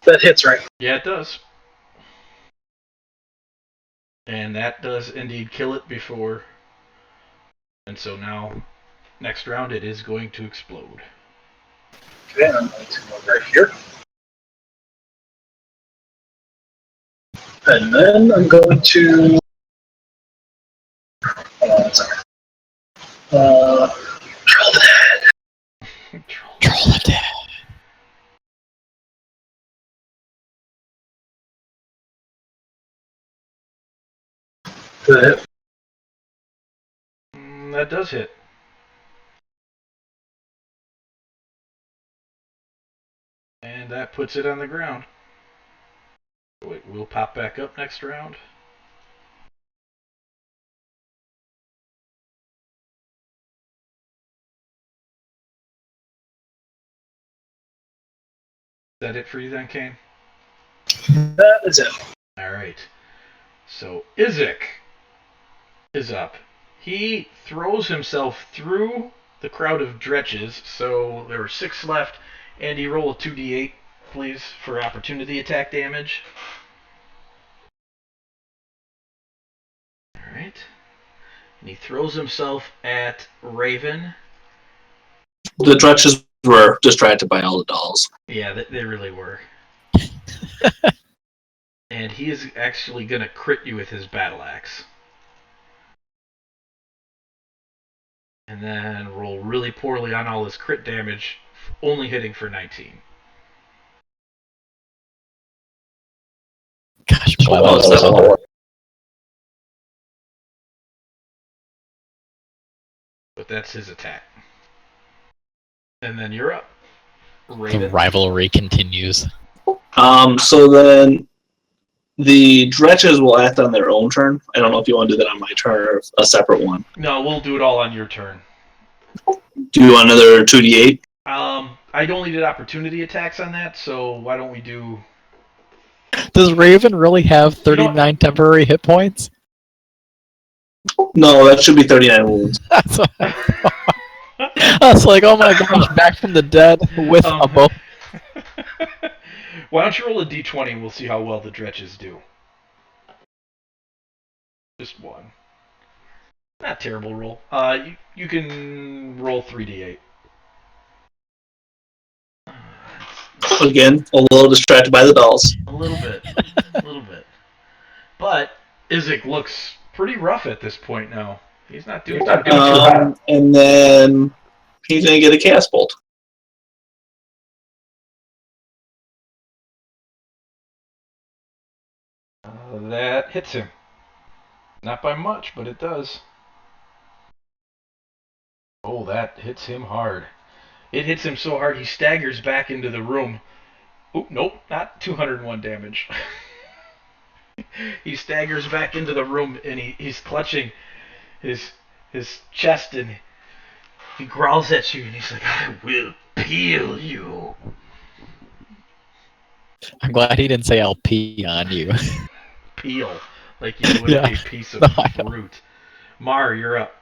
B: That hits, right?
A: Yeah, it does. And that does indeed kill it before. And so now, next round, it is going to explode.
B: Okay, I'm going to go right here. And then I'm going to... Sorry. Troll the Dead.
D: Troll the Dead.
B: Good.
A: That does hit. And that puts it on the ground. Wait, we'll pop back up next round. Is that it for you then, Kainne?
B: That is it.
A: Alright. So, Izek is up. He throws himself through the crowd of dretches, so there were 6 left. Andy, roll a 2d8, please, for opportunity attack damage. Alright. And he throws himself at Raven.
C: The dretches were distracted by all the dolls.
A: Yeah, they really were. And he is actually going to crit you with his battle axe. And then roll really poorly on all his crit damage, only hitting for 19.
D: Gosh, I'm glad that was level.
A: But that's his attack. And then you're up.
D: The
A: Raven.
D: rivalry continues.
C: So then the dretches will act on their own turn. I don't know if you want to do that on my turn or a separate one.
A: No, we'll do it all on your turn.
C: Do you want another 2d8?
A: I only did opportunity attacks on that, so why don't we do...
D: Does Raven really have
A: You know
D: 39 temporary hit points?
C: No, that should be 39 wounds.
D: That's what I thought. I was like, oh my gosh, back from the dead with a bow.
A: Why don't you roll a d20 and we'll see how well the dretches do. Just one. Not terrible roll. You can roll 3d8.
C: Again, a little distracted by the dolls.
A: A little bit. A little bit. But Isaac looks pretty rough at this point now. He's not doing too good.
C: And then he's going to get a cast bolt.
A: That hits him. Not by much, but it does. Oh, that hits him hard. It hits him so hard he staggers back into the room. Oh, nope, not 201 damage. He staggers back into the room and he's clutching his chest and he growls at you and he's like, I will peel you.
D: I'm glad he didn't say I'll pee on you.
A: Peel. Like you would a piece of fruit. Mar, you're up.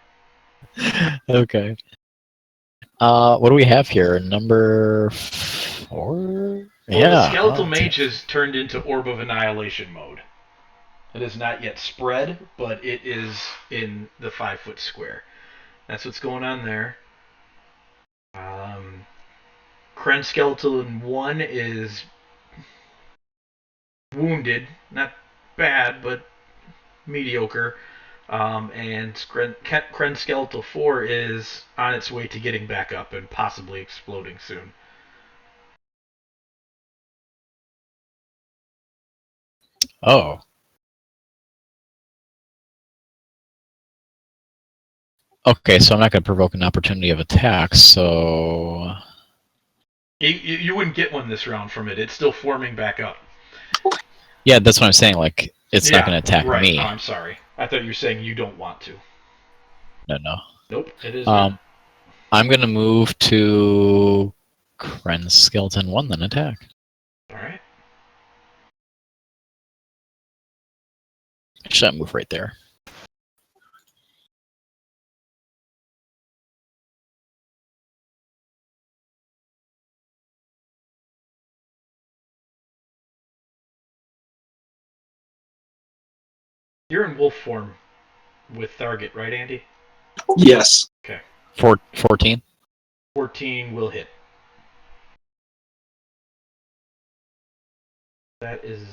D: Okay. What do we have here? Number 4?
A: Well,
D: yeah.
A: The skeletal mage has turned into Orb of Annihilation mode. It is not yet spread, but it is in the 5-foot square. That's what's going on there. Kren Skeleton 1 is wounded. Not bad, but mediocre. And Kren Skeletal 4 is on its way to getting back up and possibly exploding soon.
D: Oh. Okay, so I'm not going to provoke an opportunity of attack, so...
A: You wouldn't get one this round from it. It's still forming back up.
D: Yeah, that's what I'm saying. Like, it's not going to attack me.
A: Oh, I'm sorry. I thought you were saying you don't want to.
D: No.
A: Nope, it is not.
D: I'm going to move to Kren Skeleton 1, then attack.
A: Alright.
D: Actually, I'll move right there.
A: You're in wolf form with Tharget, right, Andy?
C: Yes.
A: Okay.
D: 14?
A: 14 will hit. That is...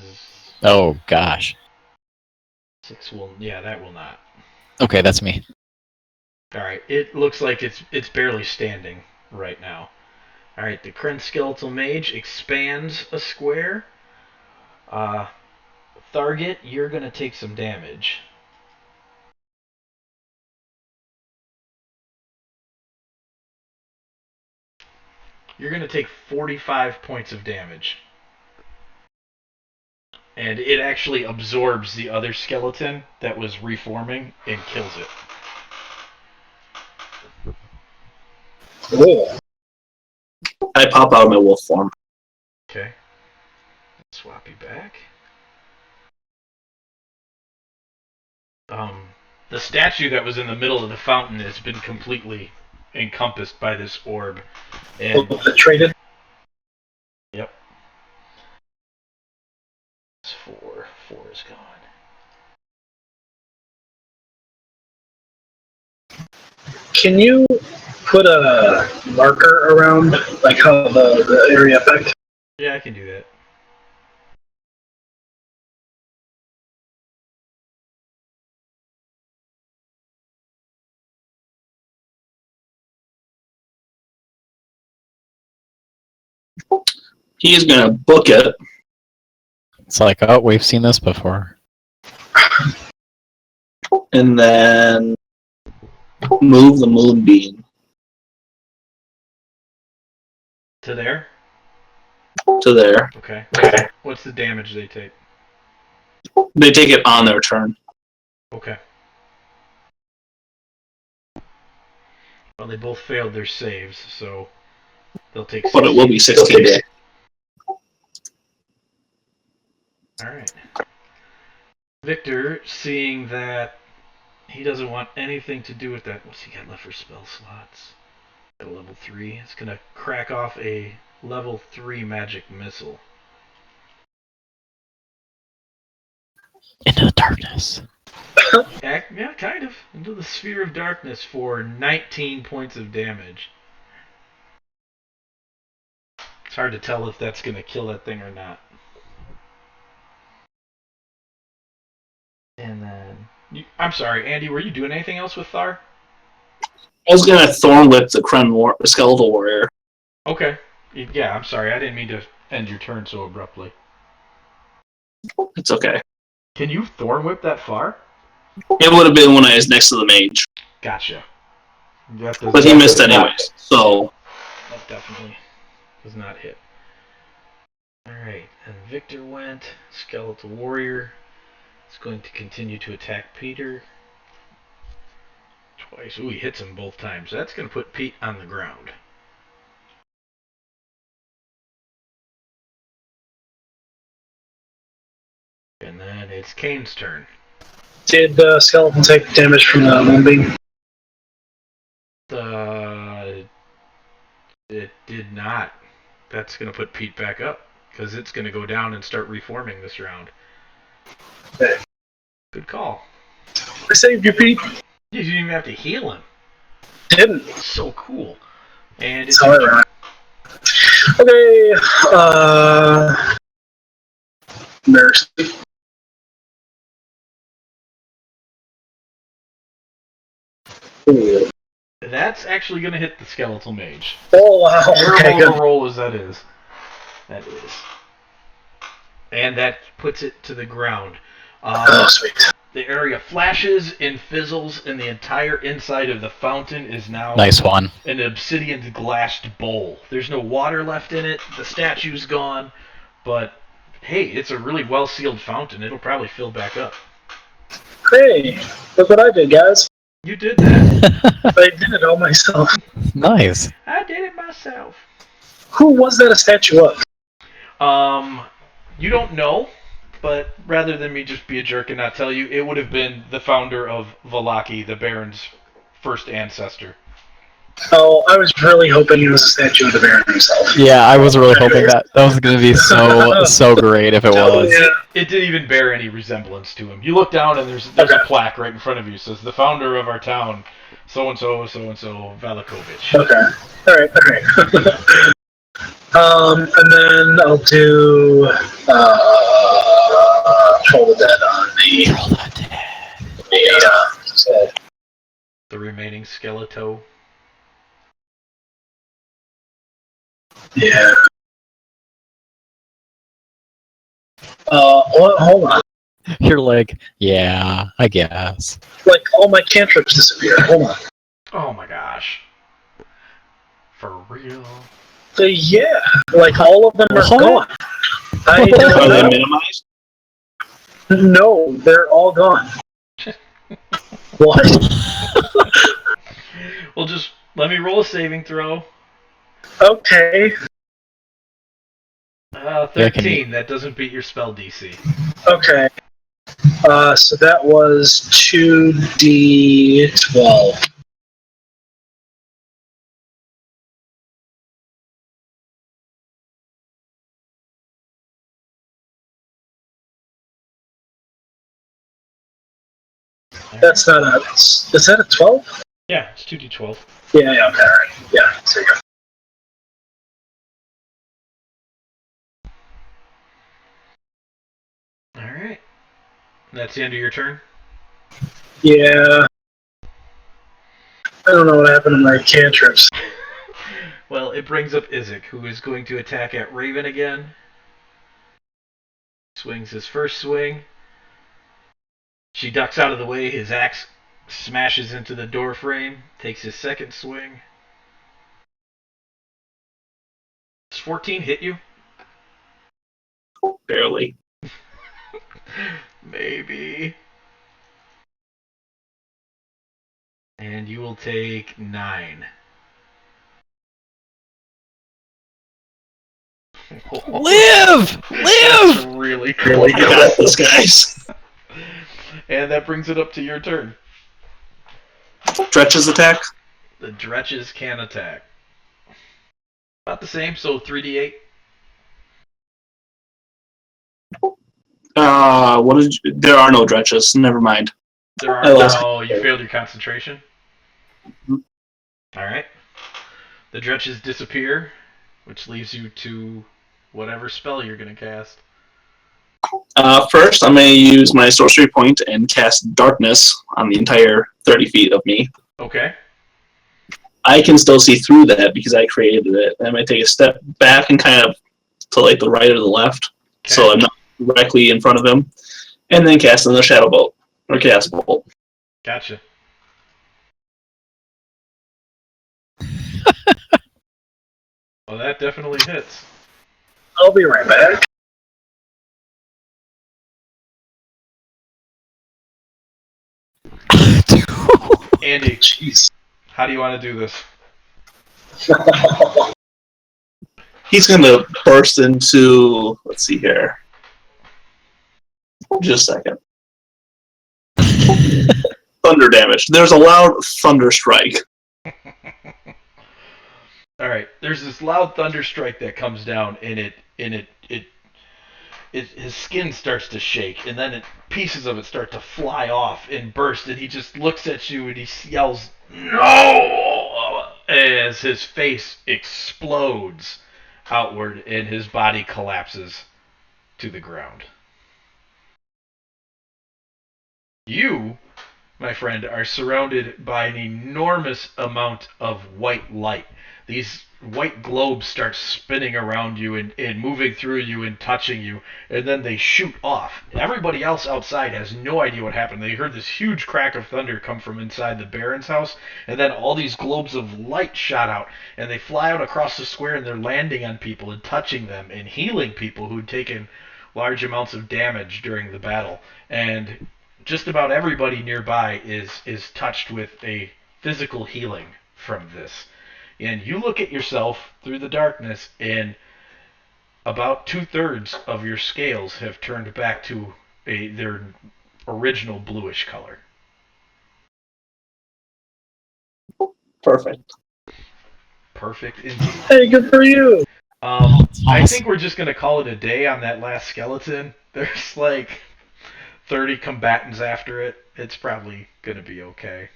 D: Oh, gosh.
A: 6 will... Yeah, that will not.
D: Okay, that's me.
A: Alright, it looks like it's barely standing right now. Alright, the Kren Skeletal Mage expands a square. Tharget, you're going to take some damage. You're going to take 45 points of damage. And it actually absorbs the other skeleton that was reforming and kills it.
B: Cool.
C: I pop out of my wolf form.
A: Okay. Swap you back. The statue that was in the middle of the fountain has been completely encompassed by this orb. And
B: Traded.
A: yep. It's 4. 4 is gone.
B: Can you put a marker around, like how the area effect?
A: Yeah, I can do that.
C: He is going to book it.
D: It's like, oh, we've seen this before.
C: And then move the moonbeam.
A: To there?
C: To there.
A: Okay. What's the damage they take?
C: They take it on their turn.
A: Okay. Well, they both failed their saves, so They'll take 16.
C: But it will be 16 days.
A: Alright. Victor, seeing that he doesn't want anything to do with that. What's he got left for spell slots? At a level 3. It's going to crack off a level 3 magic missile.
D: Into the darkness.
A: Yeah, kind of. Into the sphere of darkness for 19 points of damage. It's hard to tell if that's going to kill that thing or not. And then... I'm sorry, Andy, were you doing anything else with Thar?
C: I was going to Thorn Whip the Skeletal Warrior.
A: Okay. Yeah, I'm sorry. I didn't mean to end your turn so abruptly.
C: It's okay.
A: Can you Thorn Whip that far?
C: It would have been when I was next to the mage.
A: Gotcha.
C: But he missed anyways, so...
A: That definitely does not hit. Alright, and Victor went. Skeletal Warrior is going to continue to attack Peter. Twice. Ooh, he hits him both times. That's going to put Pete on the ground. And then it's Kainne's turn.
B: Did Skeleton take damage from the moonbeam?
A: It did not. That's going to put Pete back up, because it's going to go down and start reforming this round.
B: Okay.
A: Good call.
B: I saved you, Pete.
A: You didn't even have to heal him.
B: Didn't.
A: So cool. And it's
B: Sorry. Okay. Mercy. Ooh.
A: That's actually going to hit the skeletal mage.
B: Oh wow! Okay,
A: Terrible
B: good.
A: roll as that is. That is. And that puts it to the ground.
B: Oh sweet.
A: The area flashes and fizzles, and the entire inside of the fountain is now
D: Nice one.
A: an obsidian glassed bowl. There's no water left in it. The statue's gone, but hey, it's a really well sealed fountain. It'll probably fill back up.
B: Hey, look what I did, guys.
A: You did that.
B: I did it all myself.
D: Nice.
A: I did it myself.
B: Who was that a statue of?
A: You don't know, but rather than me just be a jerk and not tell you, it would have been the founder of Vallaki, the Baron's first ancestor.
B: Oh, I was really hoping he was a statue of the Baron himself.
D: Yeah, I was really hoping that was going to be so great if it was.
B: Yeah.
A: It didn't even bear any resemblance to him. You look down and there's a plaque right in front of you. It says, the founder of our town, so-and-so, so-and-so, Valakovich.
B: Okay. Alright. And then I'll do Troll the Dead on
A: The remaining skeleto.
B: Yeah. Hold on.
D: You're like, yeah, I guess.
B: Like, all my cantrips disappeared. Hold on.
A: Oh my gosh. For real?
B: Yeah. Like, all of them are gone. I
C: Are
B: don't
C: they
B: know.
C: minimized?
B: No, they're all gone. What?
A: Well, just let me roll a saving throw.
B: Okay.
A: 13. That doesn't beat your spell DC.
B: Okay. So that was 2d12. That's not a... Is that a 12?
A: Yeah, it's 2d12.
B: Yeah, okay, alright. Yeah, so you go.
A: Alright. That's the end of your turn?
B: Yeah. I don't know what happened to my cantrips.
A: Well, it brings up Isaac, who is going to attack at Raven again. Swings his first swing. She ducks out of the way. His axe smashes into the door frame. Takes his second swing. Does 14 hit you?
C: Barely.
A: Maybe. And you will take 9.
D: Live!
A: That's
D: Live!
A: really cool.
C: Really good at this, guys.
A: And that brings it up to your turn.
C: Dretch's attack.
A: The Dretches can attack. About the same, so 3d8.
C: What did you, there are no Dretches. Never mind.
A: There
C: I
A: are.
C: lost.
A: Oh, you failed your concentration? Alright. The Dretches disappear, which leaves you to whatever spell you're going to cast.
C: First, I'm going to use my sorcery point and cast darkness on the entire 30 feet of me.
A: Okay.
C: I can still see through that because I created it. I'm going to take a step back and kind of to like the right or the left, so I'm not directly in front of him, and then cast another shadow bolt or cast bolt.
A: Gotcha. Well, that definitely hits.
B: I'll be right back.
A: Andy,
B: Jeez.
A: how do you want to do this?
C: He's going to burst into, let's see here. Just a second. Thunder damage. There's a loud thunder strike.
A: Alright, there's this loud thunder strike that comes down, and his skin starts to shake, and then pieces of it start to fly off and burst, and he just looks at you and he yells, "No!" as his face explodes outward and his body collapses to the ground. You, my friend, are surrounded by an enormous amount of white light. These white globes start spinning around you and moving through you and touching you, and then they shoot off. Everybody else outside has no idea what happened. They heard this huge crack of thunder come from inside the Baron's house, and then all these globes of light shot out, and they fly out across the square, and they're landing on people and touching them and healing people who'd taken large amounts of damage during the battle. And just about everybody nearby is touched with a physical healing from this. And you look at yourself through the darkness, and about 2/3 of your scales have turned back to their original bluish color.
C: Perfect.
A: Perfect indeed.
B: Hey, good for you.
A: I think we're just going to call it a day on that last skeleton. There's like 30 combatants after it. It's probably going to be okay.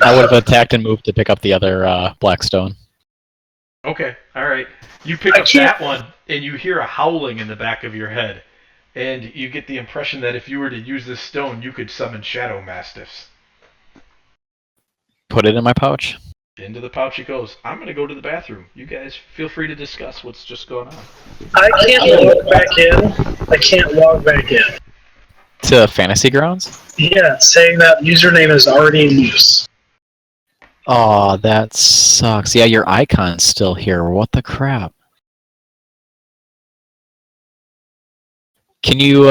D: I would have attacked and moved to pick up the other Blackstone.
A: Okay, alright. You pick up that one, and you hear a howling in the back of your head. And you get the impression that if you were to use this stone, you could summon Shadow Mastiffs.
D: Put it in my pouch.
A: Into the pouch it goes. I'm going to go to the bathroom. You guys feel free to discuss what's just going on.
B: I can't log back in. I can't log back in.
D: To Fantasy Grounds?
B: Yeah, saying that username is already in use.
D: Oh, that sucks. Yeah, your icon's still here. What the crap? Can you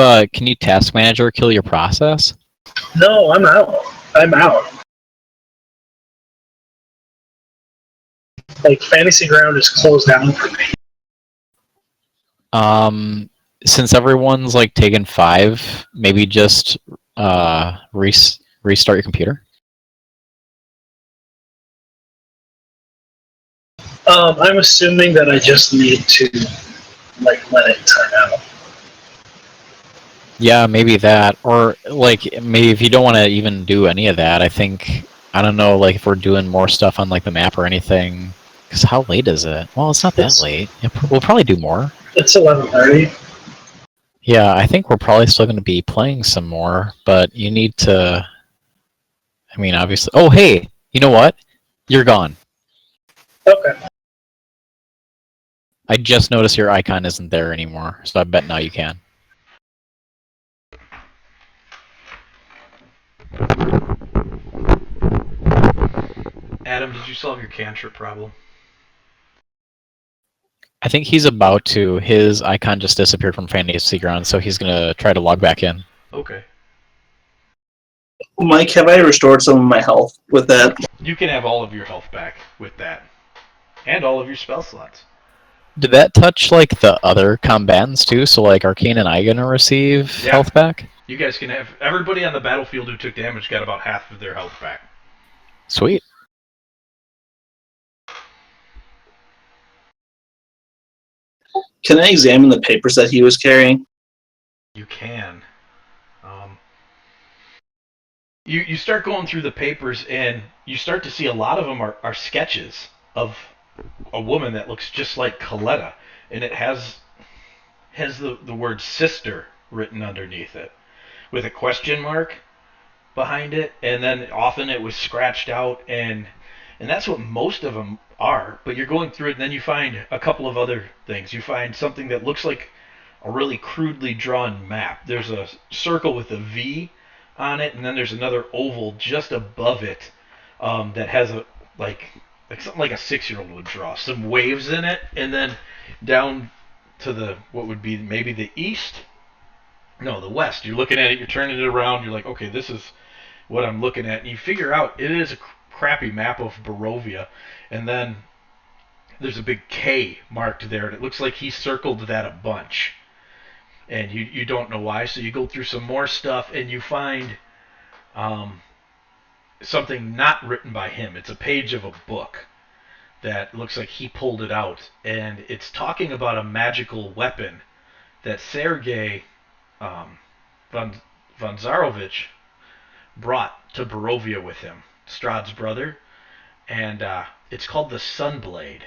D: task manager kill your process?
B: No, I'm out. I'm out. Like, Fantasy Ground is closed down for me.
D: Since everyone's like taken 5, maybe just restart your computer.
B: I'm assuming that I just need to, like, let it turn out.
D: Yeah, maybe that, or like maybe if you don't want to even do any of that, I don't know, like if we're doing more stuff on like the map or anything. Because how late is it? Well, it's not that late. We'll probably do more.
B: It's 11:30.
D: Yeah, I think we're probably still going to be playing some more, but you need to. I mean, obviously. Oh, hey, you know what? You're gone.
B: Okay.
D: I just noticed your icon isn't there anymore, so I bet now you can.
A: Adam, did you solve your cantrip problem?
D: I think he's about to. His icon just disappeared from Fantasy Ground, so he's going to try to log back in.
A: Okay.
C: Mike, have I restored some of my health with that?
A: You can have all of your health back with that. And all of your spell slots.
D: Did that touch like the other combatants too? So like, are Kainne and I gonna receive health back?
A: You guys can have everybody on the battlefield who took damage got about half of their health back.
D: Sweet.
C: Can I examine the papers that he was carrying?
A: You can. You start going through the papers, and you start to see a lot of them are sketches of a woman that looks just like Coletta, and it has the word sister written underneath it with a question mark behind it, and then often it was scratched out, and that's what most of them are. But you're going through it, and then you find a couple of other things. You find something that looks like a really crudely drawn map. There's a circle with a V on it, and then there's another oval just above it that has a like something like a 6-year-old would draw. Some waves in it, and then down to the what would be maybe the east. No, the west. You're looking at it. You're turning it around. You're like, okay, this is what I'm looking at, and you figure out it is a crappy map of Barovia, and then there's a big K marked there, and it looks like he circled that a bunch. And you don't know why, so you go through some more stuff, and you find something not written by him. It's a page of a book that looks like he pulled it out, and it's talking about a magical weapon that Sergei Vanzarovich brought to Barovia with him, Strahd's brother, and it's called the Sunblade.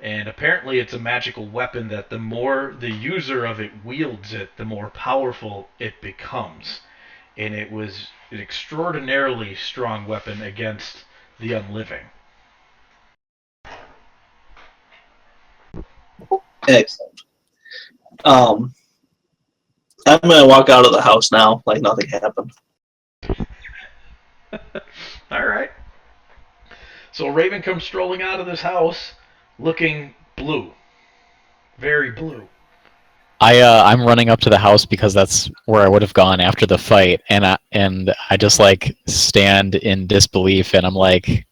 A: And apparently it's a magical weapon that the more the user of it wields it, the more powerful it becomes. And it was an extraordinarily strong weapon against the unliving.
C: Excellent. I'm going to walk out of the house now like nothing happened.
A: All right. So Raven comes strolling out of this house looking blue. Very blue.
D: I'm running up to the house because that's where I would have gone after the fight, and I just like stand in disbelief, and I'm like,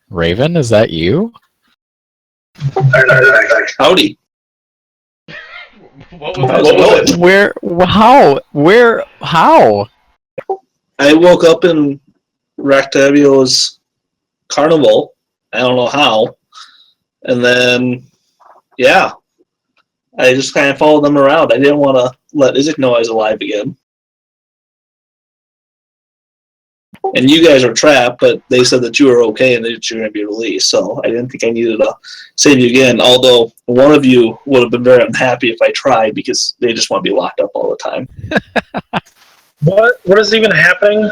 D: Raven, is that you?
C: Howdy.
A: What was it?
D: Where? How? Where? How?
C: I woke up in Ractabio's carnival. I don't know how. And then, yeah, I just kind of followed them around. I didn't want to let Izek know I was alive again. And you guys were trapped, but they said that you were okay and that you were going to be released. So I didn't think I needed to save you again. Although one of you would have been very unhappy if I tried because they just want to be locked up all the time.
B: What is even happening?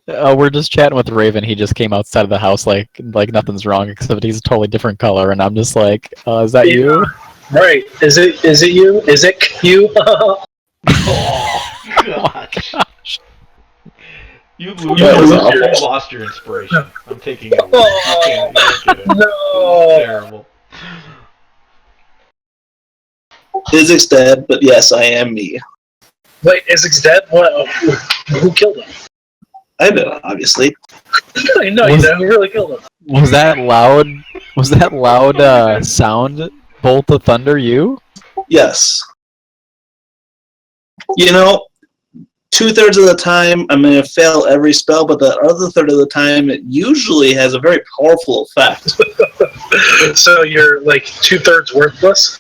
D: We're just chatting with Raven. He just came outside of the house like nothing's wrong, except he's a totally different color, and I'm just like, is that you?
B: Right. Is it you? Is it you?
A: Oh, gosh. You lost your inspiration. I'm taking it away. You can't get it.
B: No.
A: Terrible.
C: Izek's dead, but yes, I am me.
B: Wait, Izek's dead? What? Who killed him?
C: I did, obviously.
B: I know you did. Who really killed him?
D: Was that loud? Was that loud sound? Bolt of thunder, you?
C: Yes. You know, 2/3 of the time I'm going to fail every spell, but the other third of the time it usually has a very powerful effect.
B: So you're like 2/3 worthless?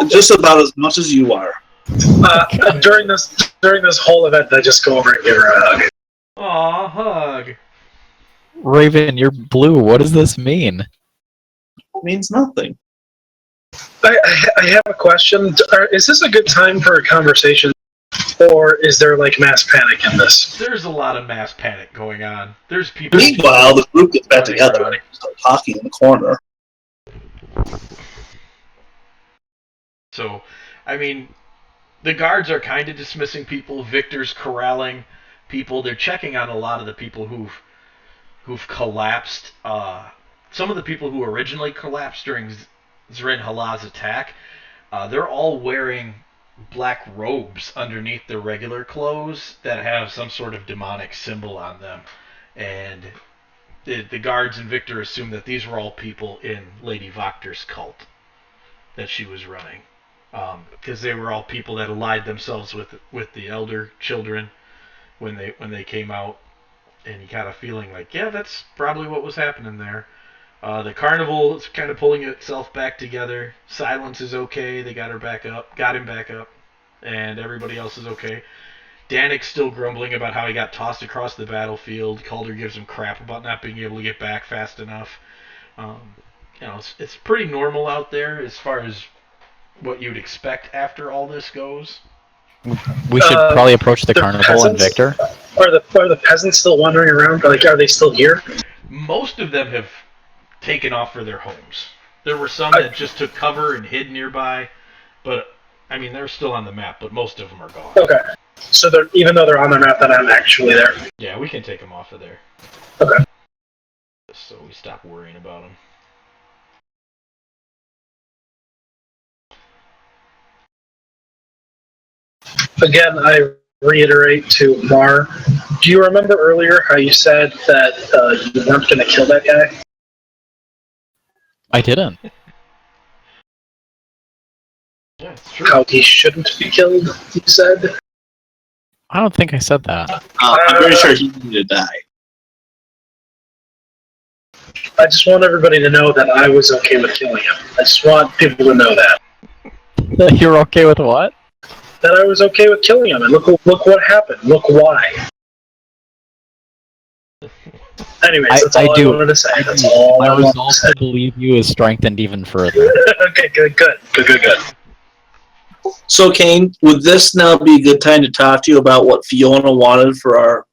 C: Just about as much as you are.
B: During this whole event, I just go over and give her a hug.
A: Aw, hug.
D: Raven, you're blue. What does this mean?
C: It means nothing.
B: I have a question. Is this a good time for a conversation, or is there like mass panic in this?
A: There's a lot of mass panic going on. There's people.
C: Meanwhile, the group gets back together and start talking in the corner.
A: So, I mean, the guards are kind of dismissing people. Victor's corralling people. They're checking on a lot of the people who've collapsed. Some of the people who originally collapsed during Zrin Halah's attack, they're all wearing black robes underneath their regular clothes that have some sort of demonic symbol on them. And the guards and Victor assumed that these were all people in Lady Voctor's cult that she was running, because they were all people that allied themselves with the elder children when they came out, and you got a feeling like, yeah, that's probably what was happening there. The carnival is kind of pulling itself back together. Silence is okay. They got him back up, and everybody else is okay. Danik's still grumbling about how he got tossed across the battlefield. Calder gives him crap about not being able to get back fast enough. Um, it's pretty normal out there as far as what you'd expect after all this goes.
D: We should probably approach the carnival and
B: peasants?
D: Victor.
B: Are the peasants still wandering around? Like, are they still here?
A: Most of them have taken off for their homes. There were some that just took cover and hid nearby, but I mean they're still on the map, but most of them are gone.
B: Okay. So even though they're on the map, they're not actually there.
A: Yeah, we can take them off of there.
B: Okay.
A: So we stop worrying about them.
B: Again, I reiterate to Mar, do you remember earlier how you said that you weren't going to kill that guy?
D: I didn't.
A: Yeah, it's true.
B: How he shouldn't be killed, you said?
D: I don't think I said that.
C: I'm pretty sure he needed to die.
B: I just want everybody to know that I was okay with killing him. I just want people to know that.
D: You're okay with what?
B: That I was okay with killing him, and look what happened. Look why. Anyways, that's all I wanted to say. That's all
D: My
B: I wanted to
D: resolve
B: say.
D: to believe you is strengthened even further.
B: Okay, good.
C: So, Kainne, would this now be a good time to talk to you about what Fiona wanted for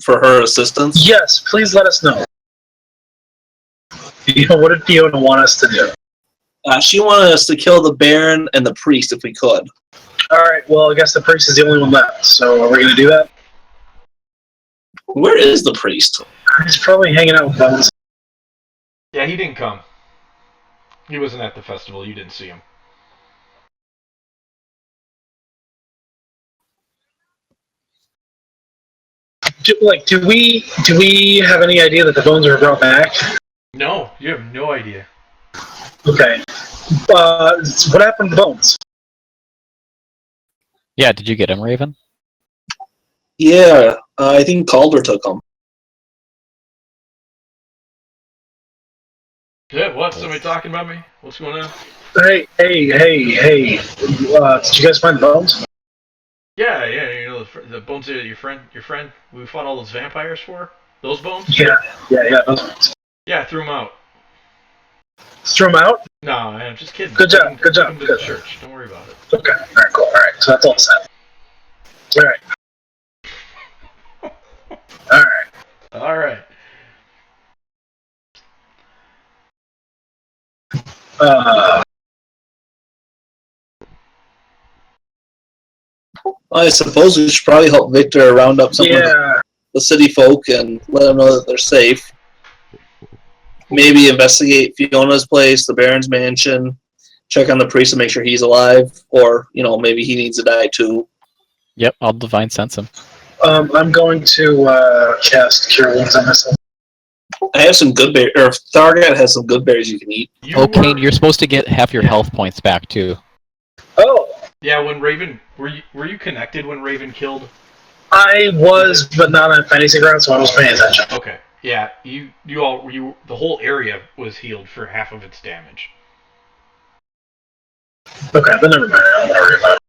C: her assistance?
B: Yes, please let us know. What did Fiona want us to do?
C: She wanted us to kill the Baron and the priest if we could.
B: Alright, well, I guess the priest is the only one left, so are we going to do that?
C: Where is the priest?
B: He's probably hanging out with Bones.
A: Yeah, he didn't come. He wasn't at the festival. You didn't see him.
B: Do we have any idea that the Bones are brought back?
A: No, you have no idea.
B: Okay. What happened to Bones?
D: Yeah, did you get him, Raven?
C: Yeah, I think Calder took him.
A: Yeah, what? Somebody talking about me? What's going on?
B: Hey. Did you guys find Bones?
A: Yeah, you know the bones that your friend we fought all those vampires for? Those bones?
B: Yeah, those ones.
A: Yeah, I threw them out.
B: Threw them out?
A: No, I'm just kidding.
B: Good job.
A: Took them to the church. Don't worry about it.
B: Okay, alright, cool. Alright, so that's all set. Alright.
C: I suppose we should probably help Victor round up some of the city folk and let them know that they're safe. Maybe investigate Fiona's place, the Baron's mansion, check on the priest and make sure he's alive, or, maybe he needs to die too.
D: Yep, I'll divine sense him.
B: I'm going to cast Cure Wounds on myself.
C: I have some good berries, or Thargat has some good berries you can eat.
D: Okay, you're supposed to get half your health points back too.
B: Oh!
A: Yeah, when Raven were you connected when Raven killed?
B: I was, but not on fantasy ground, so I was paying attention.
A: Okay. Yeah, the whole area was healed for half of its damage.
B: Okay, then never mind. I don't worry about it.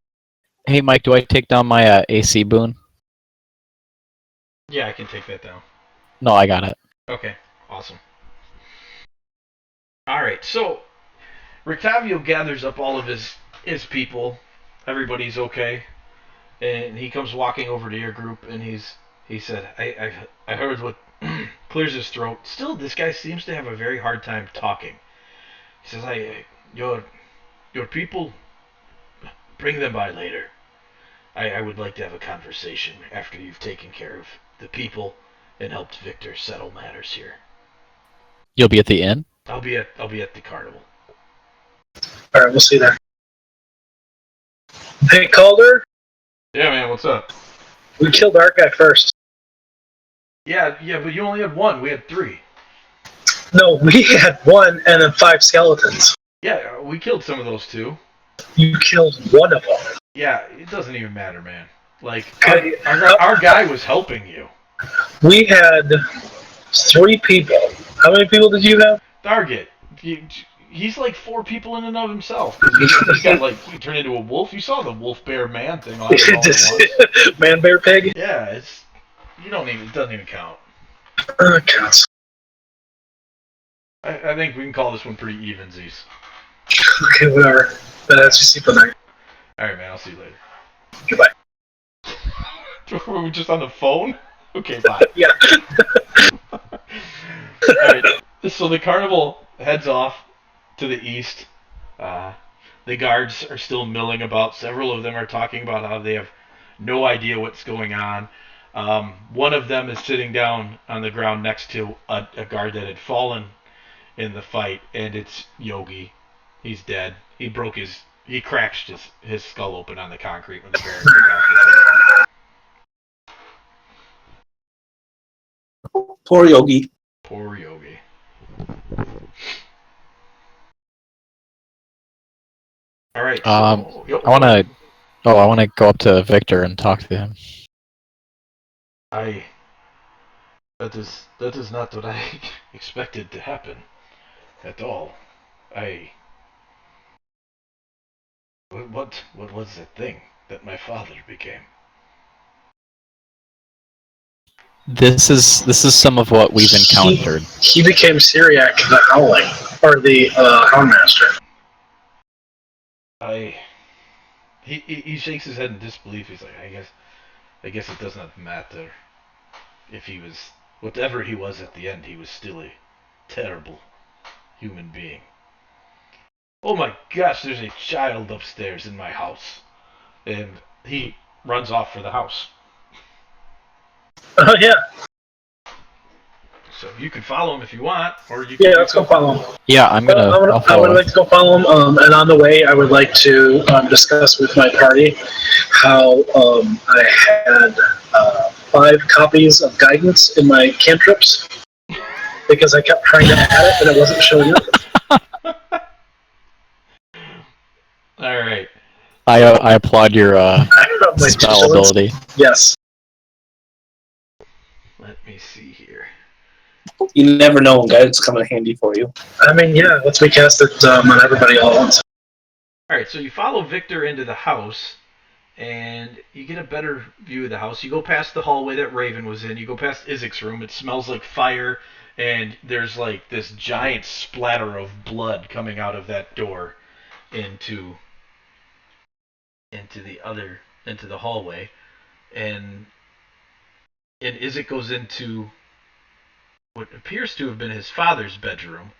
D: Hey, Mike, do I take down my AC boon?
A: Yeah, I can take that down.
D: No, I got it.
A: Okay, awesome. Alright, so Rictavio gathers up all of his people. Everybody's okay. And he comes walking over to your group and he said, I heard what clears his throat. Still, this guy seems to have a very hard time talking. He says, your people, bring them by later. I would like to have a conversation after you've taken care of the people and helped Victor settle matters here.
D: You'll be at the inn?
A: I'll be at the carnival.
B: Alright, we'll see you there. Hey, Calder?
A: Yeah, man, what's up?
B: We killed our guy first.
A: Yeah, but you only had one. We had three.
B: No, we had one and then 5 skeletons.
A: Yeah, we killed some of those too.
B: You killed one of them.
A: Yeah, it doesn't even matter, man. Like,
B: Okay.
A: our guy was helping you.
B: We had 3 people. How many people did you have?
A: Target. He's like 4 people in and of himself. He's got like, he turned into a wolf. You saw the wolf bear man thing on it.
B: Man, bear, pig?
A: Yeah, it doesn't even count.
B: Counts.
A: I think we can call this one pretty evensies.
B: Okay, whatever. But as you see tonight.
A: Alright, man, I'll see you later.
B: Goodbye.
A: Were we just on the phone? Okay, bye.
B: Yeah.
A: Alright, so the carnival heads off to the east. The guards are still milling about. Several of them are talking about how they have no idea what's going on. One of them is sitting down on the ground next to a guard that had fallen in the fight, and it's Yogi. He's dead. He cracked his skull open on the concrete when the bear took off.
C: Poor Yogi.
A: Poor Yogi. All right. So,
D: I want to go up to Victor and talk to him.
A: That is not what I expected to happen at all. What was that thing that my father became?
D: This is some of what we've encountered.
B: He became Syriac the Howling, or the Houndmaster.
A: He shakes his head in disbelief. He's like, I guess it does not matter. If he was whatever he was at the end, he was still a terrible human being. Oh my gosh, there's a child upstairs in my house. And he runs off for the house.
B: Oh, yeah.
A: So you can follow him if you want, or you can...
B: Yeah, let's go follow him.
D: Yeah, I
B: would like to go follow him, and on the way, I would like to discuss with my party how I had 5 copies of guidance in my cantrips because I kept trying to add it, and it wasn't showing up.
A: All right.
D: I applaud your spell ability.
B: Yes.
A: Let me see here.
C: You never know when guidance come in handy for you.
B: I mean, yeah, let's recast it on everybody all at once.
A: All right, so you follow Victor into the house, and you get a better view of the house. You go past the hallway that Raven was in. You go past Izik's room. It smells like fire, and there's like this giant splatter of blood coming out of that door into the hallway, and Izik goes into what appears to have been his father's bedroom.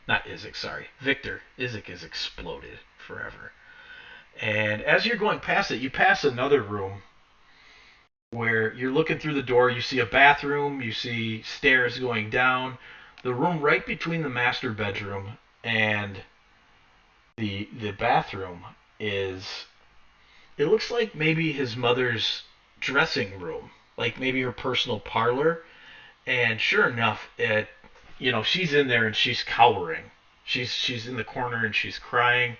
A: Not Izik, sorry. Victor. Izik is exploded forever. And as you're going past it, you pass another room where you're looking through the door. You see a bathroom. You see stairs going down. The room right between the master bedroom and the bathroom is... It looks like maybe his mother's dressing room. Like maybe her personal parlor. And sure enough, she's in there and she's cowering. She's in the corner and she's crying.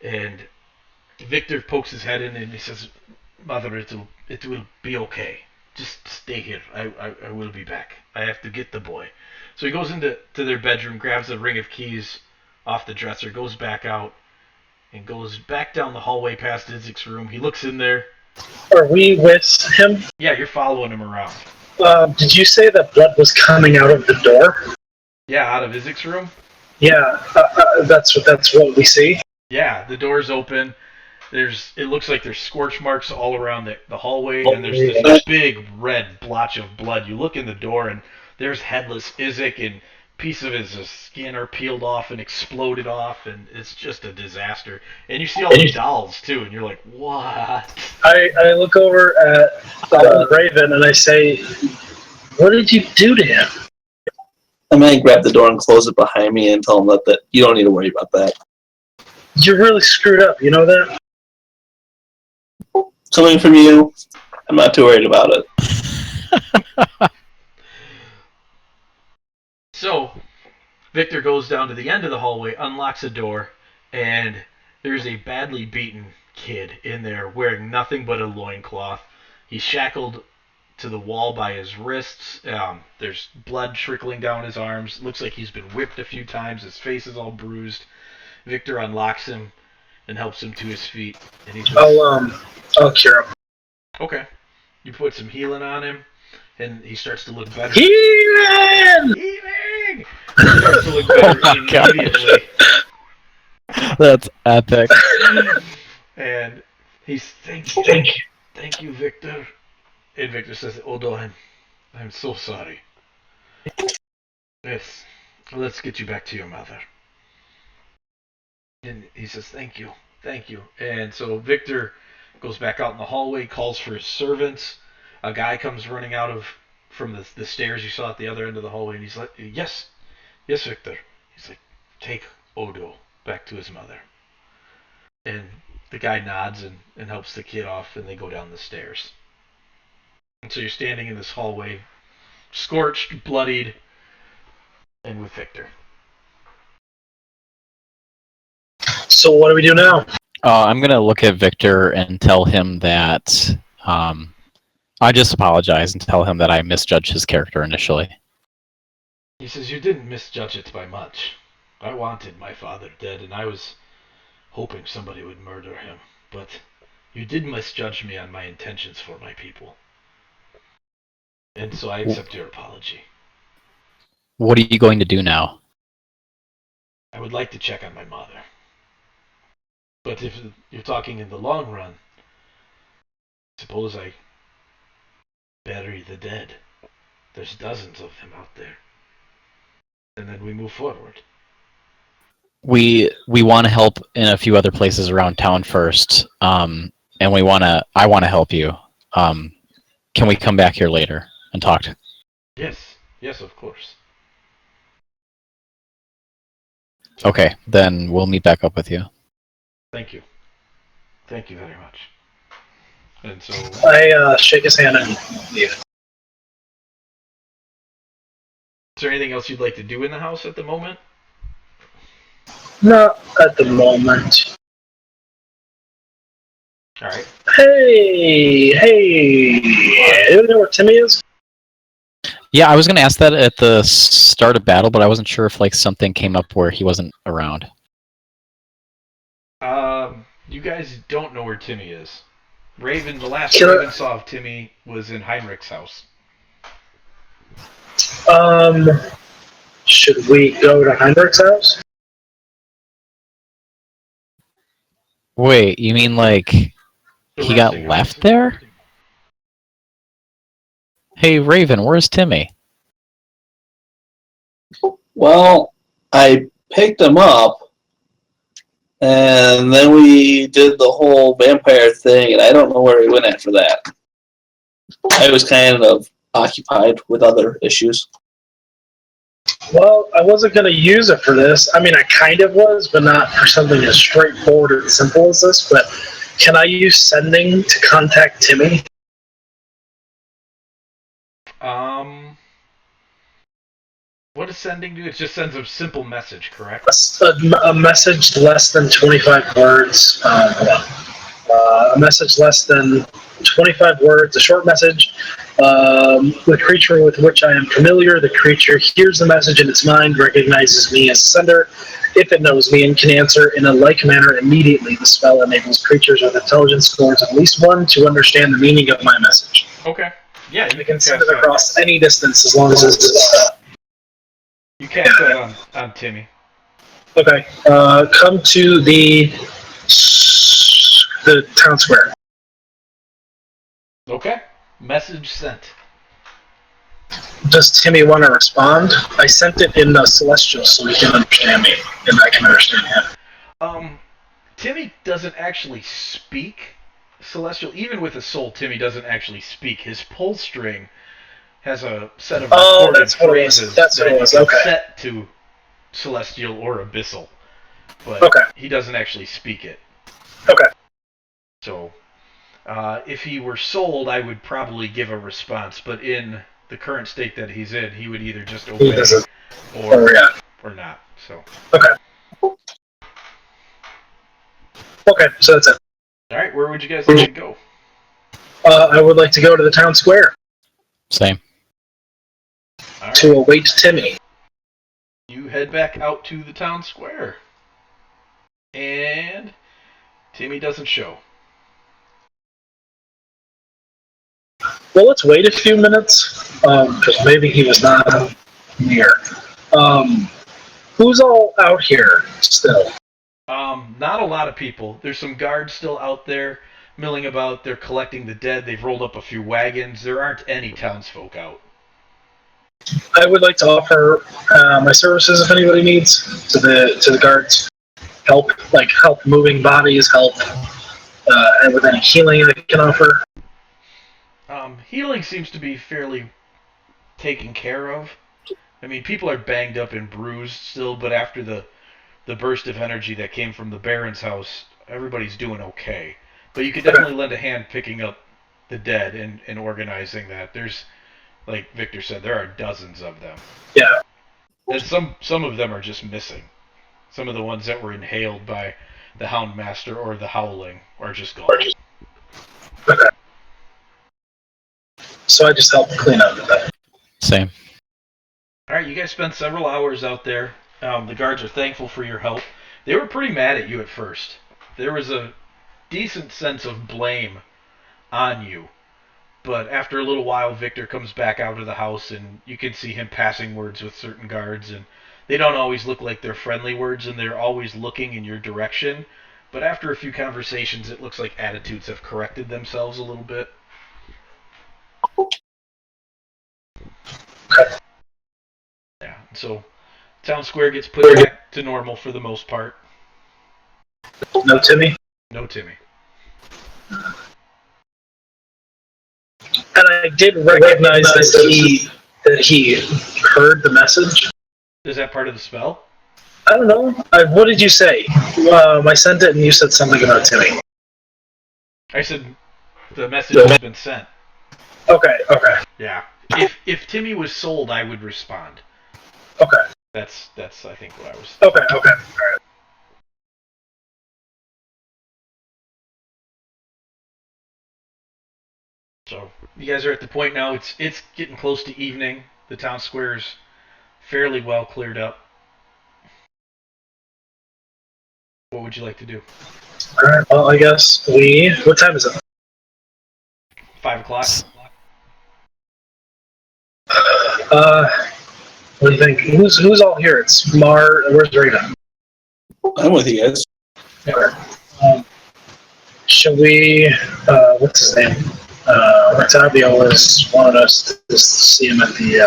A: And Victor pokes his head in and he says, "Mother, it will be okay. Just stay here. I will be back. I have to get the boy." So he goes into their bedroom, grabs a ring of keys off the dresser, goes back out, and goes back down the hallway past Izik's room. He looks in there.
B: Are we with him?
A: Yeah, you're following him around.
B: Did you say that blood was coming out of the door?
A: Yeah, out of Izik's room?
B: Yeah, that's what we see.
A: Yeah, the door's open. It looks like there's scorch marks all around the hallway, and there's this big red blotch of blood. You look in the door, and there's headless Izik, and pieces of his skin are peeled off and exploded off, and it's just a disaster. And you see all the dolls, too, and you're like, what?
B: I look over at Raven, and I say, "What did you do to him?"
C: I'm going to grab the door and close it behind me and tell him that you don't need to worry about that.
B: You're really screwed up, you know that?
C: Coming from you, I'm not too worried about it.
A: So, Victor goes down to the end of the hallway, unlocks a door, and there's a badly beaten kid in there wearing nothing but a loincloth. He's shackled to the wall by his wrists. There's blood trickling down his arms. Looks like he's been whipped a few times. His face is all bruised. Victor unlocks him and helps him to his feet. And he
B: I'll cure him.
A: Okay. You put some healing on him, and he starts to look better.
B: Healing!
A: Healing! He starts to look better immediately.
D: That's epic.
A: And he's, thank you, Victor. And Victor says, Odo, I'm so sorry. Yes, let's get you back to your mother. And he says, thank you. And so Victor goes back out in the hallway, calls for his servants. A guy comes running out from the stairs you saw at the other end of the hallway, and he's like, yes, Victor. He's like, take Odo back to his mother. And the guy nods and helps the kid off, and they go down the stairs. And so you're standing in this hallway, scorched, bloodied, and with Victor.
B: So what do we do now?
D: I'm going to look at Victor and tell him that I just apologize and tell him that I misjudged his character initially.
A: He says, you didn't misjudge it by much. I wanted my father dead, and I was hoping somebody would murder him. But you did misjudge me on my intentions for my people. And so I accept your apology.
D: What are you going to do now?
A: I would like to check on my mother. But if you're talking in the long run, suppose I bury the dead. There's dozens of them out there. And then we move forward.
D: We want to help in a few other places around town first, and I want to help you. Can we come back here later and talk?
A: Yes, of course.
D: Okay, then we'll meet back up with you.
A: Thank you very much. And so
B: I shake his hand and leave.
A: Is there anything else you'd like to do in the house at the moment?
B: Not at the moment.
A: All right.
B: Hey! You know where Timmy is?
D: Yeah, I was going to ask that at the start of battle, but I wasn't sure if something came up where he wasn't around.
A: You guys don't know where Timmy is. The last Raven saw of Timmy was in Heinrich's house.
B: Should we go to Heinrich's house?
D: Wait, you mean he got left there? Hey, Raven, where's Timmy?
C: Well, I picked him up, and then we did the whole vampire thing, and I don't know where he went after that. I was kind of occupied with other issues.
B: Well, I wasn't going to use it for this. I mean, I kind of was, but not for something as straightforward and simple as this. But can I use sending to contact Timmy?
A: What does sending do? It just sends a simple message, correct?
B: A message less than 25 words. A message less than 25 words, a short message. The creature with which I am familiar, the creature hears the message in its mind, recognizes me as a sender. If it knows me and can answer in a like manner immediately, the spell enables creatures with intelligence scores at least 1 to understand the meaning of my message.
A: Okay. Yeah,
B: you can send it across any distance as long as it's...
A: You cast that on Timmy.
B: Okay. Come to the town square.
A: Okay. Message sent.
B: Does Timmy want to respond? I sent it in Celestial so he can understand me, and I can understand him.
A: Timmy doesn't actually speak Celestial. Even with a soul, Timmy doesn't actually speak. His pull string has a set of recorded phrases that you can set to Celestial or Abyssal. But he doesn't actually speak it.
B: Okay.
A: So, if he were sold, I would probably give a response. But in the current state that he's in, he would either just obey or not. So.
B: Okay, so that's it.
A: All right, where would you guys like to go?
B: I would like to go to the town square
D: Same.
A: All right.
B: to await Timmy.
A: You head back out to the town square. And Timmy doesn't show.
B: Well, let's wait a few minutes, because maybe he was not near. Who's all out here still?
A: Not a lot of people. There's some guards still out there milling about. They're collecting the dead. They've rolled up a few wagons. There aren't any townsfolk out.
B: I would like to offer my services if anybody needs to the guards. Help moving bodies, help and with any healing I can offer.
A: Healing seems to be fairly taken care of. I mean, people are banged up and bruised still, but after the burst of energy that came from the Baron's house, everybody's doing okay. But you could definitely lend a hand picking up the dead and organizing that. There's, like Victor said, there are dozens of them.
B: Yeah.
A: And some of them are just missing. Some of the ones that were inhaled by the Houndmaster or the Howling are just gone.
B: Okay. So I just help clean up that.
D: Same.
A: Alright, you guys spent several hours out there. The guards are thankful for your help. They were pretty mad at you at first. There was a decent sense of blame on you. But after a little while, Victor comes back out of the house, and you can see him passing words with certain guards, and they don't always look like they're friendly words, and they're always looking in your direction. But after a few conversations, it looks like attitudes have corrected themselves a little bit. Yeah, so town square gets put back to normal for the most part.
B: No Timmy?
A: No Timmy.
B: And I did recognize that he heard the message.
A: Is that part of the spell?
B: I don't know. What did you say? I sent it and you said something about Timmy.
A: I said the message has been sent.
B: Okay.
A: Yeah. If Timmy was sold, I would respond.
B: Okay.
A: That's I think what I was.
B: Okay. All right.
A: So you guys are at the point now. It's getting close to evening. The town square's fairly well cleared up. What would you like to do?
B: All right. Well, I guess what time is it?
A: 5 o'clock.
B: What do you think? Who's all here? It's Where's Rita?
C: I'm with you guys.
B: Okay. Shall we? What's his name? Octavio wanted us to see him at the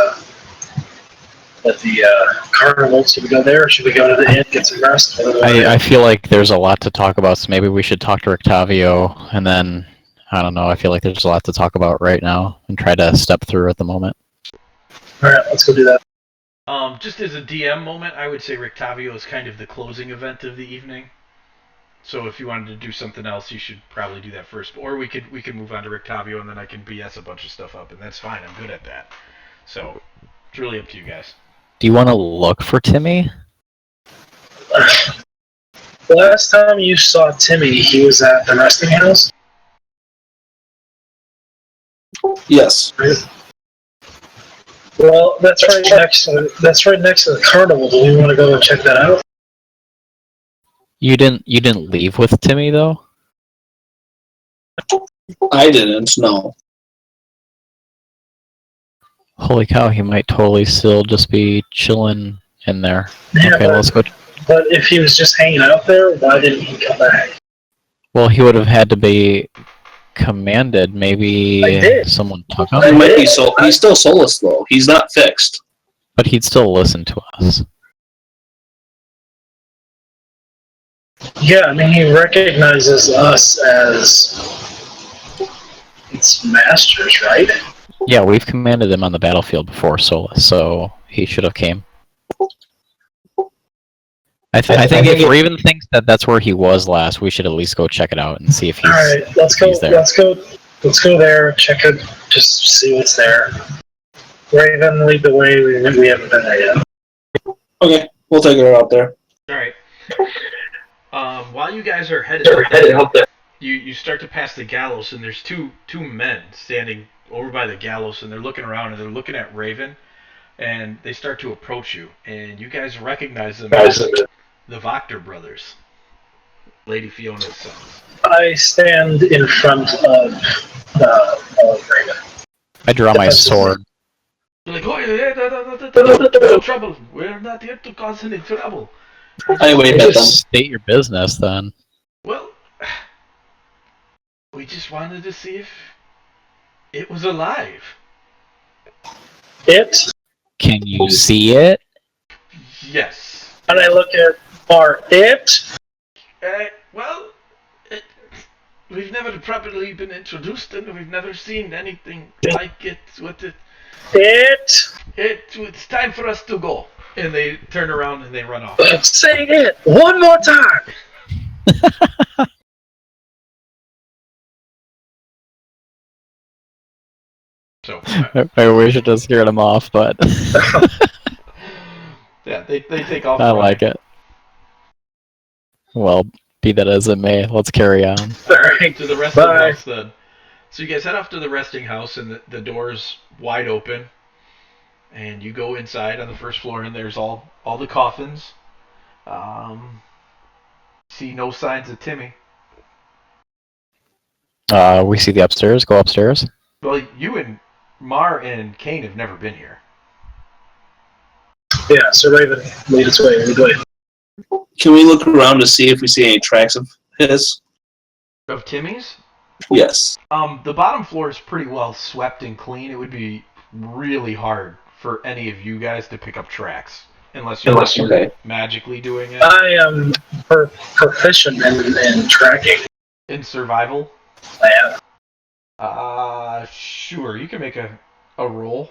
B: carnival. Should we go there, or should we go to the inn, get some rest?
D: I feel like there's a lot to talk about, so maybe we should talk to Octavio, and then, I don't know, I feel like there's a lot to talk about right now, and try to step through at the moment.
B: Alright, let's go do that.
A: Just as a DM moment, I would say Rictavio is kind of the closing event of the evening. So if you wanted to do something else, you should probably do that first. Or we could move on to Rictavio, and then I can BS a bunch of stuff up, and that's fine. I'm good at that. So it's really up to you guys.
D: Do you want to look for Timmy?
B: Last time you saw Timmy, he was at the resting house?
C: Yes.
B: Right. Well, that's right next to the carnival. Do we want to go and check that out?
D: You didn't leave with Timmy though?
C: I didn't, no.
D: Holy cow, he might totally still just be chilling in there.
B: Yeah,
D: Okay, let's go.
B: But if he was just hanging out there, why didn't he come back?
D: Well, he would have had to be commanded. Maybe someone took him.
C: He might be he's still soulless though. He's not fixed.
D: But he'd still listen to us.
B: Yeah, I mean, he recognizes us as its masters, right?
D: Yeah, we've commanded him on the battlefield before, so he should have came. I think if Raven thinks that that's where he was last, we should at least go check it out and see if he's.
B: All right, let's go.
D: There.
B: Let's go there. Check it. Just see what's there. Raven, lead the way. We haven't been there yet.
C: Okay, We'll take her out there.
A: All right. While you guys are headed out there, you start to pass the gallows, and there's two men standing over by the gallows, and they're looking around, and they're looking at Raven, and they start to approach you, and you guys recognize them as the Voctor brothers, Lady Fiona's sons.
B: I stand in front of Raven.
D: I draw my sword.
A: They're like, oh, no trouble. We're not here to cause any trouble.
C: I wave at them.
D: Just state your business, then.
A: Well, we just wanted to see if it was alive.
B: It?
D: Can you see it?
A: Yes.
B: And I look at it?
A: Well, we've never properly been introduced, and we've never seen anything like it. It's time for us to go. And they turn around and they run off.
B: Say it one more time.
A: So
D: I wish it just scared him off, but
A: yeah, they take off.
D: I like it. Well, be that as it may, let's carry on.
B: Right.
A: To the resting house then. So you guys head off to the resting house, and the door's wide open. And you go inside on the first floor, and there's all the coffins. See no signs of Timmy.
D: We see the upstairs. Go upstairs.
A: Well, you and Mar and Kainne have never been here.
B: Yeah, so Raven made its way.
C: Can we look around to see if we see any tracks of his?
A: Of Timmy's?
C: Yes.
A: The bottom floor is pretty well swept and clean. It would be really hard for any of you guys to pick up tracks. Unless you're magically doing it.
B: I am proficient in tracking.
A: In survival?
B: I am.
A: Sure. You can make a roll.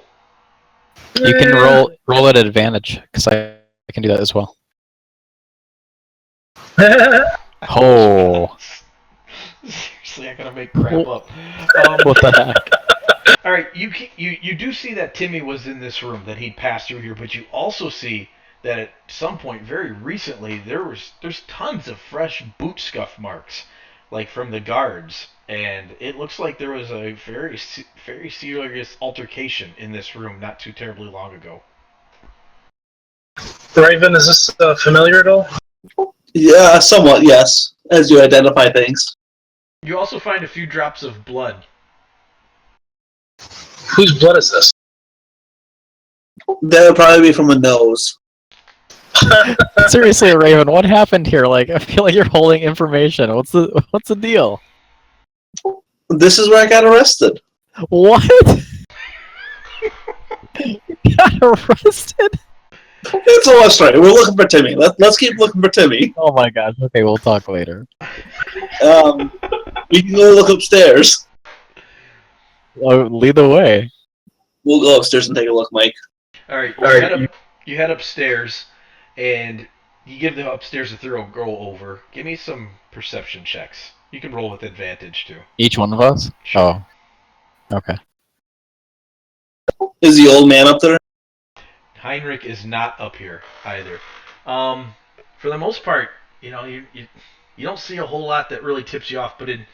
D: You can roll at advantage, because I can do that as well. Oh.
A: Seriously, I gotta make crap up.
D: What the heck?
A: All right, you do see that Timmy was in this room, that he'd passed through here, but you also see that at some point very recently there's tons of fresh boot scuff marks, like from the guards, and it looks like there was a very serious altercation in this room not too terribly long ago.
B: Raven, is this familiar at all?
C: Yeah, somewhat, yes. As you identify things.
A: You also find a few drops of blood.
B: Whose blood is this?
C: That would probably be from a nose.
D: Seriously, Raven, what happened here? Like, I feel like you're holding information. What's the deal?
C: This is where I got arrested.
D: What? You got arrested?
C: It's a long story. We're looking for Timmy. Let's keep looking for Timmy.
D: Oh my gosh. Okay, we'll talk later.
C: We can go look upstairs.
D: Lead the way.
C: We'll go upstairs and take a look, Mike.
A: All right, you head upstairs, and you give the upstairs a thorough go over. Give me some perception checks. You can roll with advantage too.
D: Each one of us?
A: Sure.
D: Oh. Okay.
C: Is the old man up there?
A: Heinrich is not up here either. For the most part, you don't see a whole lot that really tips you off. But in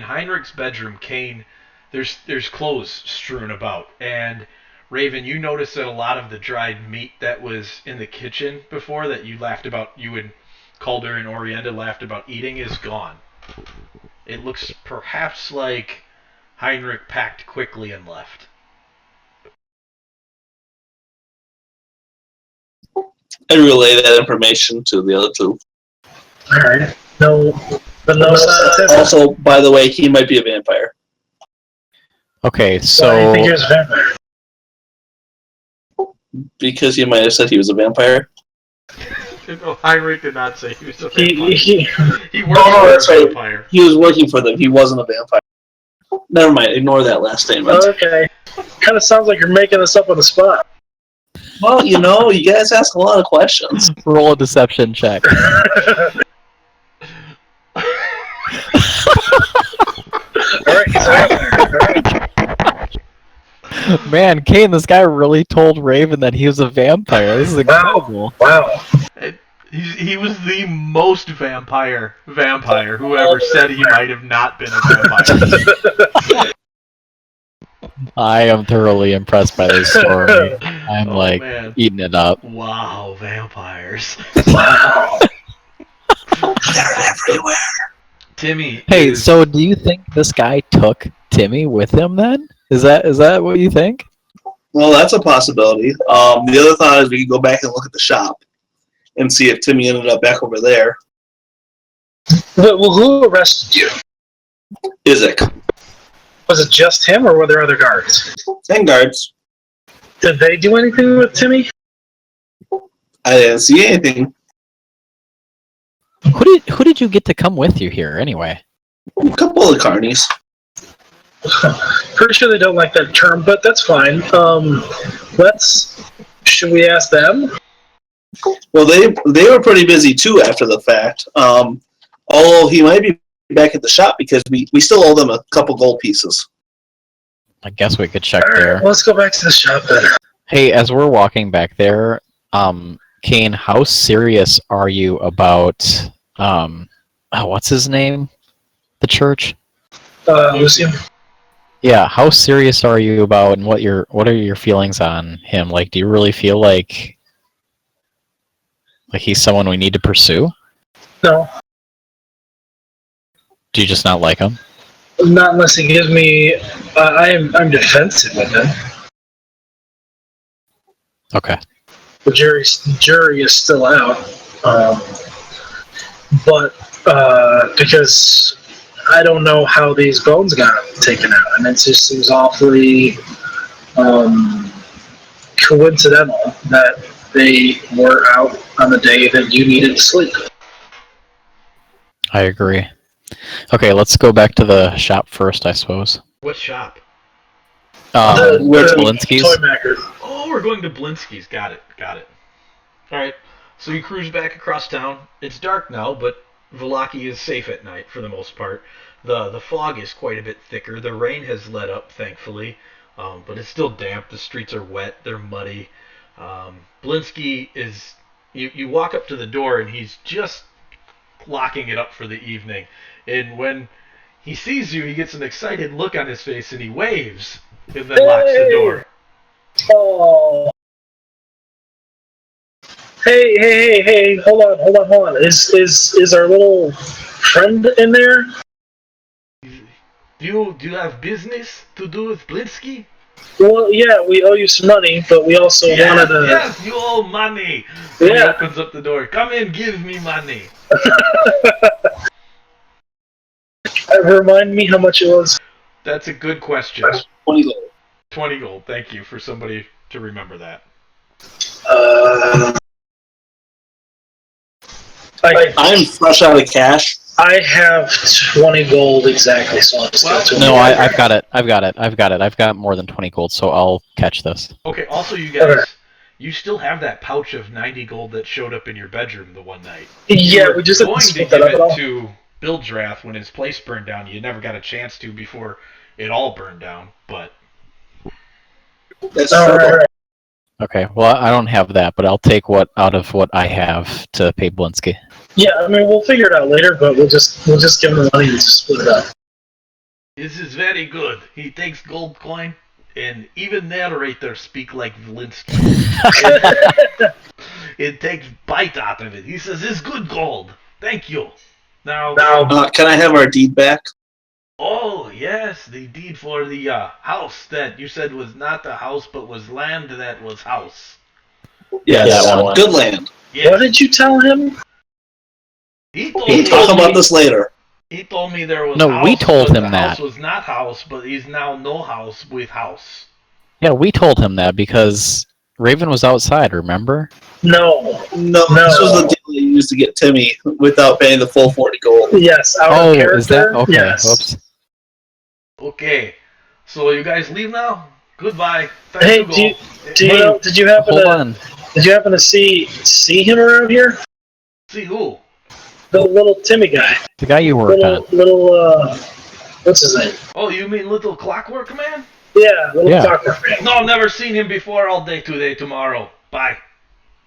A: Heinrich's bedroom, Kainne, there's clothes strewn about, and Raven, you notice that a lot of the dried meat that was in the kitchen before that you and Calder and Orienda laughed about eating is gone. It looks perhaps like Heinrich packed quickly and left.
C: I relay that information to the other two.
B: Alright. No sign.
C: Also, by the way, he might be a vampire.
D: Okay,
B: Why do you
D: so
B: think he was a vampire?
C: Because he might have said he was a vampire.
A: No, Heinrich did not say he was a vampire. He worked
C: that's
A: for a
C: right.
A: vampire.
C: He was working for them. He wasn't a vampire. Never mind. Ignore that last statement.
B: Okay. Kind of sounds like you're making this up on the spot.
C: Well, you guys ask a lot of questions.
D: roll a deception check.
B: Alright, he's a vampire. Alright.
D: Man, Kane, this guy really told Raven that he was a vampire. This is incredible.
B: Wow.
A: He was the most vampire whoever said he might have not been a vampire.
D: I am thoroughly impressed by this story. I'm
A: man.
D: eating it up.
A: Wow, vampires.
B: Wow.
C: They're everywhere.
A: Timmy.
D: Hey, so do you think this guy took Timmy with him then? Is that what you think?
C: Well, that's a possibility. The other thought is we could go back and look at the shop and see if Timmy ended up back over there.
B: Well, who arrested you?
C: Isaac.
B: Was it just him, or were there other guards?
C: 10 guards.
B: Did they do anything with Timmy?
C: I didn't see anything.
D: Who did you get to come with you here anyway?
C: A couple of carnies.
B: Pretty sure they don't like that term, but that's fine. Should we ask them?
C: Well, they were pretty busy too after the fact. Although he might be back at the shop because we still owe them a couple gold pieces.
D: I guess we could check
B: All right,
D: there.
B: well, let's go back to the shop then.
D: Hey, as we're walking back there, Kane, how serious are you about what's his name? The church?
B: Lucian?
D: Yeah, how serious are you about, and what are your feelings on him? Like, do you really feel like he's someone we need to pursue?
B: No,
D: Do you just not like him?
B: not unless he gives me. I'm defensive with him.
D: Okay.
B: The jury is still out, but because I don't know how these bones got taken out, and it just seems awfully coincidental that they were out on the day that you needed to sleep.
D: I agree. Okay, let's go back to the shop first, I suppose.
A: What shop?
C: Where's
D: Blinsky's?
B: Toy Maker.
A: Oh, we're going to Blinsky's. Got it. Alright, so you cruise back across town. It's dark now, but Vallaki is safe at night for the most part. The fog is quite a bit thicker. The rain has let up, thankfully, but it's still damp. The streets are wet. They're muddy. Blinsky is... You walk up to the door, and he's just locking it up for the evening. And when he sees you, he gets an excited look on his face, and he waves, and then locks the door.
B: Oh. Hey, hold on. Is our little friend in there?
A: Do you have business to do with Blinsky?
B: Well, yeah, we owe you some money, but we also wanted to...
A: Yes, you owe money.
B: Yeah.
A: He opens up the door. Come in, give me money.
B: Remind me how much it was.
A: That's a good question.
C: 20 gold.
A: 20 gold. Thank you for somebody to remember that.
C: I'm fresh out of cash.
B: I have 20 gold exactly, so I'll just go to
D: No, I've got it. I've got more than 20 gold, so I'll catch this.
A: Okay, also you guys, you still have that pouch of 90 gold that showed up in your bedroom the one night.
B: Yeah,
A: You
B: we just
A: were
B: didn't
A: going to
B: split
A: give
B: that up
A: it
B: at all.
A: to Bildrath when his place burned down. You never got a chance to before it all burned down, but...
C: That's
B: All
C: trouble.
B: right.
D: Okay, well, I don't have that, but I'll take out of what I have to pay Blinsky.
B: Yeah, I mean, we'll figure it out later, but we'll just give him the money and just split it up.
A: This is very good. He takes gold coin, and even narrators speak like Valinsky. It takes bite out of it. He says, "It's good gold. Thank you." Now,
C: Can I have our deed back?
A: oh yes, the deed for the house that you said was not a house, but was land that was house.
C: Yes.
D: Yeah, that one.
C: Good land.
A: Yes.
B: What did you tell him?
A: He told
C: We'll
A: me,
C: talk about this later.
A: He told me there was
D: No,
A: house,
D: we told
A: but
D: him
A: the
D: that.
A: house was not house, but he's now no house with house.
D: Yeah, we told him that because Raven was outside, remember?
B: No.
C: No, this was the deal you used to get Timmy without paying the full 40 gold.
B: Yes, our
D: Oh,
B: character.
D: is that? Okay,
B: Yes.
D: whoops.
A: Okay, so you guys leave now. Goodbye. Thank
B: Hey,
A: you, gold.
B: did you happen
D: Hold
B: to
D: on.
B: see him around here?
A: See who?
B: The little Timmy guy.
D: The guy you worked on.
B: Little what's his name?
A: Oh, you mean Little Clockwork Man?
B: Yeah, little
D: Yeah.
B: clockwork man.
A: No, I've never seen him before. All day today, tomorrow. Bye.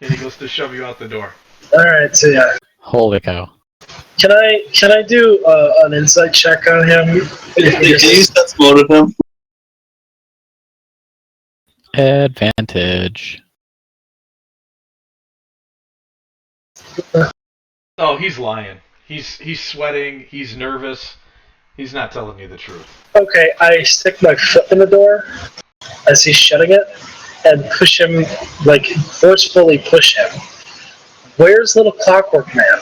A: And he goes to shove you out the door.
B: All right, so yeah.
D: Holy cow.
B: Can I do an insight check on him?
C: Can you sense motive him?
D: Advantage.
A: Oh, he's lying. He's sweating. He's nervous. He's not telling you the truth.
B: Okay, I stick my foot in the door as he's shutting it and push him, like forcefully push him. Where's little clockwork man?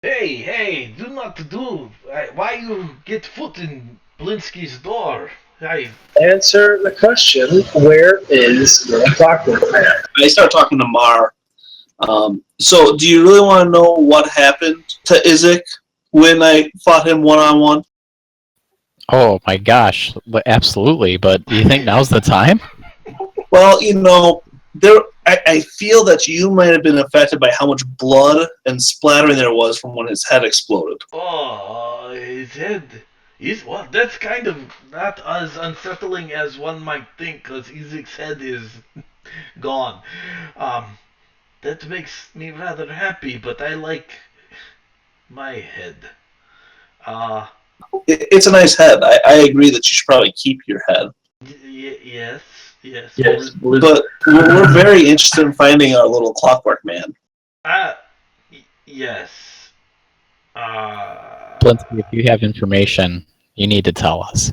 A: Hey, do not do. Why you get foot in Blinsky's door?
B: Answer the question. Where is little clockwork man?
C: I start talking to Mar. So, do you really want to know what happened to Isaac when I fought him one-on-one?
D: Oh my gosh, absolutely. But do you think now's the time?
C: Well, I feel that you might have been affected by how much blood and splattering there was from when his head exploded.
A: Oh, his head. That's kind of not as unsettling as one might think, because Isaac's head is gone. That makes me rather happy, but I like my head.
C: It's a nice head. I agree that you should probably keep your head.
A: Yes.
C: But we're very interested in finding our little clockwork man.
A: Yes.
D: Blinsky, if you have information, you need to tell us.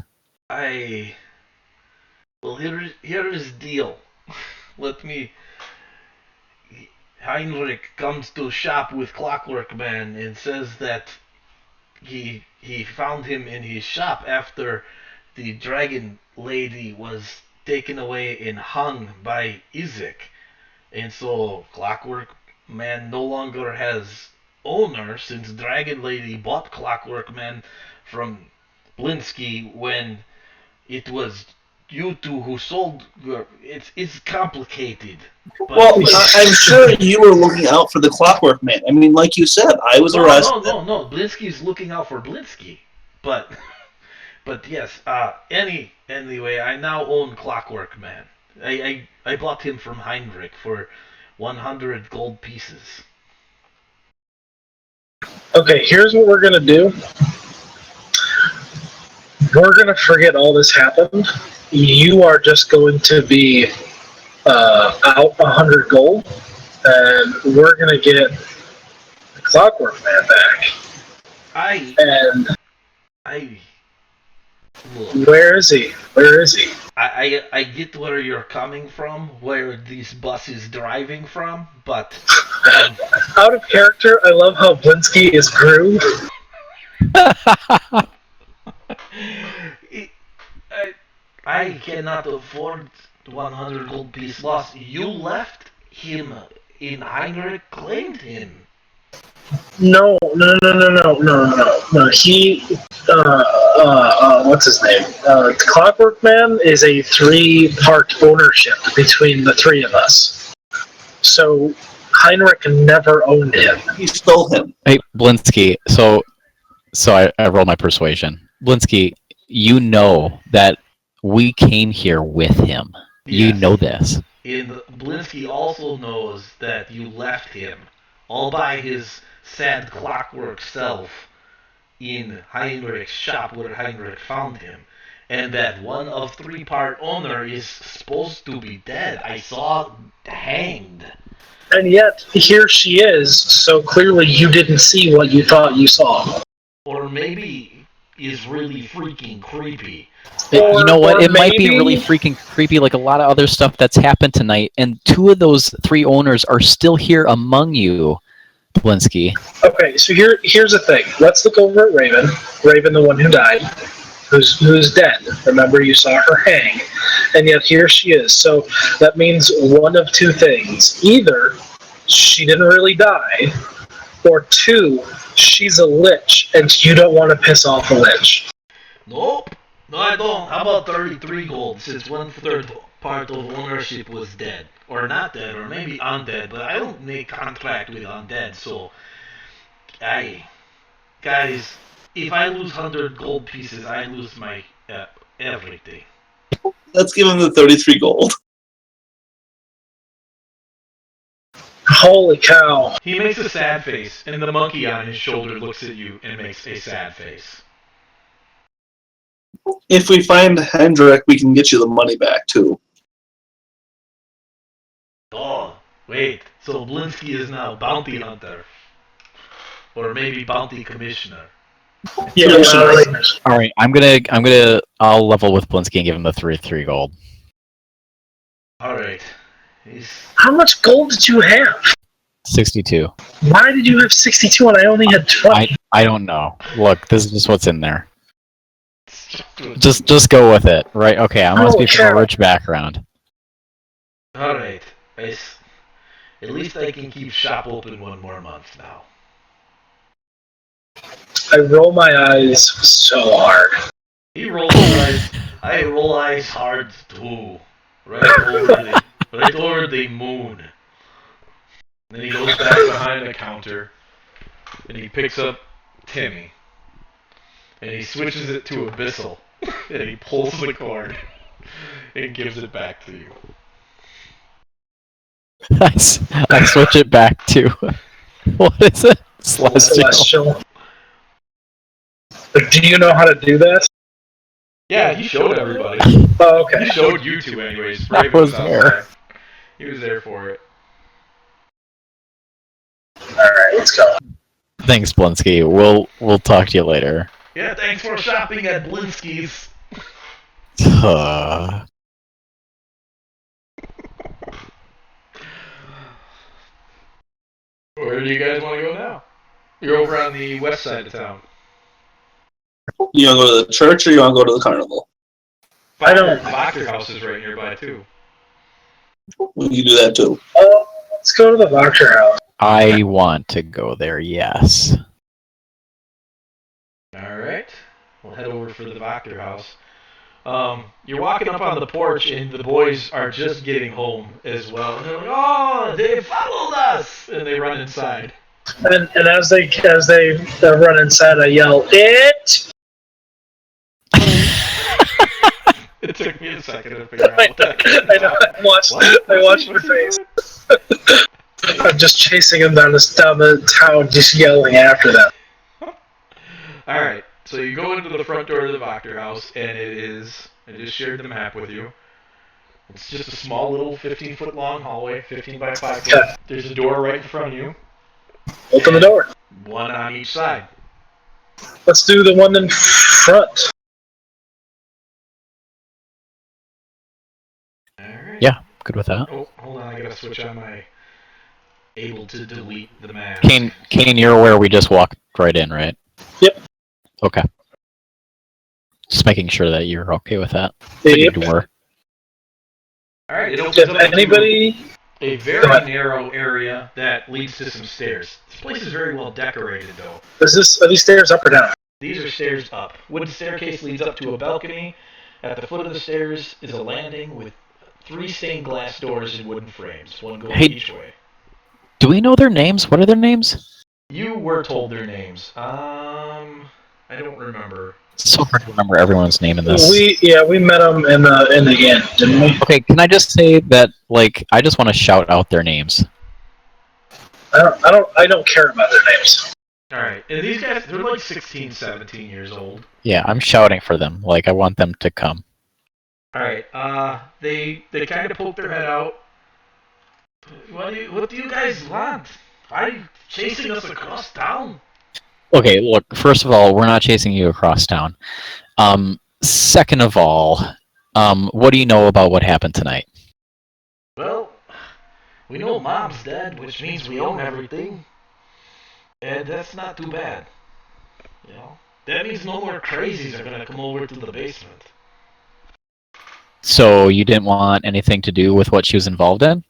A: Well, here is the deal. Let me. Heinrich comes to shop with Clockwork Man and says that he found him in his shop after the dragon lady was taken away and hung by Isaac. And so Clockwork Man no longer has owner since Dragon Lady bought Clockwork Man from Blinsky when it was you two who sold. It's complicated. But
C: Well, I'm sure you were looking out for the Clockwork Man. I mean, like you said, I was arrested.
A: No. Blinsky's looking out for Blinsky. But yes. Anyway, I now own Clockwork Man. I bought him from Heinrich for 100 gold pieces.
B: Okay, here's what we're gonna do. We're gonna forget all this happened. You are just going to be out 100 gold, and we're gonna get the Clockwork Man back.
A: Look,
B: Where is he?
A: I get where you're coming from, where this bus is driving from, but
B: Out of character, I love how Blinsky is Gru.
A: I cannot afford 100 gold piece loss. You left him in Heinrich claimed him.
B: No. He, what's his name? Clockwork Man is a 3-part ownership between the three of us. So Heinrich never owned him.
C: He stole him.
D: Hey, Blinsky, so I roll my persuasion. Blinsky, you know that we came here with him. Yes. You know this.
A: And Blinsky also knows that you left him all by his sad clockwork self in Heinrich's shop where Heinrich found him. And that one of 3-part owner is supposed to be dead. I saw hanged.
B: And yet, here she is, so clearly you didn't see what you thought you saw.
A: Or maybe is really freaking creepy.
D: You know what? It might be really freaking creepy, like a lot of other stuff that's happened tonight. And 2 of those 3 owners are still here among you, Blinsky.
B: Okay, so here's the thing. Let's look over at Raven. Raven, the one who died, who's dead. Remember, you saw her hang, and yet here she is. So that means one of 2 things: either she didn't really die, or 2, she's a lich, and you don't want to piss off a lich.
A: Nope. No, I don't. How about 33 gold, since 1/3 part of ownership was dead. Or not dead, or maybe undead, but I don't make contract with undead, so... Guys, if I lose 100 gold pieces, I lose my everything.
C: Let's give him the 33 gold.
B: Holy cow.
A: He makes a sad face, and the monkey on his shoulder looks at you and makes a sad face.
C: If we find Hendrik, we can get you the money back, too.
A: Oh, wait. So Blinsky is now bounty hunter. Or maybe bounty commissioner.
B: Yeah,
D: All right, I'll level with Blinsky and give him the 3 gold.
A: Alright.
B: How much gold did you have?
D: 62.
B: Why did you have 62 and I only had 20?
D: I don't know. Look, this is just what's in there. Just go with it, right? Okay, I must be from a rich background.
A: Alright. At least I can keep shop open 1 more month now.
B: I roll my eyes so hard.
A: He rolls his eyes. I roll eyes hard too. Right over the moon. Then he goes back behind the counter and he picks up Timmy. And he switches it to Abyssal. And he pulls the cord and gives it back to you.
D: I switch it back to what is it? Celestial.
B: But do you know how to do that?
A: Yeah, he showed everybody.
B: Oh, okay.
A: He showed you two anyways.
D: I was there.
A: He was there for it.
B: Alright, let's go.
D: Thanks, Blinsky. We'll talk to you later.
A: Yeah, thanks for shopping at Blinsky's. Where do you guys want to go now? You're over on the west side of town.
C: You want to go to the church or you want to go to the carnival?
B: I don't.
A: Vacher House is right nearby too.
C: We can do that too.
B: Let's go to the Vacher House.
D: I want to go there, yes.
A: Alright. We'll head over for the Vacher House. You're walking up on the porch and the boys are just getting home as well. And they're like, oh, they followed us! And they run inside.
B: And as they run inside, I yell, "It!"
A: It took me a second to figure out what that
B: I know. I watched your face. I'm just chasing him down the town, just yelling after them.
A: Alright, so you go into the front door of the Vacher House, and I just shared the map with you. It's just a small little 15-foot long hallway, 15 by 5 foot.
B: Okay.
A: There's a door right in front of you.
B: Open the door.
A: One on each side.
B: Let's do the one in front.
A: Alright.
D: Yeah, good with that.
A: Oh, hold on, I gotta switch on my able to delete the map.
D: Kane, you're aware we just walked right in, right?
B: Yep.
D: Okay. Just making sure that you're okay with that.
B: Yep.
D: Door.
A: Alright, it opens
B: Does
A: up
B: anybody?
A: a very narrow area that leads to some stairs. This place is very well decorated, though.
B: Are these stairs up or down?
A: These are stairs up. Wooden staircase leads up to a balcony. At the foot of the stairs is a landing with 3 stained glass doors in wooden frames, one going each way.
D: Do we know their names? What are their names?
A: You were told their names. I don't remember.
D: It's so hard to remember everyone's name in this.
B: We met them in the inn, didn't we?
D: Okay, can I just say that, like, I just want to shout out their names.
B: I don't care about their names.
A: Alright, and these guys, they're like 16, 17 years old.
D: Yeah, I'm shouting for them. Like, I want them to come.
A: Alright, they kind of poke their head out. What do you guys want? Are you chasing us across town?
D: Okay, look, first of all, we're not chasing you across town. Second of all, what do you know about what happened tonight?
A: Well, we know Mom's dead, which means we own everything. And that's not too bad. You know? That means no more crazies are gonna come over to the basement.
D: So you didn't want anything to do with what she was involved in?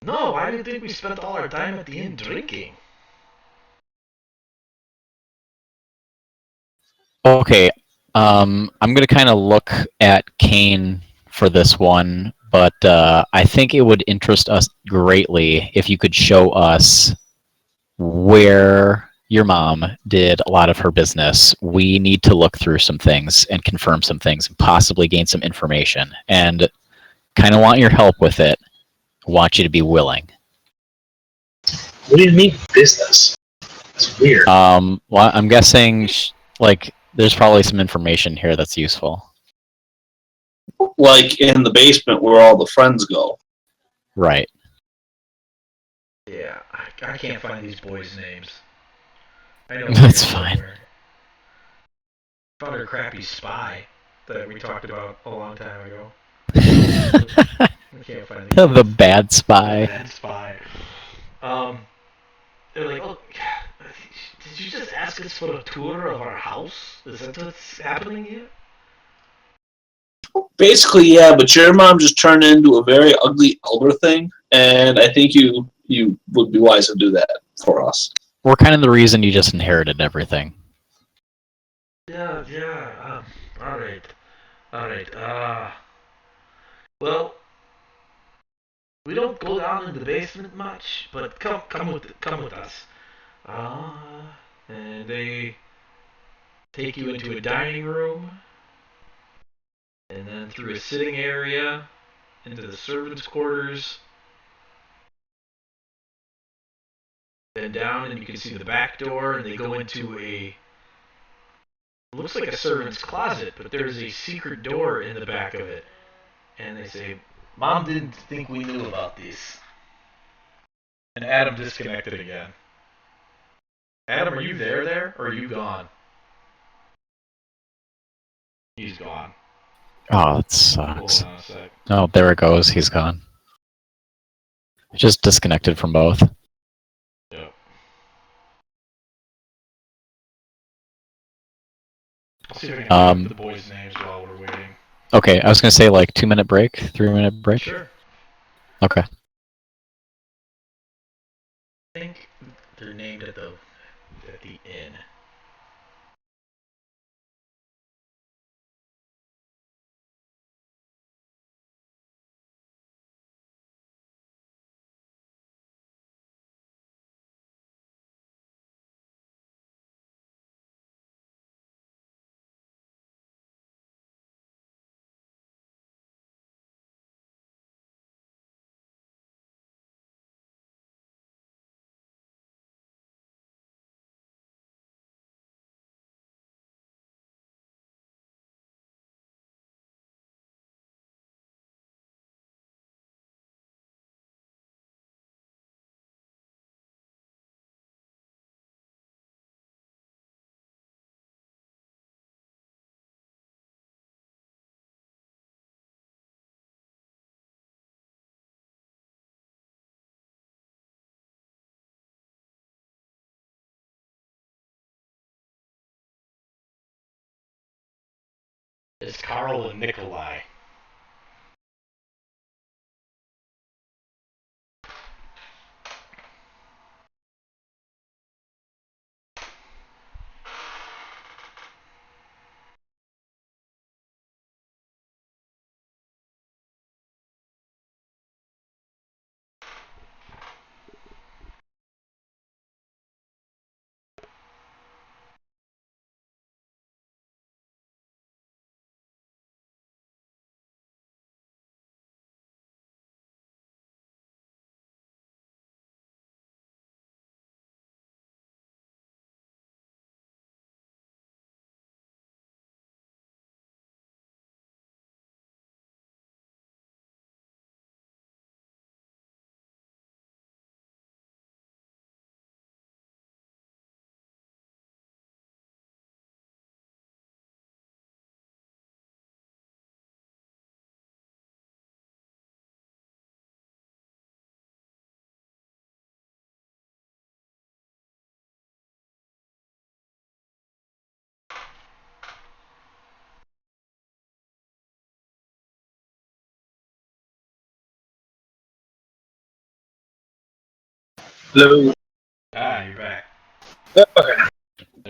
A: No, I didn't think we spent all our time at the inn drinking.
D: Okay, I'm gonna kind of look at Kaine for this one, but I think it would interest us greatly if you could show us where your mom did a lot of her business. We need to look through some things and confirm some things and possibly gain some information. And kind of want your help with it. Want you to be willing.
B: What do you mean business? It's weird.
D: Well, I'm guessing like there's probably some information here that's useful.
C: Like in the basement where all the friends go.
D: Right.
A: Yeah, I can't find these boys' names. I know
D: That's fine.
A: Found her crappy spy that we talked about a long time ago. I can't find
D: The bad spy.
A: The bad spy. They're like, oh, did you just ask us for a tour of our house? Is that what's happening here?
C: Basically, yeah, but your mom just turned into a very ugly elder thing, and I think you would be wise to do that for us.
D: We're kind of the reason you just inherited everything.
A: Yeah, alright. Well, we don't go down in the basement much, but come with us. And they take you into a dining room, and then through a sitting area, into the servants' quarters, then down, and you can see the back door, and they go into it looks like a servant's closet, but there's a secret door in the back of it. And they say, Mom didn't think we knew about this. And Adam disconnected again. Adam, are you there, or are you gone? He's gone.
D: Oh, that sucks.
A: Hold on a sec.
D: Oh, there it goes. He's gone. Just disconnected from both.
A: Yep. I'll see if I can look up the boys' names while we're waiting.
D: Okay, I was gonna say like 2-minute break, 3-minute break.
A: Sure.
D: Okay.
A: I think they're named at the inn. It's Carl and Nikolai.
B: Hello.
A: You're back.
B: Okay.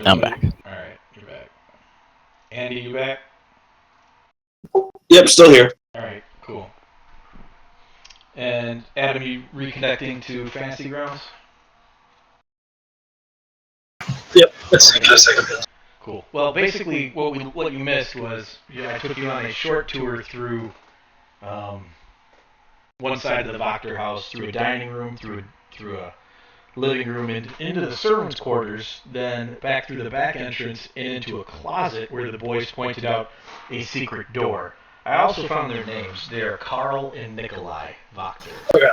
D: I'm back.
A: Alright, you're back. Andy, you back?
C: Yep, still here.
A: Alright, cool. And Adam, you reconnecting to Fantasy Grounds?
B: Yep, let's give it a second.
A: Cool. Well, basically, what you missed was I took you on a short tour through um, one side of the Wachter house, through a dining room, through a living room, and into the servants' quarters, then back through the back entrance and into a closet where the boys pointed out a secret door. I also found their names. They are Carl and Nikolai Wachter.
B: Okay.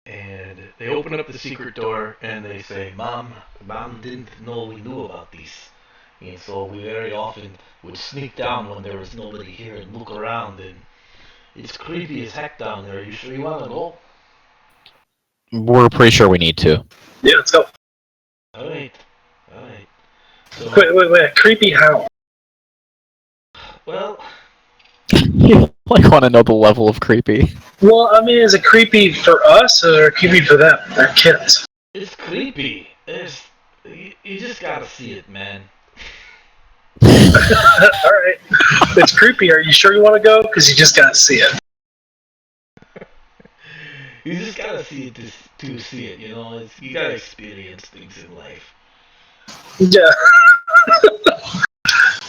A: And they open up the secret door and they say, Mom didn't know we knew about this. And so we very often would sneak down when there was nobody here and look around, and it's creepy as heck down there. You sure you want to go?
D: We're pretty sure we need to.
B: Yeah, let's go.
A: Alright. So,
B: Wait. Creepy how?
A: well,
D: You want to know the level of creepy?
B: Well, I mean, is it creepy for us or creepy for them? They're kids.
A: it's creepy. You just gotta see it, man.
B: Alright. It's creepy. Are you sure you want to go? Because you just gotta see it.
A: You just gotta see it to see it, you know? You gotta experience things in life.
B: Yeah.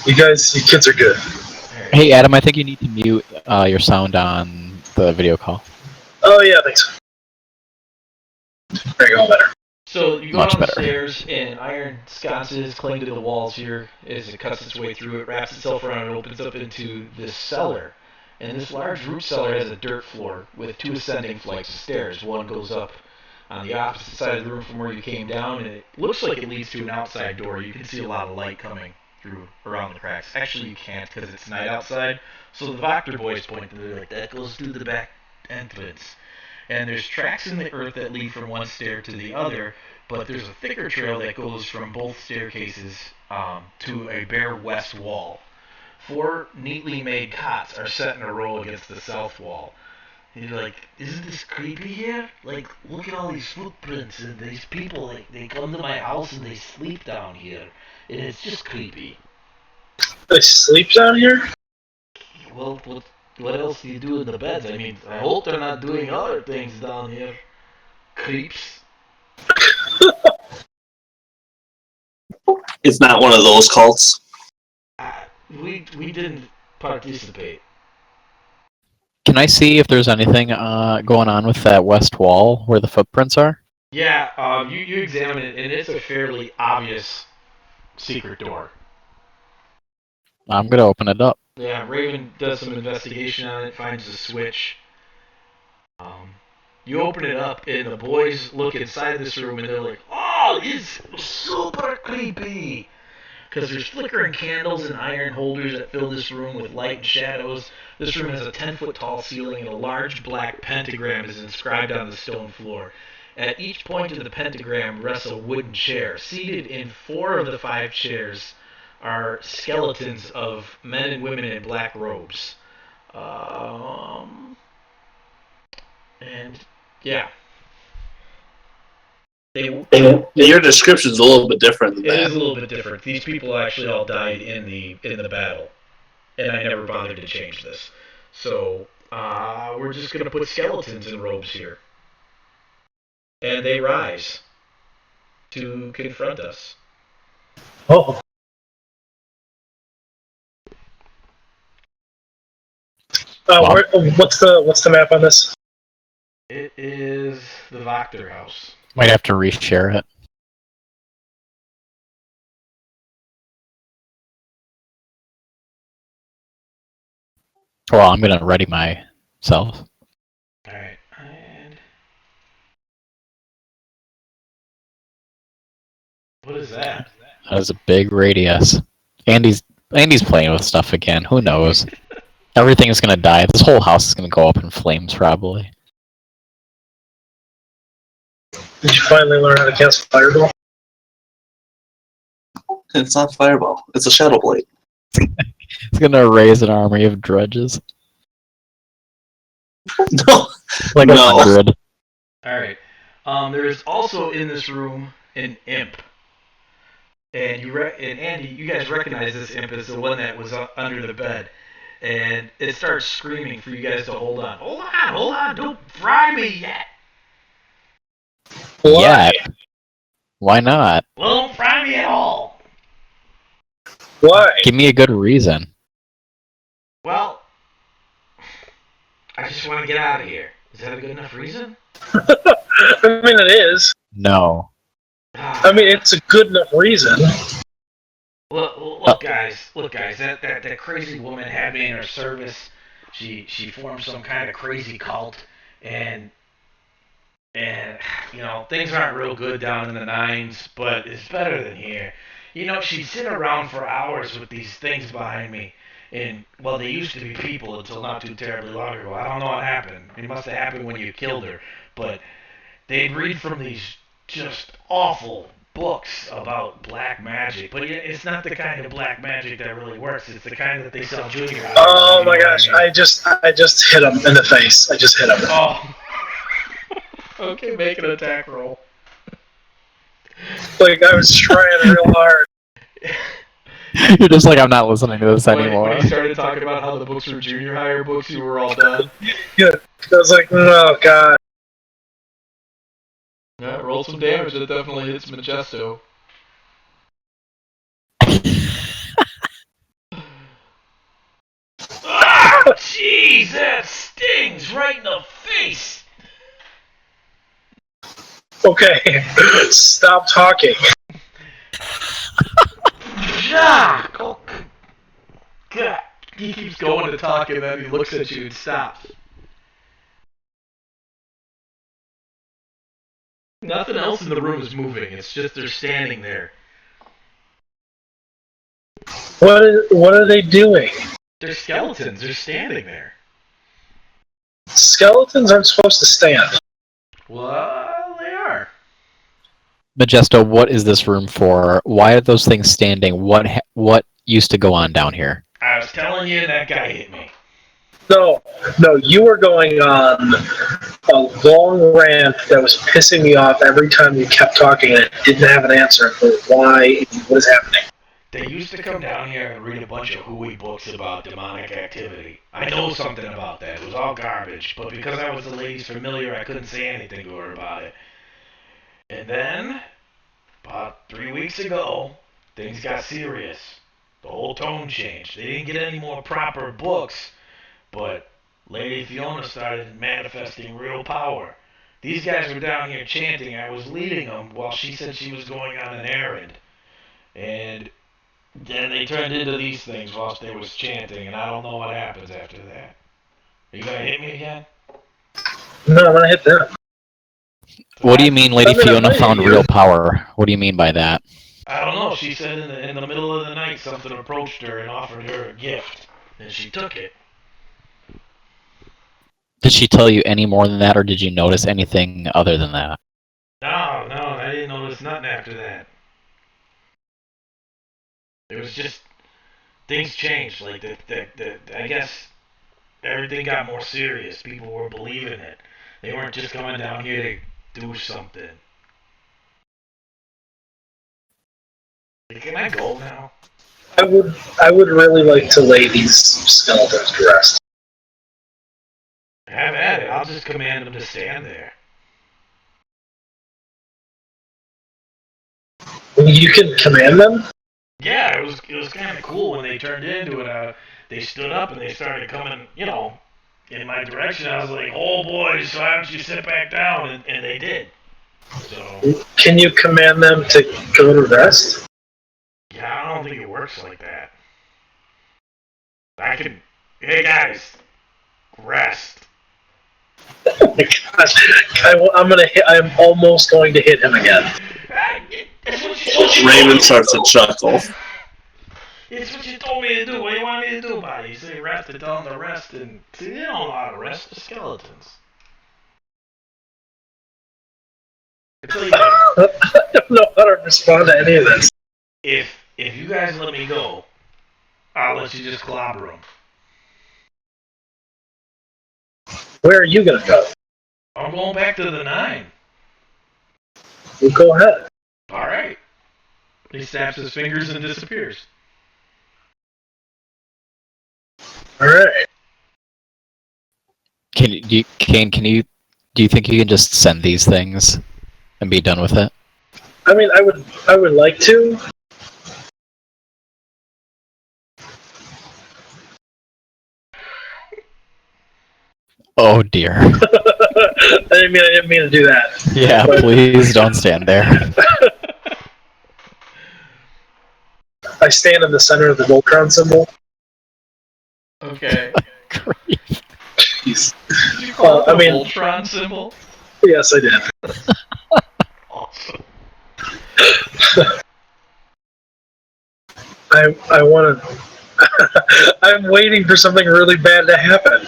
B: You kids are good.
A: Right.
D: Hey, Adam, I think you need to mute your sound on the video call.
B: Oh, yeah, thanks. There you go, better.
A: So you go
D: Much
A: down the
D: better.
A: stairs, and iron sconces cling to the walls here as it cuts its way through. It wraps itself around and opens up into this cellar. And this large root cellar has a dirt floor with two ascending flights of stairs. One goes up on the opposite side of the room from where you came down, and it looks like it leads to an outside door. You can see a lot of light coming through around the cracks. Actually, you can't because it's night outside. So the Wachter boys point to it like, that goes through the back entrance. And there's tracks in the earth that lead from one stair to the other, but there's a thicker trail that goes from both staircases to a bare west wall. 4 neatly made cots are set in a row against the south wall. And you're like, isn't this creepy here? Like, look at all these footprints and these people, like, they come to my house and they sleep down here. And it's just creepy.
B: They sleep down here?
A: Well, what else do you do in the beds? I mean, I hope they're not doing other things down here. Creeps.
C: It's not one of those cults.
A: We didn't participate.
D: Can I see if there's anything going on with that west wall where the footprints are?
A: Yeah, you examine it, and it's a fairly obvious secret door.
D: I'm gonna open it up.
A: Yeah, Raven does some investigation on it, finds a switch. You open it up, and the boys look inside this room, and they're like, "Oh, it's super creepy!" Because there's flickering candles and iron holders that fill this room with light and shadows. This room has a 10-foot tall ceiling, and a large black pentagram is inscribed on the stone floor. At each point of the pentagram rests a wooden chair. Seated in 4 of the 5 chairs are skeletons of men and women in black robes. And yeah,
C: Your description's a little bit different than
A: it
C: that.
A: is a little bit different. These people actually all died in the battle, and I never bothered to change this. So we're just gonna put skeletons in robes here, and they rise to confront us.
B: Oh. What's the map on this?
A: It is the Wachter house.
D: Might have to reshare it. Well, I'm gonna ready myself.
A: Alright, and what is that?
D: That is a big radius. Andy's playing with stuff again. Who knows? Everything is gonna die. This whole house is gonna go up in flames, probably.
B: Did you finally learn how to cast Fireball?
C: It's not Fireball. It's a Shadow Blade.
D: It's gonna raise an army of drudges.
C: No.
D: Like
C: No.
D: 100.
A: Alright. There is also in this room an imp. And and Andy, you guys recognize this imp as the one that was under the bed. And it starts screaming for you guys to hold on. Hold on, don't fry me yet.
D: Yeah. Why not?
A: Well, don't fry me at all.
B: Why?
D: Give me a good reason.
A: Well, I just want to get out of here. Is that a good enough reason?
B: I mean, it is.
D: No.
B: I mean, it's a good enough reason.
A: Look, guys. That crazy woman had me in her service. She formed some kind of crazy cult, and things aren't real good down in the nines, but it's better than here. She'd sit around for hours with these things behind me, and well, they used to be people until not too terribly long ago. I don't know what happened. It must have happened when you killed her, but they'd read from these just awful books about black magic, but it's not the kind of black magic that really works. It's the kind that they sell junior.
B: Oh my gosh! I just hit him in the face. I just hit him.
A: Oh. Okay, make an attack roll.
B: Like I was trying real hard.
D: You're just like, I'm not listening to this anymore.
A: When you started talking about how the books were junior higher books, you were all done.
B: Yeah, I was like, oh god.
A: Yeah, roll some damage. That definitely hits Majesto. Ah, jeez, that stings right in the face.
B: Okay, stop talking.
A: Jack! Oh, God. He keeps going to talk and then he looks at you and stops. Nothing else in the room is moving. It's just they're standing there.
B: What are they doing?
A: They're skeletons. They're standing there.
B: Skeletons aren't supposed to stand.
A: Well, they are.
D: Majesto, what is this room for? Why are those things standing? What used to go on down here?
A: I was telling you that guy hit me.
B: No, you were going on a long rant that was pissing me off every time you kept talking and it didn't have an answer for why, what is happening.
A: They used to come down here and read a bunch of hooey books about demonic activity. I know something about that. It was all garbage, but because I was the lady's familiar, I couldn't say anything to her about it. And then, about 3 weeks ago, things got serious. The whole tone changed. They didn't get any more proper books, but Lady Fiona started manifesting real power. These guys were down here chanting. I was leading them while she said she was going on an errand. And then they turned into these things whilst they was chanting, and I don't know what happens after that. Are you gonna hit me again?
B: No, I'm gonna hit them.
D: What do you mean Lady Fiona found real power? What do you mean by that?
A: I don't know. She said in the middle of the night something approached her and offered her a gift, and she took it.
D: Did she tell you any more than that, or did you notice anything other than that?
A: No, I didn't notice nothing after that. It was just things changed. Like I guess everything got more serious. People were believing it. They weren't just coming down here to do something. Can I go now?
B: I would really like to lay these skeletons to rest.
A: Have at it. I'll just command them to stand there.
B: You can command them?
A: Yeah, it was kind of cool when they turned into it. They stood up and they started coming, in my direction. I was like, "Oh boys, why don't you sit back down?" And they did. So
B: Can you command them to go to rest?
A: yeah, I don't think it works like that. I can. Hey guys, rest.
B: Oh my gosh! I'm almost going to hit him again.
C: Raven starts to chuckle.
A: It's what you told me to do. What do you want me to do about it? You say rest to tell them to rest, and see, they don't know how to rest. The skeletons.
B: I don't know how to respond to any of this.
A: If you guys let me go, I'll let you just clobber them.
B: Where are you gonna go?
A: I'm going back to the 9.
B: Well, go ahead.
A: All right. He snaps his fingers and disappears.
B: All right.
D: Kane, do you think you can just send these things and be done with it?
B: I mean, I would like to.
D: Oh dear.
B: I didn't mean to do that.
D: Yeah,
B: But
D: please don't stand there.
B: I stand in the center of the Voltron symbol.
A: Okay.
D: Great.
B: Jeez.
A: Did you call it the
B: I mean-
A: Voltron symbol?
B: Yes, I did.
A: Awesome.
B: I want to. I'm waiting for something really bad to happen.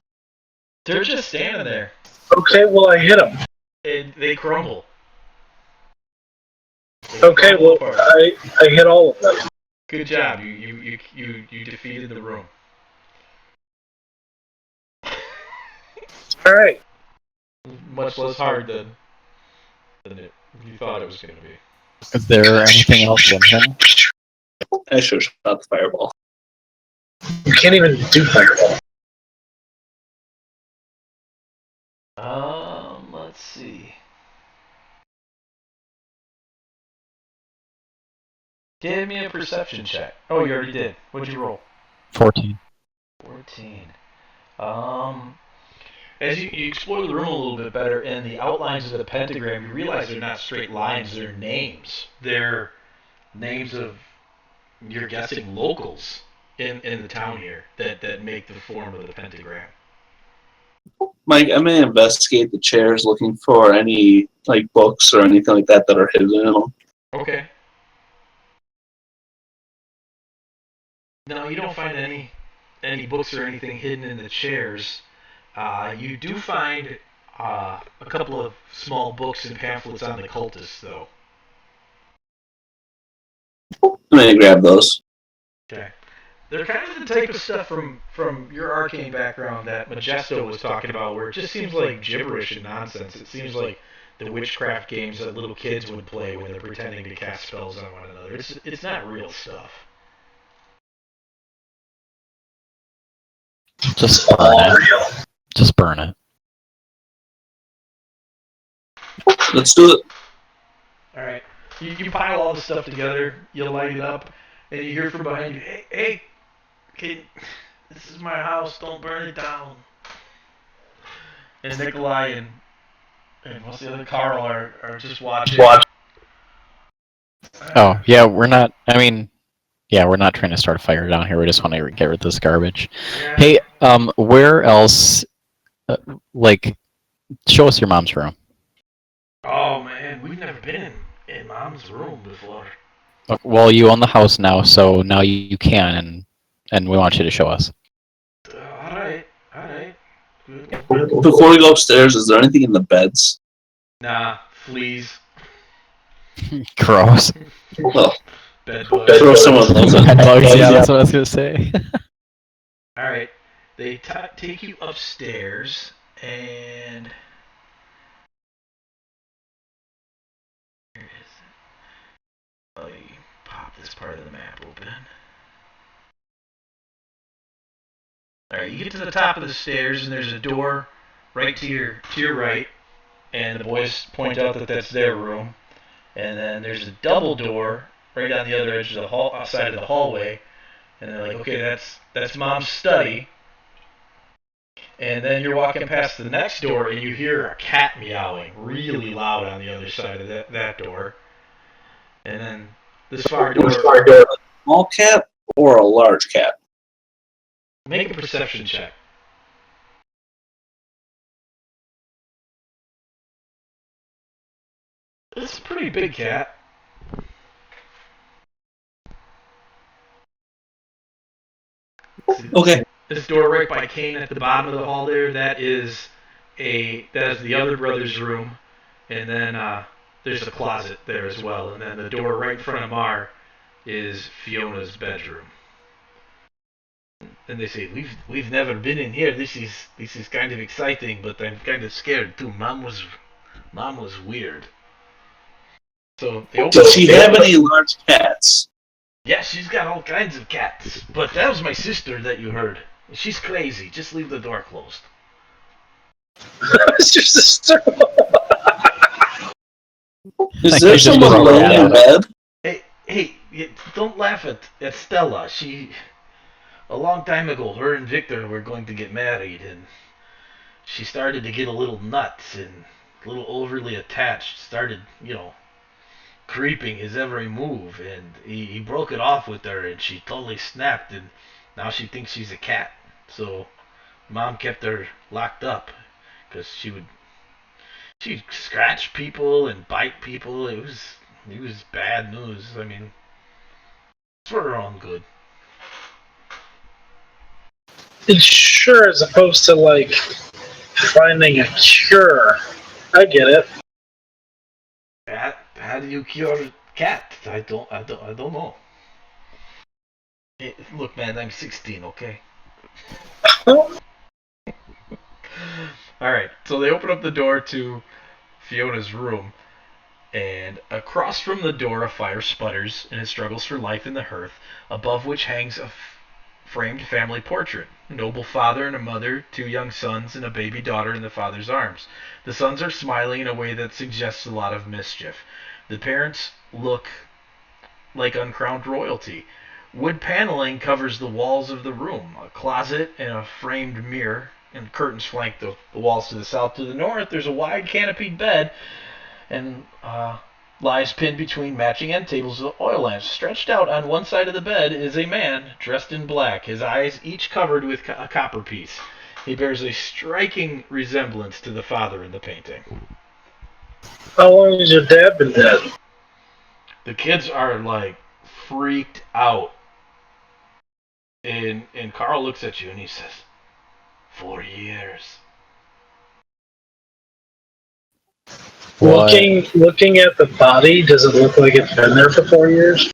A: They're just standing there.
B: Okay, well I hit them.
A: They crumble. They
B: Okay,
A: crumble
B: well
A: apart.
B: I hit all of them.
A: Good job. You defeated the room.
B: All right.
A: Much less hard than you thought it was going to be.
D: Is there anything else in here?
C: I should have shot the fireball.
B: You can't even do fireball.
A: Let's see. Give me a perception check. Oh, you already did. What'd you roll?
D: 14.
A: 14. As you explore the room a little bit better, and the outlines of the pentagram, you realize they're not straight lines, they're names. They're names of, you're guessing, locals in the town here that make the form of the pentagram.
C: Mike, I'm gonna investigate the chairs, looking for any like books or anything like that that are hidden in them.
A: Okay. No, you don't find any books or anything hidden in the chairs. You do find a couple of small books and pamphlets on the cultists, though.
C: I'm gonna grab those.
A: Okay. They're kind of the type of stuff from your arcane background that Majesto was talking about, where it just seems like gibberish and nonsense. It seems like the witchcraft games that little kids would play when they're pretending to cast spells on one another. It's not real stuff.
D: Just burn it. Just burn it.
C: Let's do it.
A: All right. You pile all the stuff together. You light it up, and you hear from behind you, "Hey, kid, this is my house. Don't burn it down." And Nikolai and what's the other Carl are just watching.
D: Oh, yeah, we're not. I mean, yeah, we're not trying to start a fire down here. We just want to get rid of this garbage.
A: Yeah.
D: Hey, where else? Like, show us your mom's room.
A: Oh man, we've never been in Mom's room before.
D: Well, you own the house now, so now you can, and we want you to show us.
A: All right. Good.
C: Before we go upstairs, is there anything in the beds?
A: Nah, fleas.
D: Gross.
C: Well,
A: Bed bugs.
C: throw some of those in.
D: Bugs, yeah, that's what I was gonna say.
A: All right. They take you upstairs, and where is it? Oh, you pop this part of the map open. All right, you get to the top of the stairs, and there's a door right to your right, and the boys point out that that's their room. And then there's a double door right on the other edge of the side of the hallway, and they're like, "Okay, that's Mom's study." And then you're walking past the next door, and you hear a cat meowing really loud on the other side of that door. And then this far door.
C: A small cat or a large cat?
A: Make a perception check. It's a pretty big cat.
C: Okay.
A: This door right by Kainne at the bottom of the hall there, that is the other brother's room, and then there's a closet there as well, and then the door right in front of Mar is Fiona's bedroom. And they say, we've never been in here. This is kind of exciting, but I'm kind of scared too. Mom was weird. So they open.
C: Does she have any large cats?
A: Yeah, she's got all kinds of cats. But that was my sister that you heard. She's crazy. Just leave the door closed.
B: It's your sister.
C: Is there someone laying in bed?
A: Hey, don't laugh at Stella. A long time ago, her and Victor were going to get married, and she started to get a little nuts and a little overly attached. Started, creeping his every move, and he broke it off with her, and she totally snapped, and now she thinks she's a cat. So Mom kept her locked up because she'd scratch people and bite people. It was bad news. I mean, it's for her own good.
B: It's sure, as opposed to like finding a cure. I get it.
A: How do you cure cat? I don't know. Look, man, I'm 16. Okay.
B: Huh?
A: All right. So they open up the door to Fiona's room, and across from the door a fire sputters in it struggles for life in the hearth, above which hangs a framed family portrait. A noble father and a mother, two young sons, and a baby daughter in the father's arms. The sons are smiling in a way that suggests a lot of mischief. The parents look like uncrowned royalty. Wood paneling covers the walls of the room. A closet and a framed mirror and curtains flank the walls to the south. To the north, there's a wide canopied bed and lies pinned between matching end tables of oil lamps. Stretched out on one side of the bed is a man dressed in black, his eyes each covered with a copper piece. He bears a striking resemblance to the father in the painting.
B: How long has your dad been dead?
A: The kids are like freaked out. And Carl looks at you and he says, 4 years.
D: What?
B: Looking at the body, does it look like it's been there for 4 years?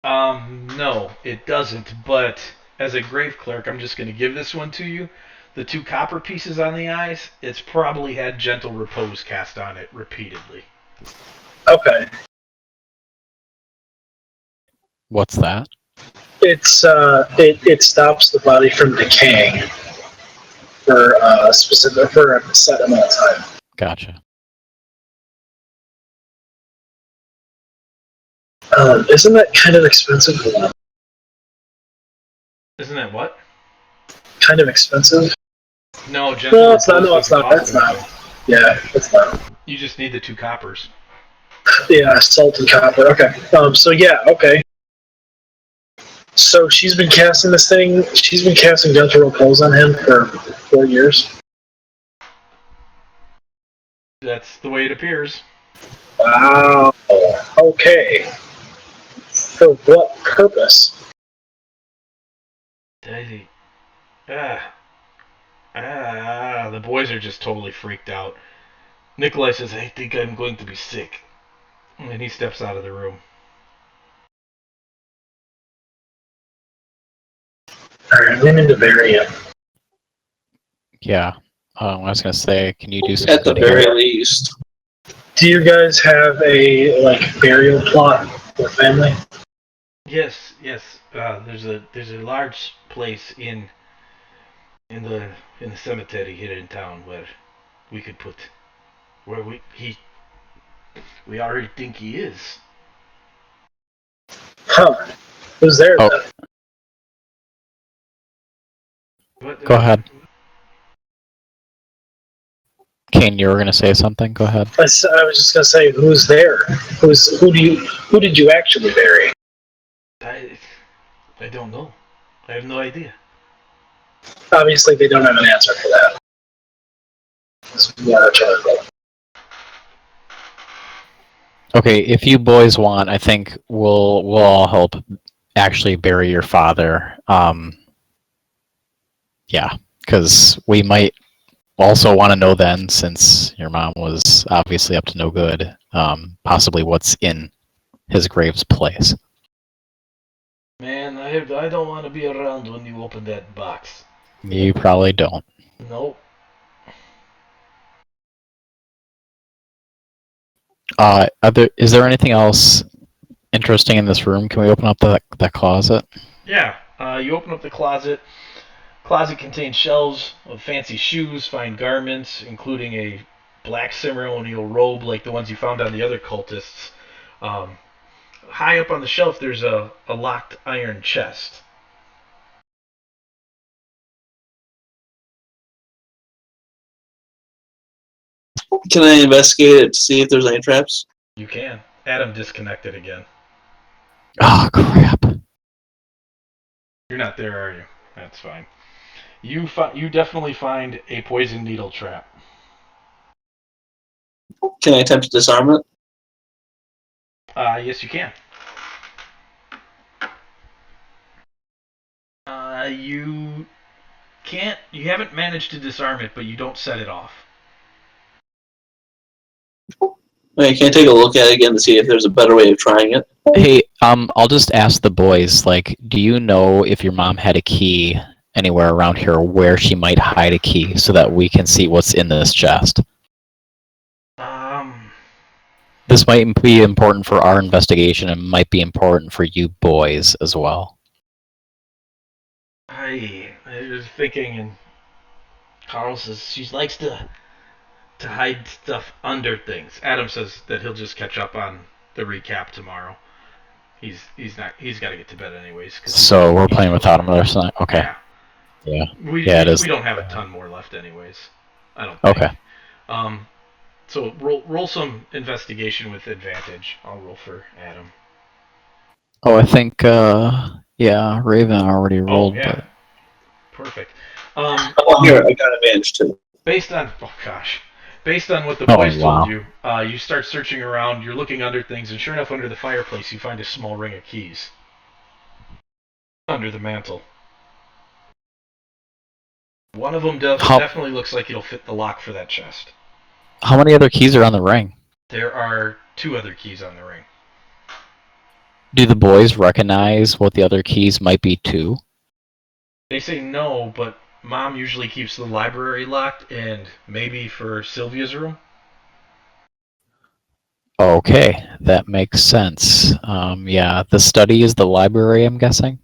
A: No, it doesn't. But as a grave clerk, I'm just going to give this one to you. The two copper pieces on the eyes, it's probably had gentle repose cast on it repeatedly.
B: Okay.
D: What's that?
B: It stops the body from decaying for a set amount of time.
D: Gotcha.
B: Isn't that kind of expensive?
A: Isn't that what?
B: Kind of expensive?
A: No, gentle
B: No,
A: repose
B: it's not. No, it's
A: doesn't
B: not.
A: cost
B: That's not.
A: anything.
B: Yeah, it's not.
A: You just need the two coppers.
B: Yeah, salt and copper. Okay. So yeah. Okay. So she's been casting this thing. She's been casting gentle repose on him for 4 years.
A: That's the way it appears.
B: Wow. Okay. For what purpose?
A: Daisy. The boys are just totally freaked out. Nikolai says, I think I'm going to be sick. And he steps out of the room.
B: Alright, we need to bury him.
D: Yeah. I was gonna say, can you do some
C: At the
D: good here?
C: very least.
B: Do you guys have a burial plot for family?
A: Yes. There's a large place in the cemetery here in town where we could put where we already think he is.
B: Huh. Who's there
D: Oh.
B: then?
A: But,
D: Go ahead. Kane, you were gonna say something? Go ahead.
B: I was just gonna say, who's there? Who did you actually bury?
A: I don't know. I have no idea.
B: Obviously, they don't have an answer for that. Yeah,
D: Okay, if you boys want, I think we'll all help actually bury your father. Yeah, because we might also want to know then, since your mom was obviously up to no good, possibly what's in his grave's place.
A: Man, I don't want to be around when you open that box.
D: You probably don't.
A: Nope.
D: Is there anything else interesting in this room? Can we open up that closet?
A: Yeah. You open up the closet. Closet contains shelves of fancy shoes, fine garments, including a black ceremonial robe like the ones you found on the other cultists. High up on the shelf, there's a locked iron chest.
C: Can I investigate it to see if there's any traps?
A: You can. Adam disconnected again.
D: Oh crap!
A: You're not there, are you? That's fine. You definitely find a poison needle trap.
C: Can I attempt to disarm it?
A: Yes, you can. You can't. You haven't managed to disarm it, but you don't set it off.
C: Wait, can I take a look at it again to see if there's a better way of trying it?
D: Hey, I'll just ask the boys. Like, do you know if your mom had a key anywhere around here, where she might hide a key, so that we can see what's in this chest? This might be important for our investigation, and might be important for you boys as well.
A: I was thinking, and Carl says she likes to hide stuff under things. Adam says that he'll just catch up on the recap tomorrow. He's got to get to bed anyways.
D: So we're playing without him last night. Okay.
A: Yeah.
D: Yeah. It is.
A: We don't have a ton more left anyways. I don't think.
D: Okay.
A: So roll some investigation with advantage. I'll roll for Adam.
D: Oh, I think yeah, Raven already rolled.
A: Oh, yeah.
D: But...
A: Perfect.
C: Here, I got advantage too.
A: Based on what the boys
D: wow.
A: told you, you start searching around. You're looking under things, and sure enough, under the fireplace, you find a small ring of keys under the mantle. One of them definitely looks like it'll fit the lock for that chest.
D: How many other keys are on the ring?
A: There are 2 other keys on the ring.
D: Do the boys recognize what the other keys might be too?
A: They say no, but Mom usually keeps the library locked, and maybe for Sylvia's room.
D: Okay, that makes sense. Yeah, the study is the library, I'm guessing?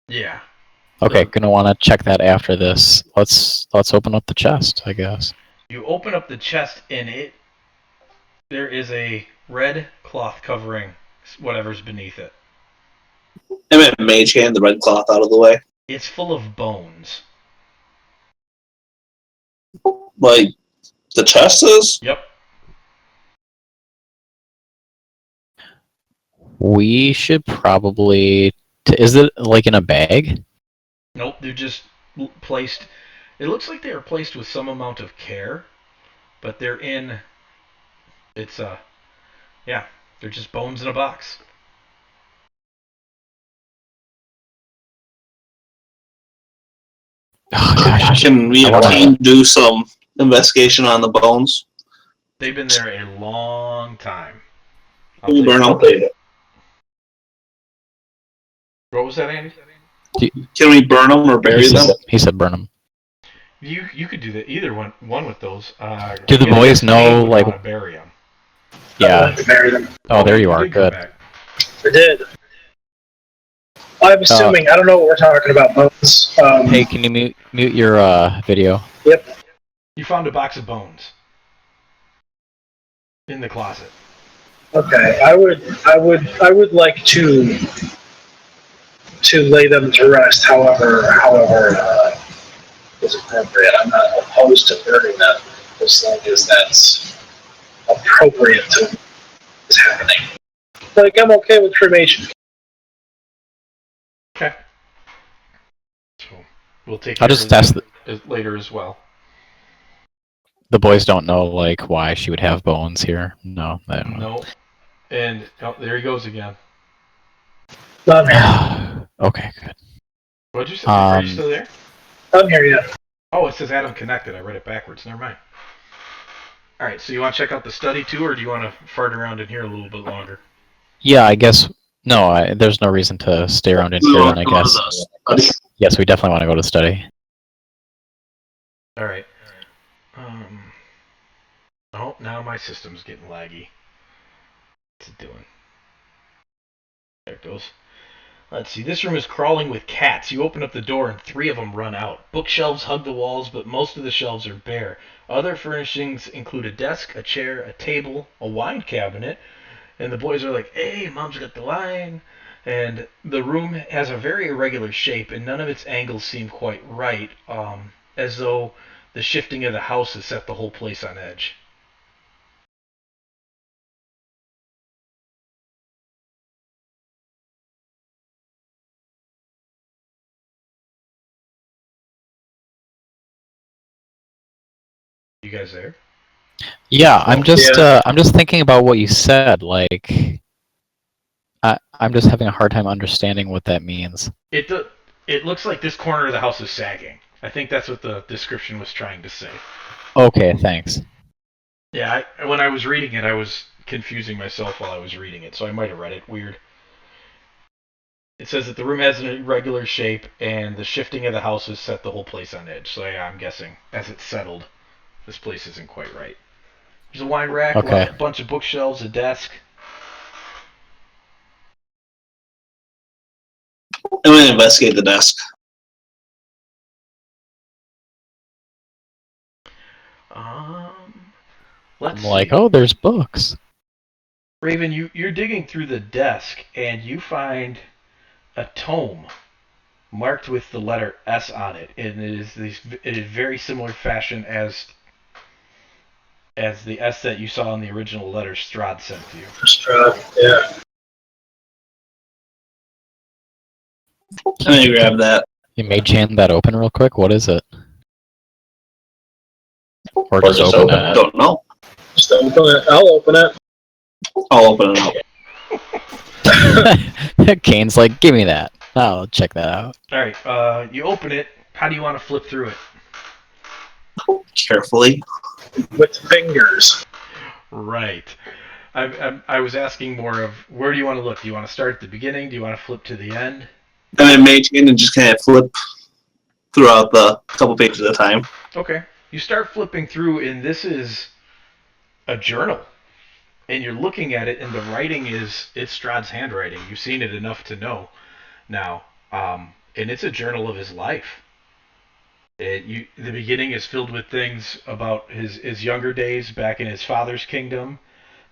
A: Yeah.
D: Okay, gonna want to check that after this. Let's open up the chest, I guess.
A: You open up the chest, and there is a red cloth covering whatever's beneath it.
C: I meant mage hand the red cloth out of the way.
A: It's full of bones.
C: Like the chest is?
A: Yep.
D: We should probably... Is it like in a bag?
A: Nope, they're just placed... It looks like they are placed with some amount of care, but they're in... It's, yeah, they're just bones in a box.
D: Oh, gosh.
C: Can we do some investigation on the bones?
A: They've been there a long time.
C: Can we burn them?
A: What was that, Andy?
C: Can we burn them or bury them?
D: He said burn them.
A: You could do that. Either one with those.
D: Do the boys know, like...
A: to bury them?
B: I wanted to bury them.
D: Oh, there you are. Good.
B: I did. I'm assuming. I don't know what we're talking about, bones.
D: Hey, can you mute your video?
B: Yep.
A: You found a box of bones in the closet.
B: Okay, I would like to lay them to rest. However is appropriate. I'm not opposed to burning them as long as that's appropriate to what's happening. Like, I'm okay with cremation.
A: Okay. So we'll take.
D: I'll just test
A: later as well.
D: The boys don't know, like, why she would have bones here. No, they don't know.
A: No. And there he goes again.
D: Okay, good.
A: What'd you say? Are you still there?
B: I'm here, yeah.
A: Oh, it says Adam connected. I read it backwards. Never mind. All right. So you want to check out the study too, or do you want to fart around in here a little bit longer?
D: Yeah, I guess. No, there's no reason to stay around in here. Then I guess. Yes, we definitely want to go to study.
A: All right. Oh, now my system's getting laggy. What's it doing? There it goes. Let's see, this room is crawling with cats. You open up the door and 3 of them run out. Bookshelves hug the walls, but most of the shelves are bare. Other furnishings include a desk, a chair, a table, a wine cabinet, and the boys are like, hey, Mom's got the wine. And the room has a very irregular shape, and none of its angles seem quite right, as though the shifting of the house has set the whole place on edge. You guys there?
D: Yeah, I'm just thinking about what you said. Like, I'm just having a hard time understanding what that means.
A: It looks like this corner of the house is sagging. I think that's what the description was trying to say.
D: Okay, thanks.
A: Yeah, when I was reading it, I was confusing myself while I was reading it, so I might have read it weird. It says that the room has an irregular shape, and the shifting of the house has set the whole place on edge. So yeah, I'm guessing as it's settled, this place isn't quite right. There's a wine rack,
D: Okay.
A: a bunch of bookshelves, a desk.
C: I'm going to investigate the desk.
A: Let's
D: I'm like,
A: see.
D: oh, there's books.
A: Raven, you're digging through the desk, and you find a tome marked with the letter S on it, and it is very similar fashion as the S that you saw in the original letter Strahd sent to you.
B: Strahd, yeah.
C: I'm going to grab that.
D: You may jam that open real quick. What is it? Or
C: Just open it. I don't know.
B: Just open it. I'll open it.
C: I'll open it up.
D: Kane's like, give me that. I'll check that out.
A: Alright, you open it. How do you want to flip through it?
C: Carefully.
B: With fingers.
A: Right. I was asking more of, where do you want to look? Do you want to start at the beginning? Do you want to flip to the end?
C: And I maintain and just kind of flip throughout the couple pages at a time.
A: Okay. You start flipping through, and this is a journal. And you're looking at it, and the writing it's Strahd's handwriting. You've seen it enough to know now. And it's a journal of his life. The beginning is filled with things about his younger days back in his father's kingdom,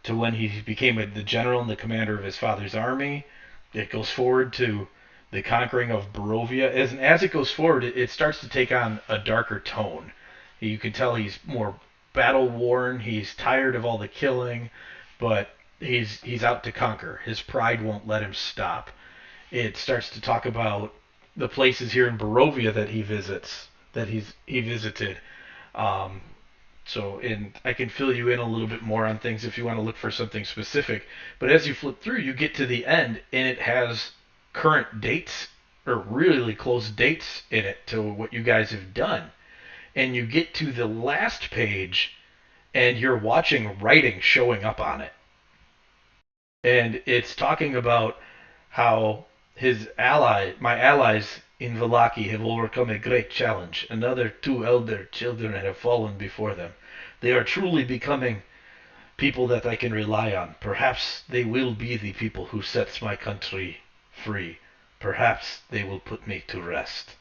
A: to when he became the general and the commander of his father's army. It goes forward to the conquering of Barovia. As it goes forward, it starts to take on a darker tone. You can tell he's more battle worn. He's tired of all the killing, but he's out to conquer. His pride won't let him stop. It starts to talk about the places here in Barovia that he visits, that he visited. Um, and I can fill you in a little bit more on things if you want to look for something specific. But as you flip through, you get to the end, and it has current dates, or really close dates in it to what you guys have done. And you get to the last page, and you're watching writing showing up on it. And it's talking about how my allies in Vallaki have overcome a great challenge. Another 2 elder children have fallen before them. They are truly becoming people that I can rely on. Perhaps they will be the people who sets my country free. Perhaps they will put me to rest.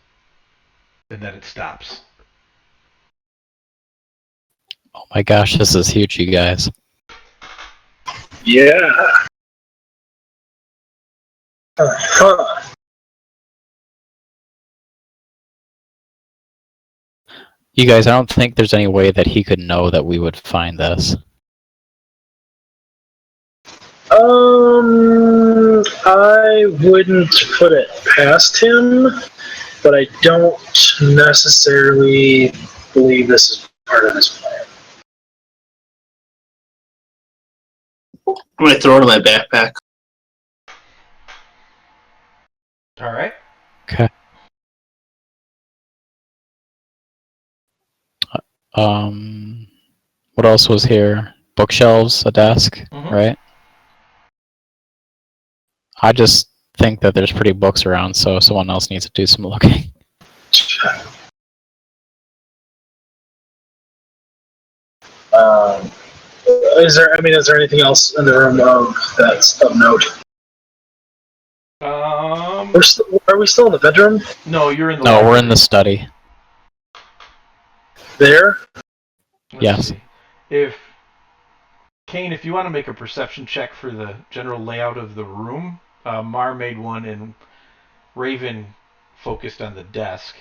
A: And then it stops.
D: Oh my gosh, this is huge, you guys.
B: Yeah. Uh-huh.
D: You guys, I don't think there's any way that he could know that we would find this.
B: I wouldn't put it past him, but I don't necessarily believe this is part of his plan.
C: I'm going to throw it in my backpack.
A: Alright.
D: Okay. What else was here? Bookshelves, a desk, right? I just think that there's pretty books around, so someone else needs to do some looking.
B: Is there anything else in the room that's of note? Are we still in the bedroom?
A: No, you're in the
D: No,
A: library.
D: we're in the study.
B: There?
A: Let's
D: Yes.
A: see. If Kainne, if you want to make a perception check for the general layout of the room, Mar made one and Raven focused on the desk.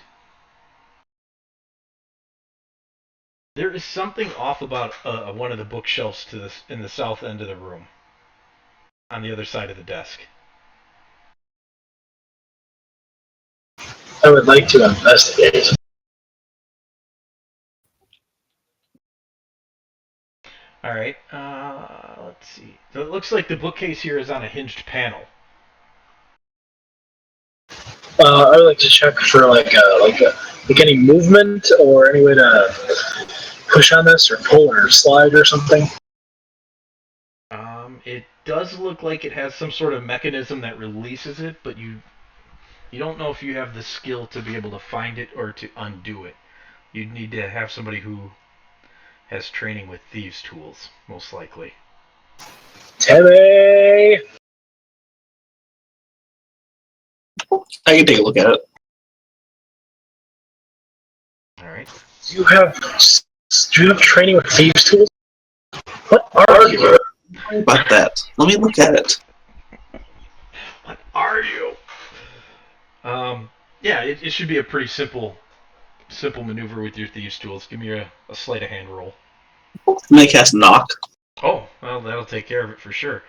A: There is something off about one of the bookshelves in the south end of the room, on the other side of the desk.
B: I would like to investigate.
A: All right. Let's see. So it looks like the bookcase here is on a hinged panel.
B: I would like to check for like any movement or any way to push on this or pull or slide or something.
A: It does look like it has some sort of mechanism that releases it, but you don't know if you have the skill to be able to find it or to undo it. You'd need to have somebody who has training with thieves' tools, most likely.
B: Timmy!
C: I can take a look at it.
A: All right.
B: Do you have training with thieves' tools? What are you?
C: About that. Let me look at it.
A: What are you? Yeah, it should be a pretty simple maneuver with your thieves' tools. Give me a sleight of hand roll.
C: May cast knock.
A: Oh, well, that'll take care of it for sure.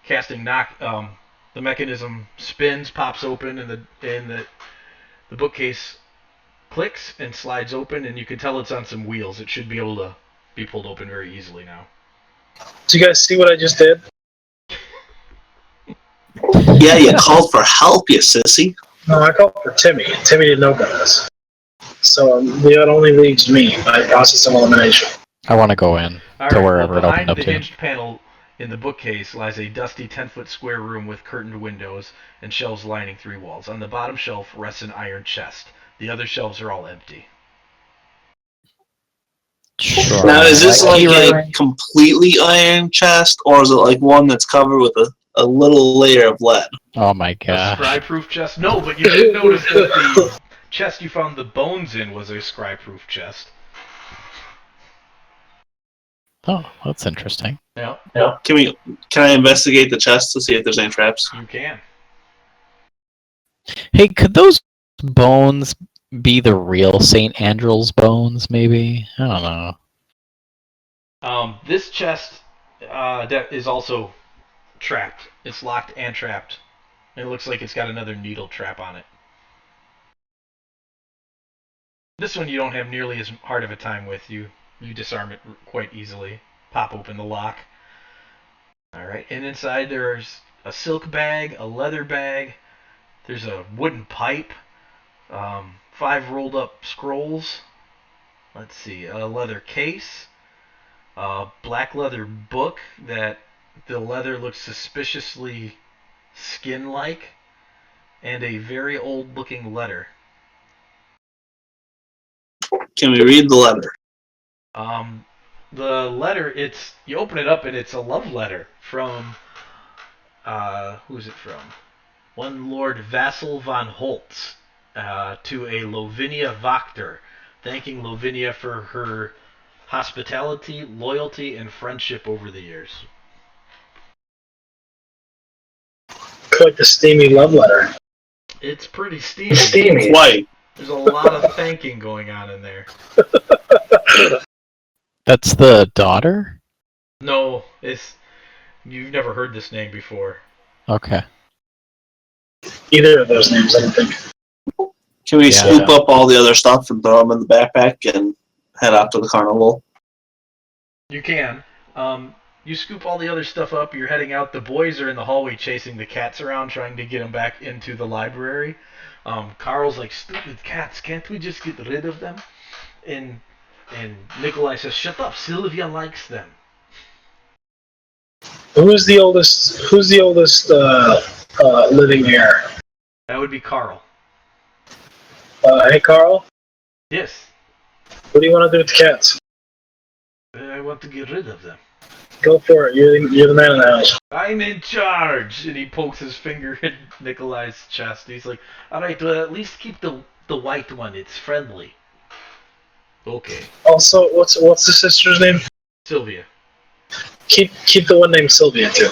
A: Casting knock, the mechanism spins, pops open, and the bookcase clicks and slides open, and you can tell it's on some wheels. It should be able to be pulled open very easily now.
B: Do you guys see what I just did?
C: Yeah, you called for help, you sissy.
B: No, I called for Timmy. Timmy didn't open this. So that only leaves me by process of elimination.
D: I want to go in
A: All
D: to
A: right,
D: wherever
A: well,
D: it opened
A: behind
D: up
A: the
D: to.
A: hinged panel in the bookcase lies a dusty 10-foot square room with curtained windows and shelves lining 3 walls. On the bottom shelf rests an iron chest. The other shelves are all empty.
D: Sure.
C: Now, is this
D: Like,
C: like a completely iron chest, or is it like one that's covered with a little layer of lead?
D: Oh my
A: A
D: gosh.
A: scry-proof chest? No, but you did notice that the chest you found the bones in was a scry-proof chest.
D: Oh, that's interesting.
A: Yeah,
C: Can I investigate the chest to see if there's any traps?
A: you can.
D: Hey, could those bones be the real St. Andrew's bones, maybe? I don't know.
A: This chest that is also trapped. It's locked and trapped. It looks like it's got another needle trap on it. This one you don't have nearly as hard of a time with. You disarm it quite easily. Pop open the lock. Alright, and inside there's a silk bag, a leather bag, there's a wooden pipe, 5 rolled up scrolls, let's see, a leather case, a black leather book that the leather looks suspiciously skin-like, and a very old-looking letter.
C: Can we read the letter?
A: The letter, you open it up and it's a love letter from, who's it from? One Lord Vassal von Holtz to a Lovinia Wachter, thanking Lovinia for her hospitality, loyalty, and friendship over the years.
B: Quite the steamy love letter.
A: It's pretty steamy.
C: Quite.
A: There's a lot of thanking going on in there.
D: That's the daughter?
A: No, you've never heard this name before.
D: Okay.
B: Either of those names, I don't think.
C: Can we
D: Yeah.
C: scoop up all the other stuff and throw them in the backpack and head out to the carnival?
A: You can. You scoop all the other stuff up, you're heading out. The boys are in the hallway chasing the cats around, trying to get them back into the library. Carl's like, stupid cats, can't we just get rid of them? And Nikolai says, shut up, Sylvia likes them.
B: Who's the oldest living heir?
A: That would be Carl.
B: Hey, Carl?
A: Yes.
B: What do you want to do with the cats?
A: I want to get rid of them.
B: Go for it. You're the man in the house.
A: I'm in charge! And he pokes his finger in Nikolai's chest. He's like, alright, well, at least keep the white one. It's friendly. Okay.
B: Also, what's the sister's name?
A: Sylvia.
B: Keep the one named Sylvia too.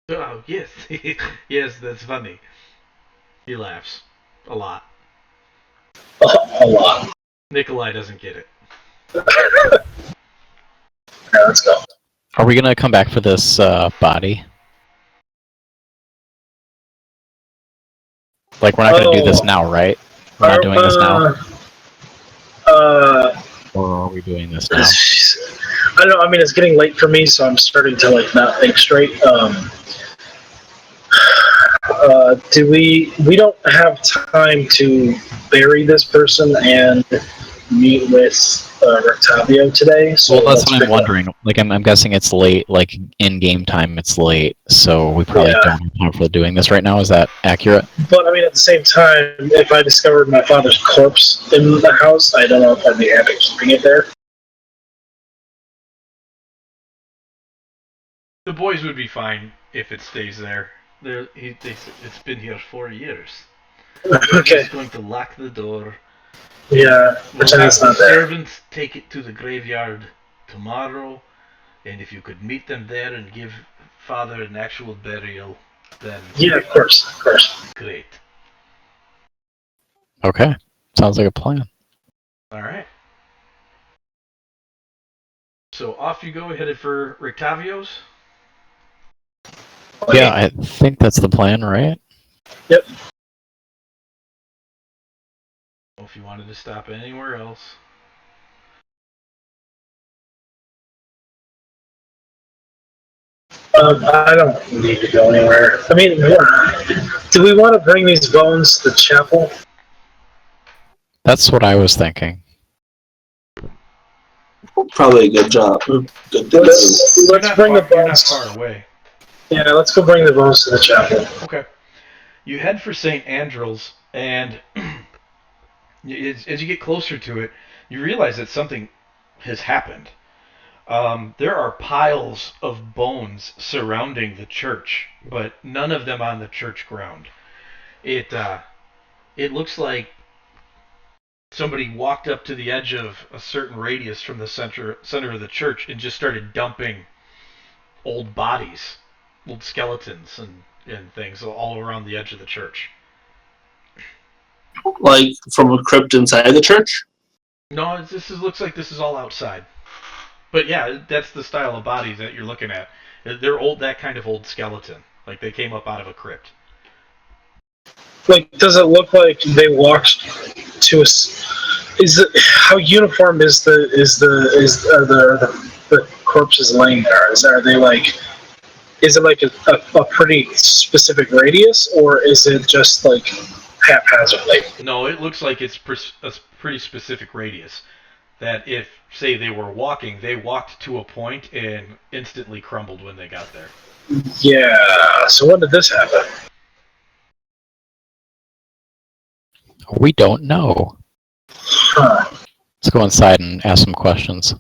A: Oh, yes. Yes, that's funny. He laughs. A lot.
B: A lot.
A: Nikolai doesn't get it.
B: Yeah, let's go.
D: Are we gonna come back for this body? Like, we're not gonna do this now, right? We're not doing this now? Or are we doing this now?
B: I don't know. I mean, it's getting late for me, so I'm starting to like not think straight. We don't have time to bury this person and meet with Rictavio today. So
D: Well, that's what I'm wondering. Like, I'm guessing it's late. Like, in game time, it's late. So we probably don't have time for doing this right now. Is that accurate?
B: But I mean, at the same time, if I discovered my father's corpse in the house, I don't know if I'd be happy keeping it there.
A: The boys would be fine if it stays there. It's been here 4 years.
B: Okay.
A: He's going to lock the door.
B: Yeah, pretend it's not there.
A: Servants take it to the graveyard tomorrow, and if you could meet them there and give father an actual burial, then
B: Yeah, of course.
A: great.
D: Okay. Sounds like a plan.
A: Alright. So off you go, headed for Rictavio's?
D: Yeah, I think that's the plan, right?
B: Yep.
A: If you wanted to stop anywhere else.
B: I don't need to go anywhere. I mean, do we want to bring these bones to the chapel?
D: That's what I was thinking.
C: Probably a good job. Good thing.
B: Let's bring the bones.
A: You're not far away.
B: Yeah, let's go bring the bones to the chapel.
A: Okay. You head for St. Andrew's, and as you get closer to it, you realize that something has happened. There are piles of bones surrounding the church, but none of them on the church ground. It looks like somebody walked up to the edge of a certain radius from the center of the church and just started dumping old bodies, old skeletons and things all around the edge of the church.
C: Like from a crypt inside the church?
A: No, looks like this is all outside. But yeah, that's the style of bodies that you're looking at. They're old, that kind of old skeleton. Like they came up out of a crypt.
B: Like, does it look like they walked to us? How uniform are the corpses laying there? Are they like? Is it like a pretty specific radius, or is it just like haphazardly?
A: No, it looks like it's a pretty specific radius. That if, say, they were walking, they walked to a point and instantly crumbled when they got there.
B: Yeah, so when did this happen?
D: We don't know.
B: Huh.
D: Let's go inside and ask some questions.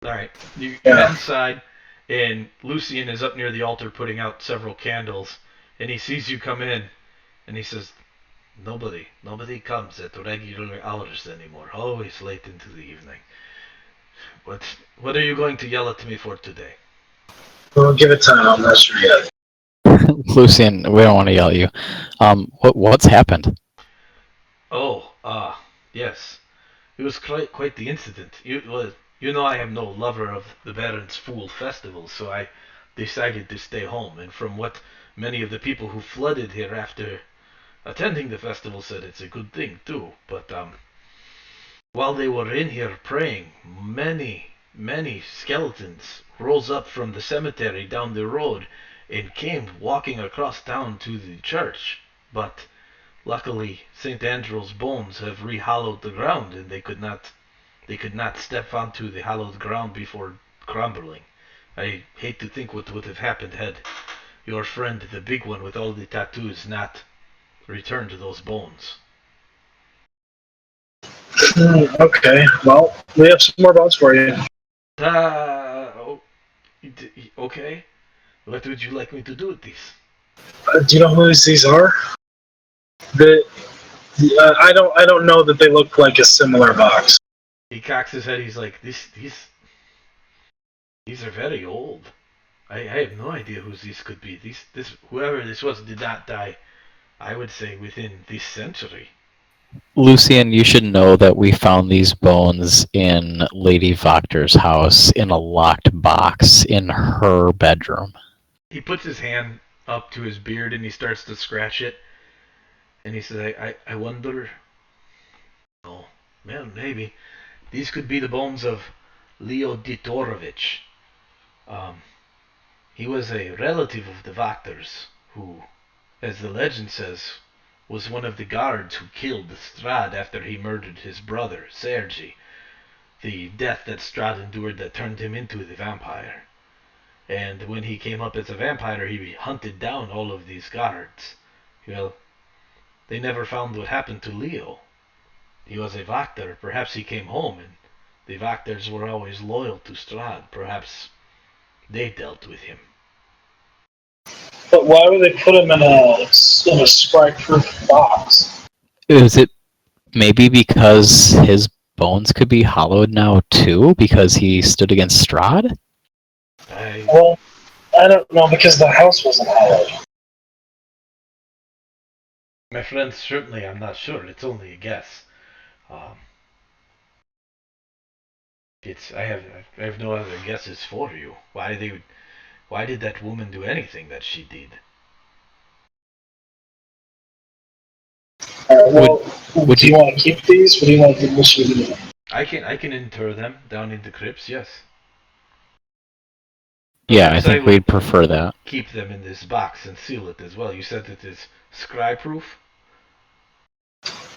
A: Alright, you head inside, and Lucian is up near the altar putting out several candles, and he sees you come in, and he says, Nobody comes at regular hours anymore, always late into the evening. What are you going to yell at me for today?
B: Well, give it time, I'm not sure yet.
D: Lucian, we don't want to yell at you. What's happened?
A: Yes. It was quite the incident. You know I am no lover of the Baron's Fool Festival, so I decided to stay home, and from what many of the people who flooded here after attending the festival said, it's a good thing too. But while they were in here praying, many skeletons rose up from the cemetery down the road and came walking across town to the church. But luckily, St. Andrew's bones have rehollowed the ground, and they could not step onto the hallowed ground before crumbling. I hate to think what would have happened had your friend, the big one with all the tattoos, not returned those bones.
B: Okay, well, we have some more bones for you.
A: Okay. What would you like me to do with these?
B: Do you know who these are? The I don't know that they look like a similar box.
A: He cocks his head. He's like, these are very old. I have no idea who these could be. Whoever this was did not die, I would say, within this century.
D: Lucian, you should know that we found these bones in Lady Voctor's house in a locked box in her bedroom.
A: He puts his hand up to his beard and he starts to scratch it. And he says, I wonder. Oh, well, maybe. These could be the bones of Leo Ditorovich. He was a relative of the Voctors, who, as the legend says, was one of the guards who killed Strahd after he murdered his brother, Sergi. The death that Strahd endured that turned him into the vampire. And when he came up as a vampire, he hunted down all of these guards. Well, they never found what happened to Leo. He was a Voctor. Perhaps he came home, and the Voctors were always loyal to Strahd. Perhaps they dealt with him.
B: But why would they put him in a scry-proof box?
D: Is it maybe because his bones could be hollowed now too, because he stood against Strahd?
B: Well, I don't know, because the house wasn't hollowed.
A: My friends, certainly I'm not sure. It's only a guess. I have no other guesses for you. Why did that woman do anything that she did?
B: Well, do you want to keep these? What do you want to do?
A: I can inter them down in the crypts, yes.
D: Yeah, I think we'd prefer that.
A: Keep them in this box and seal it as well. You said it is scry-proof?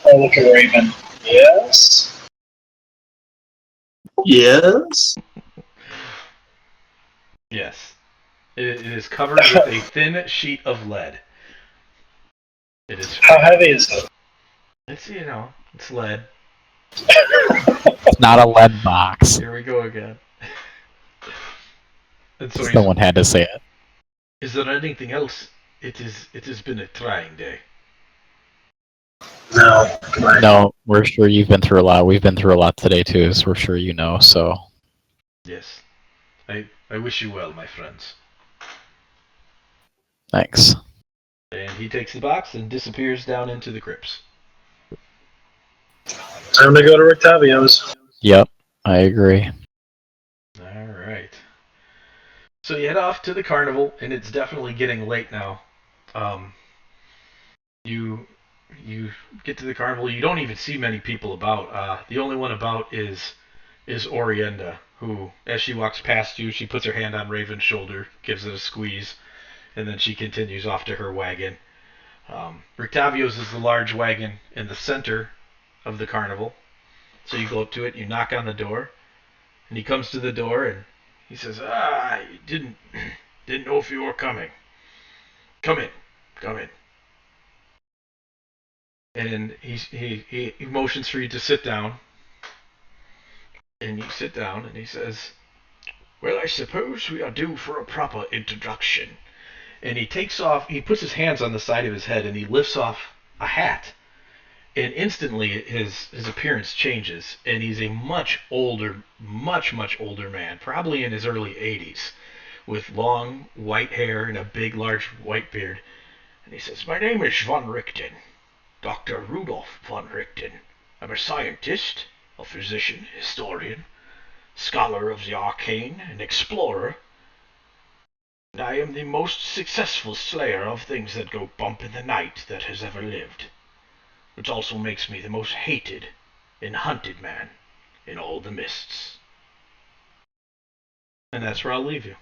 B: Oh, look at Raven. Yes?
C: Yes.
A: Yes. It is covered with a thin sheet of lead. It is.
B: How heavy is it?
A: It's, it's lead.
D: It's not a lead box.
A: Here we go again. And so
D: Someone had to say it.
A: Is there anything else? It has been a trying day.
D: No, we're sure you've been through a lot. We've been through a lot today too, so we're sure you know, so.
A: Yes. I wish you well, my friends.
D: Thanks.
A: And he takes the box and disappears down into the crypts.
B: Time to go to Rictavio's.
D: Yep, I agree.
A: Alright. So you head off to the carnival, and it's definitely getting late now. You get to the carnival. You don't even see many people about. The only one about is Orienda, who, as she walks past you, she puts her hand on Raven's shoulder, gives it a squeeze, and then she continues off to her wagon. Rictavio's is the large wagon in the center of the carnival. So you go up to it, you knock on the door, and he comes to the door and he says, I didn't know if you were coming. Come in. And he motions for you to sit down. And you sit down and he says, well, I suppose we are due for a proper introduction. And he puts his hands on the side of his head and he lifts off a hat. And instantly his appearance changes, and he's a much older man, probably in his early 80s, with long white hair and a big, large white beard. And he says, my name is von Richten, Dr. Rudolf von Richten. I'm a scientist, a physician, historian, scholar of the arcane, an explorer, and I am the most successful slayer of things that go bump in the night that has ever lived. Which also makes me the most hated and hunted man in all the mists. And that's where I'll leave you.